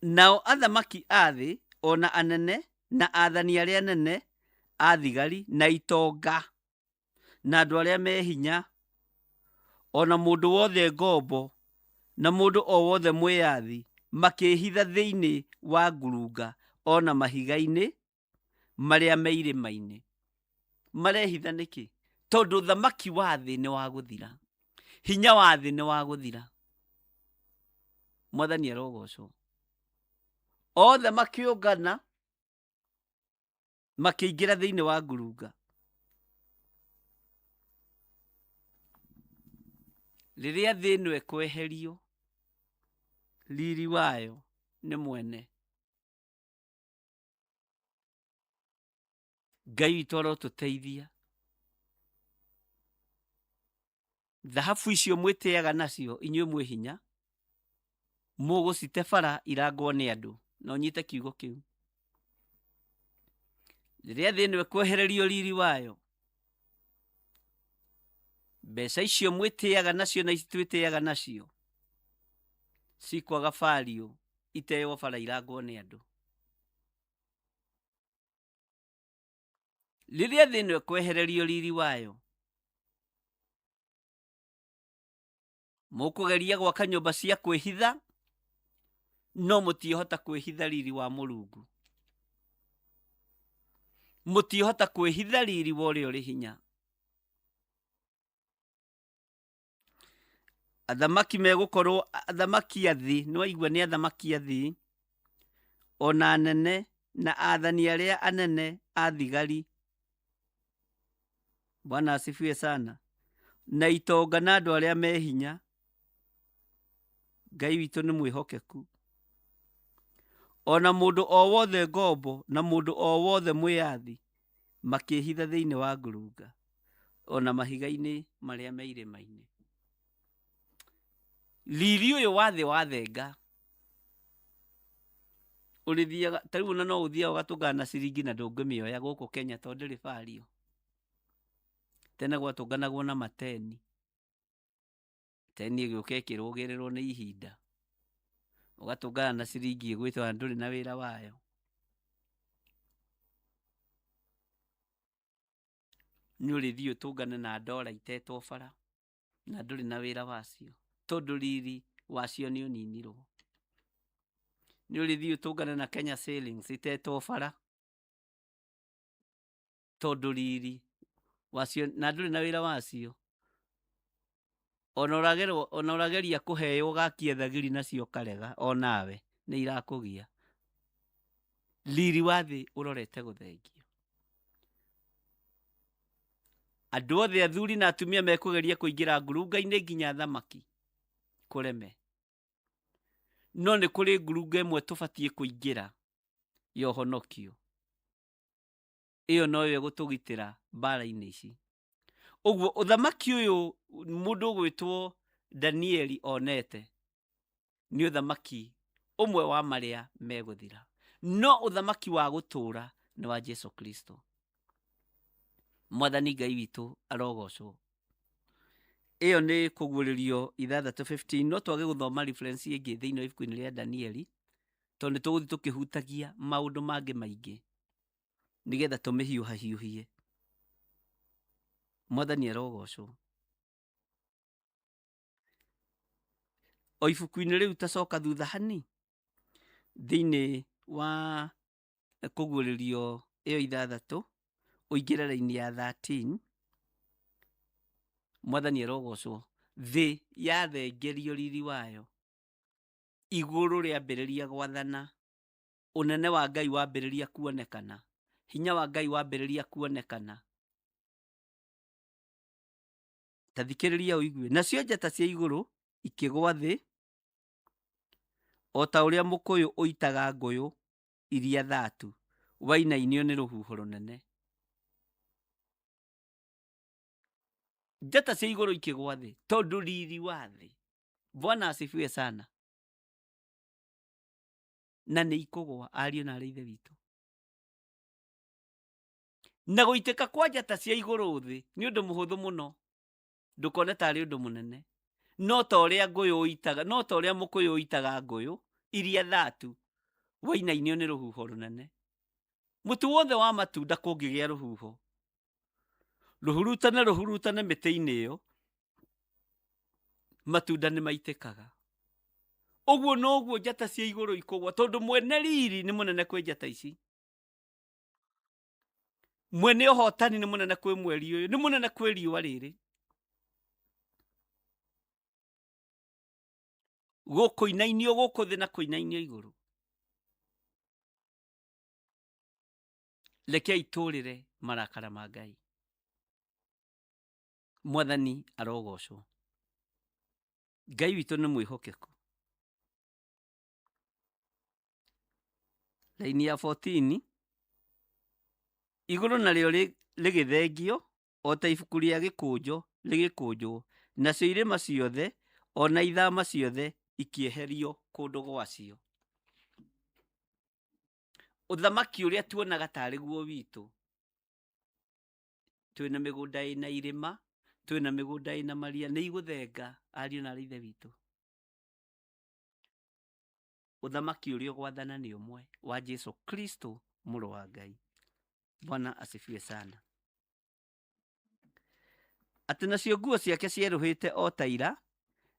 Nao athamaki a thĩ, ona anene na athani arĩa anene a thigari na itonga na andũ arĩa me hinya, ona mũndũ wothe ngombo na mũndũ o wothe mwĩyathi makĩhitha thĩinĩ wa ngurunga ona mahiga-inĩ marĩa me irĩma-inĩ. Marehitha nĩkĩ? Tondũ ũthamaki wa thĩ nĩ wa gũthira. Hinya wa thĩ nĩ wa gũthira. Mwathani arogocwo. Othe makĩũngana makĩingĩra thĩinĩ wa ngurunga. Rĩrĩa thĩ ĩno ĩkweherio, riri wayo nĩ mwene. Ngai witũ arotũteithia. Thahabu icio mwĩtĩaga nacio, inyuĩ mwĩ hinya, mũgũcite bara irangwo nĩ andũ. Na ũnyite kiugo kĩu. Rĩrĩa thĩ ĩno ĩkwehererio riri wayo, mbeca icio mwĩtĩaga nacio na ici twĩtĩaga nacio cikwaga bario, iteo bara irangwo nĩ andũ. Rĩrĩa thĩ ĩno ĩkwehererio riri wayo, mũkũgeria gwaka nyũmba cia kwĩhitha, no mũtiĩhota kwĩhitha riri wa Mũrungu. Mũtiĩhota kwĩhitha riri wa ũrĩa ũrĩ hinya. Athamaki megũkorwo, athamaki a thĩ, nĩ waigua nĩ athamaki a thĩ, ona anene na athani arĩa anene a thigari, Bwana asifiwe sana, na itonga na andũ arĩa me hinya. Ngai witũ nĩ mwĩhokeku. Ona mũndũ o wothe ngombo na mũndũ o wothe mwĩyathi makĩhitha thĩinĩ wa ngurunga ona mahiga-inĩ marĩa me irĩma-inĩ. Riri ũyũ wa thĩ wathenga, ũrĩthiaga, ta rĩu ona no ũthiaga ũgatũngana na ciringi na ndũngĩmĩoya gũkũ Kenya tondũ ndĩrĩ bario. Tene gwatũnganagwo na mateni. Teni ĩgĩũka ĩkĩrũgĩrĩrwo nĩ ihinda. Ũgatũngana na ciringi ĩgwĩtwo ndũrĩ na wĩra wayo. Nĩ ũrĩthiĩ ũtũngane na ndora itetwo bara na ndũrĩ na wĩra wacio, tondũ riri wacio nĩ ũninirwo. Nĩ ũrĩthiĩ ũtũngane na Kenya shillings itetwo bara, tondũ riri wacio na ndũrĩ na wĩra wacio, ona ũrageria kũheo gakia thagiri nacio karega, onawe nĩ irakũgia. Riri wa thĩ ũrorete gũthengio. Andũ othe athuri na atumia mekũgeria kũingĩra ngurunga-inĩ nginya thamaki kũreme. No nĩ kũrĩ ngurunga ĩmwe tũbatiĩ kũingĩra ya ũhonokio. Ĩyo noyo ĩgũtũgitĩra mbara-inĩ ici. Ũguo ũthamaki ũyũ mũndũ ũgwĩtwo Danieli onete nĩ ũthamaki ũmwe wa marĩa megũthira. No ũthamaki wa gũtũũra nĩ wa Jesu Kristo. Mwathani Ngai witũ arogocwo. Ĩyo nĩ Kũguũrĩrio 6:15. No twage gũthoma reference ĩngĩ thĩinĩ wa ibuku-inĩ rĩa Danieli, tondũ tũgũthiĩ tũkĩhutagia maũndũ mangĩ maingĩ nĩgetha tũmĩhiũhahiũhie. Mwathani arogocwo. O ibuku-inĩ rĩu tacoka thutha hani thĩinĩ wa Kũguũrĩrio ĩyo 6 ũingĩre raini ya 13. Mwathani arogocwo. Thĩ yathengerio riri wayo, igũrũ rĩambĩrĩria gwathana, ũnene wa Ngai wambĩrĩria kuonekana, hinya wa Ngai wambĩrĩria kuonekana. Tathikĩrĩria ũigue. Nacio njata cia igũrũ ikĩgwa thĩ, o ta ũrĩa mũkũyũ ũitaga ngũyũ iria thatu wainainio nĩ rũhuho rũnene. Njata cia igũrũ ikĩgwa thĩ tondũ riri wa thĩ. Bwana asifiwe sana. Na nĩ ikũgwa, ariũ na arĩ ithe witũ. Na gũitĩka kwa njata cia igũrũ thĩ nĩ ũndũ mũhũthũ mũno. Ndũkone tarĩ ũndũ mũnene. No ta ũrĩa mũkũyũ ũitaga ngũyũ iria thatu wainainio nĩ rũhuho rũnene. Mũtu wothe wa matunda kũngĩgĩa rũhuho, rũhurutane mĩtĩ-inĩ ĩyo, matunda nĩ maitĩkaga. Ũguo noguo njata cia igũrũ ikũgwa, tondũ mwene riri nĩ mũnene kwĩ njata ici. Mwene ũhotani nĩ mũnene kwĩ mweri ũyũ, nĩ mũnene kwĩ riũa rĩrĩ. Gũkũinainio gũkũ thĩ na kũinainio igũrũ. Rekei tũũrĩre marakara ma Ngai. Mwathani arogocwo. Ngai witũ nĩ mwĩhokeku. Raini ya 14. Igũrũ narĩo rĩgĩthengio o ta ibuku rĩa gĩkũnjo rĩgĩkũnjwo, nacio irĩma ciothe ona ithama ciothe ikĩeherio kũndũ gwacio. Ũthamaki ũrĩa tuonaga tarĩ guo witũ. Twĩna mĩgũnda ĩna irĩma, twĩna mĩgũnda ĩna maria, nĩ igũthenga ariũ na arĩ ithe witũ. Ũthamaki ũrĩa gwathana nĩ ũmwe wa Jesu Kristo mũrũ wa Ngai. Bwana asifiwe sana. Atĩ nacio nguo ciake cierũhĩte o ta ira,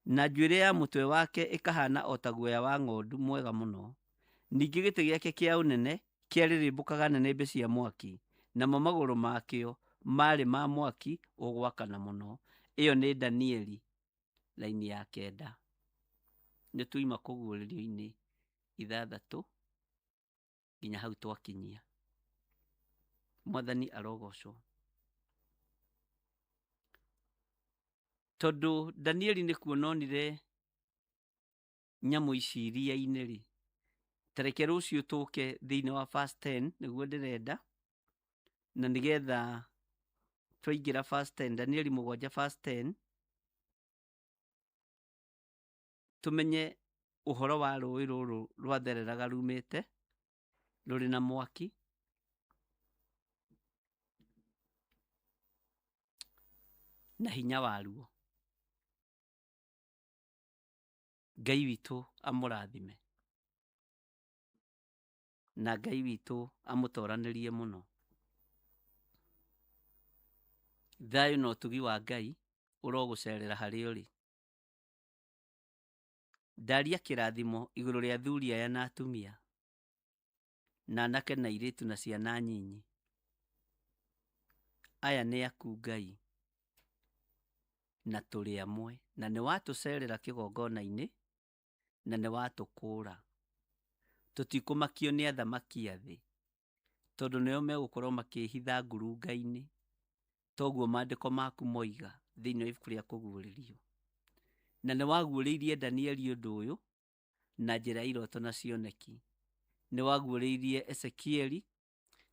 na njuĩrĩ ya mũtwe wake ĩkahana o ta guoya wa ng'ondu mwega mũno. Ningĩ gĩtĩ gĩake kĩa ũnene kĩarĩrĩmbũkaga nĩnĩmbĩ cia mwaki, namo magũrũ makĩo marĩ ma mwaki ũgwakana mũno. Ĩyo nĩ Danieli raini ya 9. Nĩ tuima Kũguũrĩrio-inĩ 6 nginya hau twakinyia. Mwathani arogocwo. Tondũ Danieli nĩ kuona onire nyamũ ici iria-inĩ rĩ, tareke rũciũ tũke thĩinĩ wa verse 10 nĩguo ndĩrenda, na nĩgetha twaingĩra verse 10, Danieli 7 verse 10, tũmenye ũhoro wa rũĩ rũrũ rwathereraga rumĩte rũrĩ na mwaki. Na hinya waruo. Ngai witũ amũrathime. Na Ngai witũ amũtoranĩrie mũno. Thayũ na ũtugi wa Ngai ũrogũcerera harĩa ũrĩ. Ndaria kĩrathimo igũrũ rĩa athuri aya na atumia, na anake na airĩtu na ciana nyinyi. Aya nĩ aku Ngai. na tũrĩ amwe, na nĩ watũcerera kĩgongona-inĩ, na nĩ watũkũũra. Tũtikũmakio nĩ athamaki a thĩ, tondũ nĩo megũkorwo makĩhitha ngurunga-inĩ, toguo maandĩko maku moiga thĩinĩ wa ibuku rĩa kũguũrĩrio. Na nĩ waguũrĩirie Danieli ũndũ ũyũ na njĩra ya iroto na cioneki. Nĩ waguũrĩirie Ezekieli,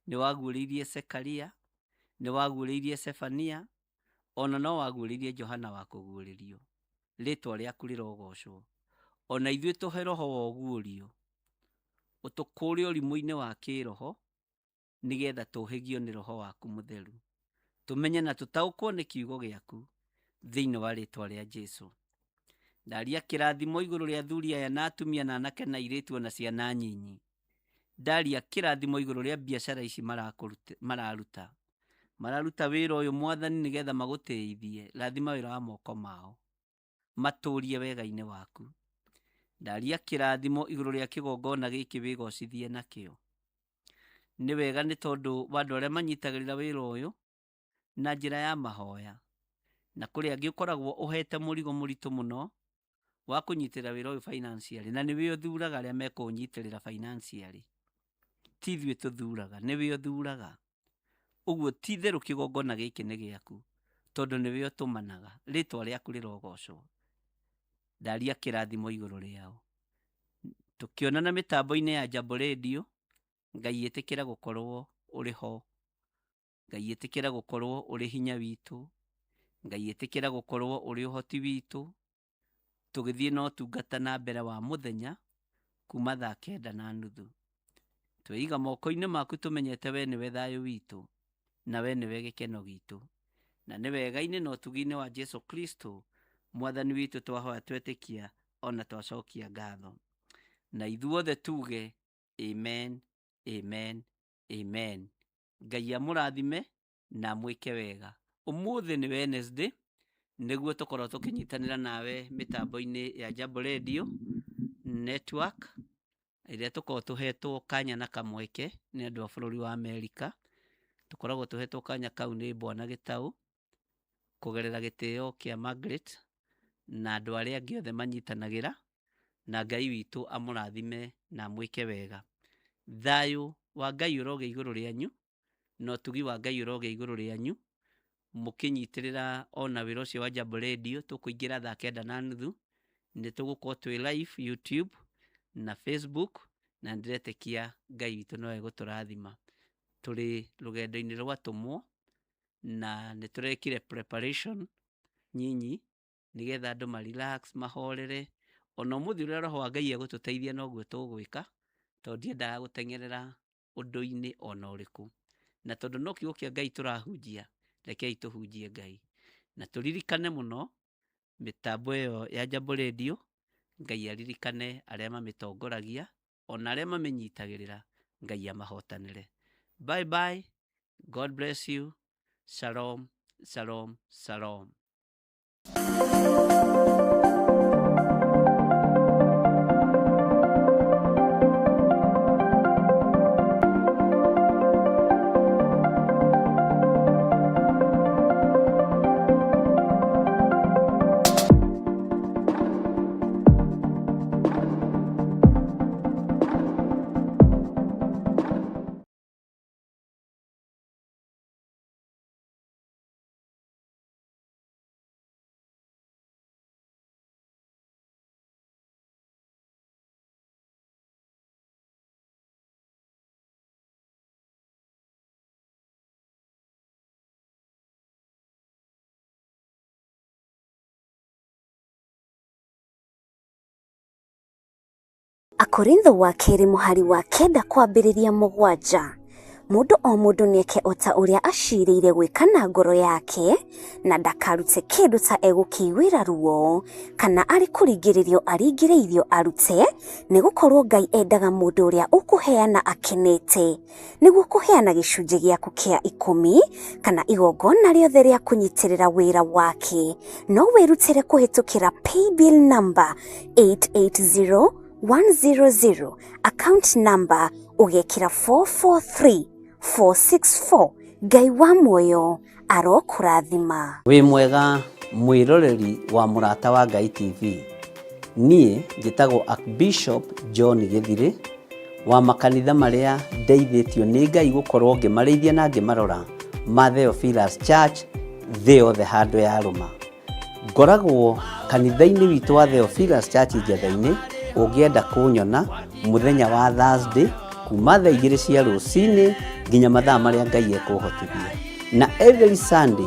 nĩ waguũrĩirie Zekaria, nĩ waguũrĩirie Zefania, ona no waguũrĩirie Johana wa kũguũrĩrio. Rĩĩtwa rĩaku rĩrogocwo. Ona ithuĩ tũhe roho wa ũguũrio, ũtũkũũre ũrimũ-inĩ wa kĩroho, nĩgetha tũũhĩgio nĩ roho waku mũtheru. Tũmenye na tũtaũkwo nĩ kiugo gĩaku thĩinĩ wa rĩĩtwa rĩa Jesũ. Ndaria kĩrathimo igũrũ rĩa athuri aya na atumia na anake na airĩtu na ciana nyinyi. Ndaria kĩrathimo igũrũ rĩa biacara ici mararuta wĩra ũyũ Mwathani, nĩgetha magũteithie. Rathima wĩra wa moko mao, matũũrie wega-inĩ waku. Ndaria kĩrathimo igũrũ rĩa kĩgongona gĩkĩ wĩgocithie nakĩo. Nĩ wega nĩ tondũ wa andũ arĩa manyitagĩrĩra wĩra ũyũ na njĩra ya mahoya, na kũrĩ angĩ ũkoragwo ũhete mũrigo mũritũ mũno wa kũnyitĩrĩra wĩra ũyũ financially, na nĩwe ũthuraga arĩa mekũnyitĩrĩra financially. Ti ithuĩ tũthuraga, nĩwe ũthuraga. Ũguo ti therũ kĩgongona gĩkĩ nĩ gĩaku, tondũ nĩwe ũtũmanaga. Rĩĩtwa rĩaku rĩrogocwo. Ndaria kĩrathimo igũrũ rĩao. Tũkĩonana mĩtambo-inĩ ya Jambo Radio, Ngai ĩtĩkĩra gũkorwo ũrĩ ho. Ngai ĩtĩkĩra gũkorwo ũrĩ hinya witũ. Ngai ĩtĩkĩra gũkorwo ũrĩ ũhoti witũ. Tũgĩthiĩ na ũtungata na mbere wa mũthenya kuma 9:30. Tweiga moko-inĩ maku, tũmenyete we nĩwe thayũ witũ, na we nĩwe gĩkeno gitũ. Na nĩ wega-inĩ na ũtugi-inĩ wa Jesũ Kristo Mwathani witũ twahoya twetĩkia, ona twacokia ngatho. Na ithuothe tuge amen, amen, amen. Ngai amũrathime na mwĩke wega. Ũmũthĩ nĩ Wednesday, nĩguo tũkorwo tũkĩnyitanĩra nawe mĩtambo-inĩ ya Jambo Radio Network, ĩrĩa tũkorwo tũhetwo kanya na kamweke nĩ andũ a bũrũri wa Amerika. Tũkoragwo tũhetwo kanya kau nĩ Bwana Gĩtaũ, kũgerera gĩtĩo kĩa Margaret na andũ arĩa angĩ othe manyitanagĩra. Na Ngai witũ amũrathime na mwĩke wega. Thayũ wa Ngai ũroge igũrũ rĩanyu, na ũtugi wa Ngai ũroge igũrũ rĩanyu, mũkĩnyitĩrĩra ona wĩra ũcio wa Jambo Radio. Tũkũingĩra 9:30, nĩ tũgũkorwo twĩ live YouTube na Facebook, na ndiretĩkia Ngai witũ no egũtũrathima. Tũrĩ rũgendo-inĩ rwa tũmwo, na nĩ tũrekire preparation nyinyi, nĩgetha andũ marelax, mahorere. Ona ũmũthĩ ũrĩa roho wa Ngai egũtũteithia noguo tũgwĩka, tondũ ndiendaga gũteng'erera ũndũ-inĩ ona ũrĩkũ. Na tondũ no kiugo kĩa Ngai tũrahunjia, rekei tũhunjie Ngai. Na tũririkane mũno mĩtambo ĩyo ya Jambo Radio, Ngai aririkane arĩa mamĩtongoragia, ona arĩa mamĩnyitagĩrĩra, Ngai amahotanĩre. Bye bye. God bless you. Shalom, shalom, shalom. Akorintho wa kerĩ mũhari wa 9 kwambĩrĩria 7. Mũndũ o mũndũ nĩeke o ta ũrĩa acirĩire gwĩka na ngoro yake, na ndakarute kĩndũ ta egũkĩiguĩra ruo, kana arĩ kũringĩrĩrio aringĩrĩirio arute, nĩgũkorwo Ngai endaga mũndũ ũrĩa ũkũheana akenete, nĩguo kũheana gĩcunjĩ gĩaku kĩa 10 kana igongona rĩothe rĩa kũnyitĩrĩra wĩra wake. No wĩrutĩre kũhetũkĩra paybill number 880100, account number ũgekĩra 443464. Ngai wa muoyo arokũrathima. Wĩ mwega mwiroreri wa Murata wa Ngai TV. Niĩ njĩtagwo Archbishop John Gĩthirĩ wa makanitha marĩa ndeithĩtio nĩ Ngai gũkorwo ngĩmarĩithia na ngĩmarora ma Theophilus Church thĩ yothe handũ ya rũma. Ngoragwo kanitha-inĩ witũ wa Theophilus Church Njatha-inĩ. Ũngĩenda kũnyona mũthenya wa Thursday kuma thaa 2 cia rũcinĩ nginya mathaa marĩa Ngai ekũhotithia. Na every Sunday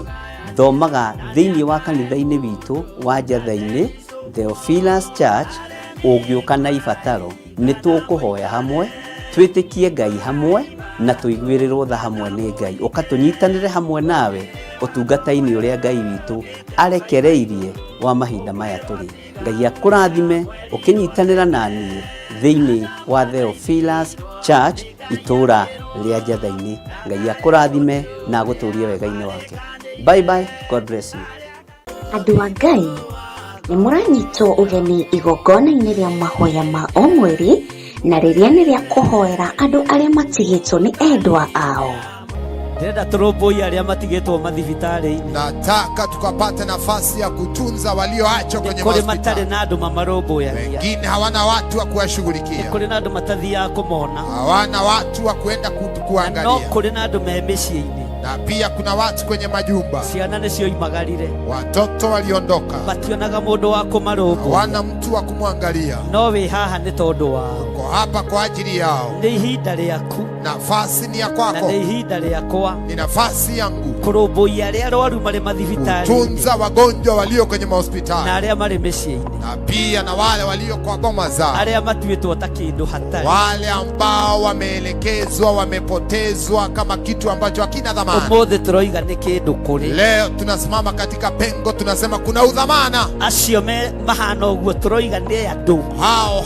thomaga thĩinĩ wa kanitha-inĩ witũ wa Njatha-inĩ Theophilus Church. Ũngĩũka na ibataro nĩ tũkũhoya hamwe, twĩtĩkie Ngai hamwe na tũiguĩrĩrwo tha hamwe nĩ Ngai. Ũkatũnyitanĩre hamwe nawe ũtungata-inĩ ũrĩa Ngai witũ arekereirie wa mahinda maya tũrĩ. Ngai akũrathime ũkĩnyitanĩra na niĩ thĩinĩ wa Theophilus Church itũũra rĩa Njatha-inĩ. Ngai akũrathime na agũtũũrie wega-inĩ wake. Bye bye, God bless you. Andũ a Ngai nĩ mũranyitwo ũgeni igongona-inĩ rĩa mahoya ma o mweri, na rĩrĩa nĩ rĩa kũhoera andũ arĩa matigĩtwo nĩ endwa ao. Ndĩrenda tũrũmbũiye arĩa matigĩtwo mathibitarĩ-inĩ. Nataka tukapate nafasi ya kutunza walioachwa kwenye hospitali. Matarĩ na andũ mamarũmbũyagia. Wengine hawana watu wa kuwashughulikia. Kũrĩ na andũ matathiaga kũmona. Hawana watu wa kwenda kuangalia. No kũrĩ na andũ me mĩciĩ-inĩ. Na pia kuna watu kwenye majumba. Ciana nĩcio imagarire. Watoto waliondoka. Mationaga mũndũ wa kũmarũmbũya. Hawana mtu wa kumwangalia. No wĩ haha nĩ tondũ wao. Uko hapa kwa ajili yao. Nĩ ihinda rĩaku. Nafasi ni ya kwako. Na nĩ ihinda rĩakwa. Ni nafasi yangu. Kũrũmbũiya arĩa arwaru marĩ mathibitarĩ. Kutunza wagonjwa walio kwenye mahospitali. Na arĩa marĩ mĩciĩ-inĩ. Na pia na wale walio kwa boma zao. Arĩa matuĩtwo ta kĩndũ hatarĩ. Wale ambao wameelekezwa, wamepotezwa kama kitu ambacho hakina dhamana. Ũmũthĩ tũroiga nĩ kĩndũ kũrĩ. Leo tunasimama katika pengo, tunasema kuna udhamana. Acio mahana ũguo tũroiga nĩ andũ.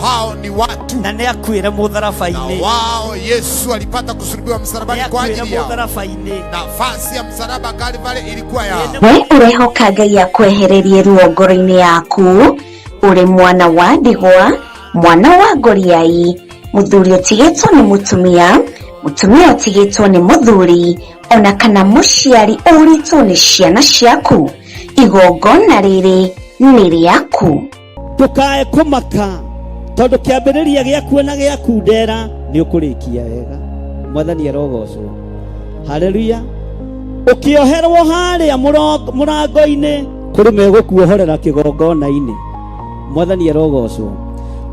Hao ni watu. Na nĩ akuĩre mũtharaba-inĩ. Na wao Yesu alipata kusulubiwa msalabani kwa ajili yao. Nafasi ya msalaba Kalvari ilikuwa yao. We ũrehoka Ngai akwehererie ruo ngoro-inĩ yaku, ũrĩ mwana wa ndigwa, mwana wa ngoriai, mũthuri ũtigĩtwo nĩ mũtumia, mũtumia ũtigĩtwo nĩ mũthuri, ona kana mũciari ũritwo nĩ ciana ciaku. Igongona rĩrĩ nĩ rĩaku. Ndũkae kũmaka tondũ kĩambĩrĩria gĩaku na gĩaku ndera nĩ ũkũrĩkia wega. Mwathani arogocwo. Haleluya. Ũkĩoherwo harĩa mũrango-inĩ kũrĩ megũkuohorera kĩgongona-inĩ. Mwathani arogocwo.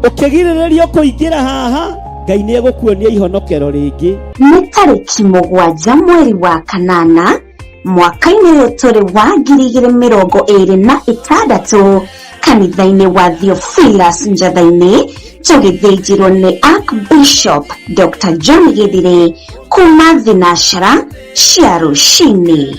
Ũkĩgirĩrĩrio kũingĩra haha Ngai nĩ egũkuonia ihonokero rĩngĩ. Nĩ tarĩki 7 mweri wa kanana mwaka-inĩ ũyũ tũrĩ wa 2026 kanitha-inĩ wa Theophilus Njatha-inĩ, tũgĩthĩnjĩrwo nĩ Archbishop Dr. John Gĩthirĩ kuma thinacara cia rũcinĩ.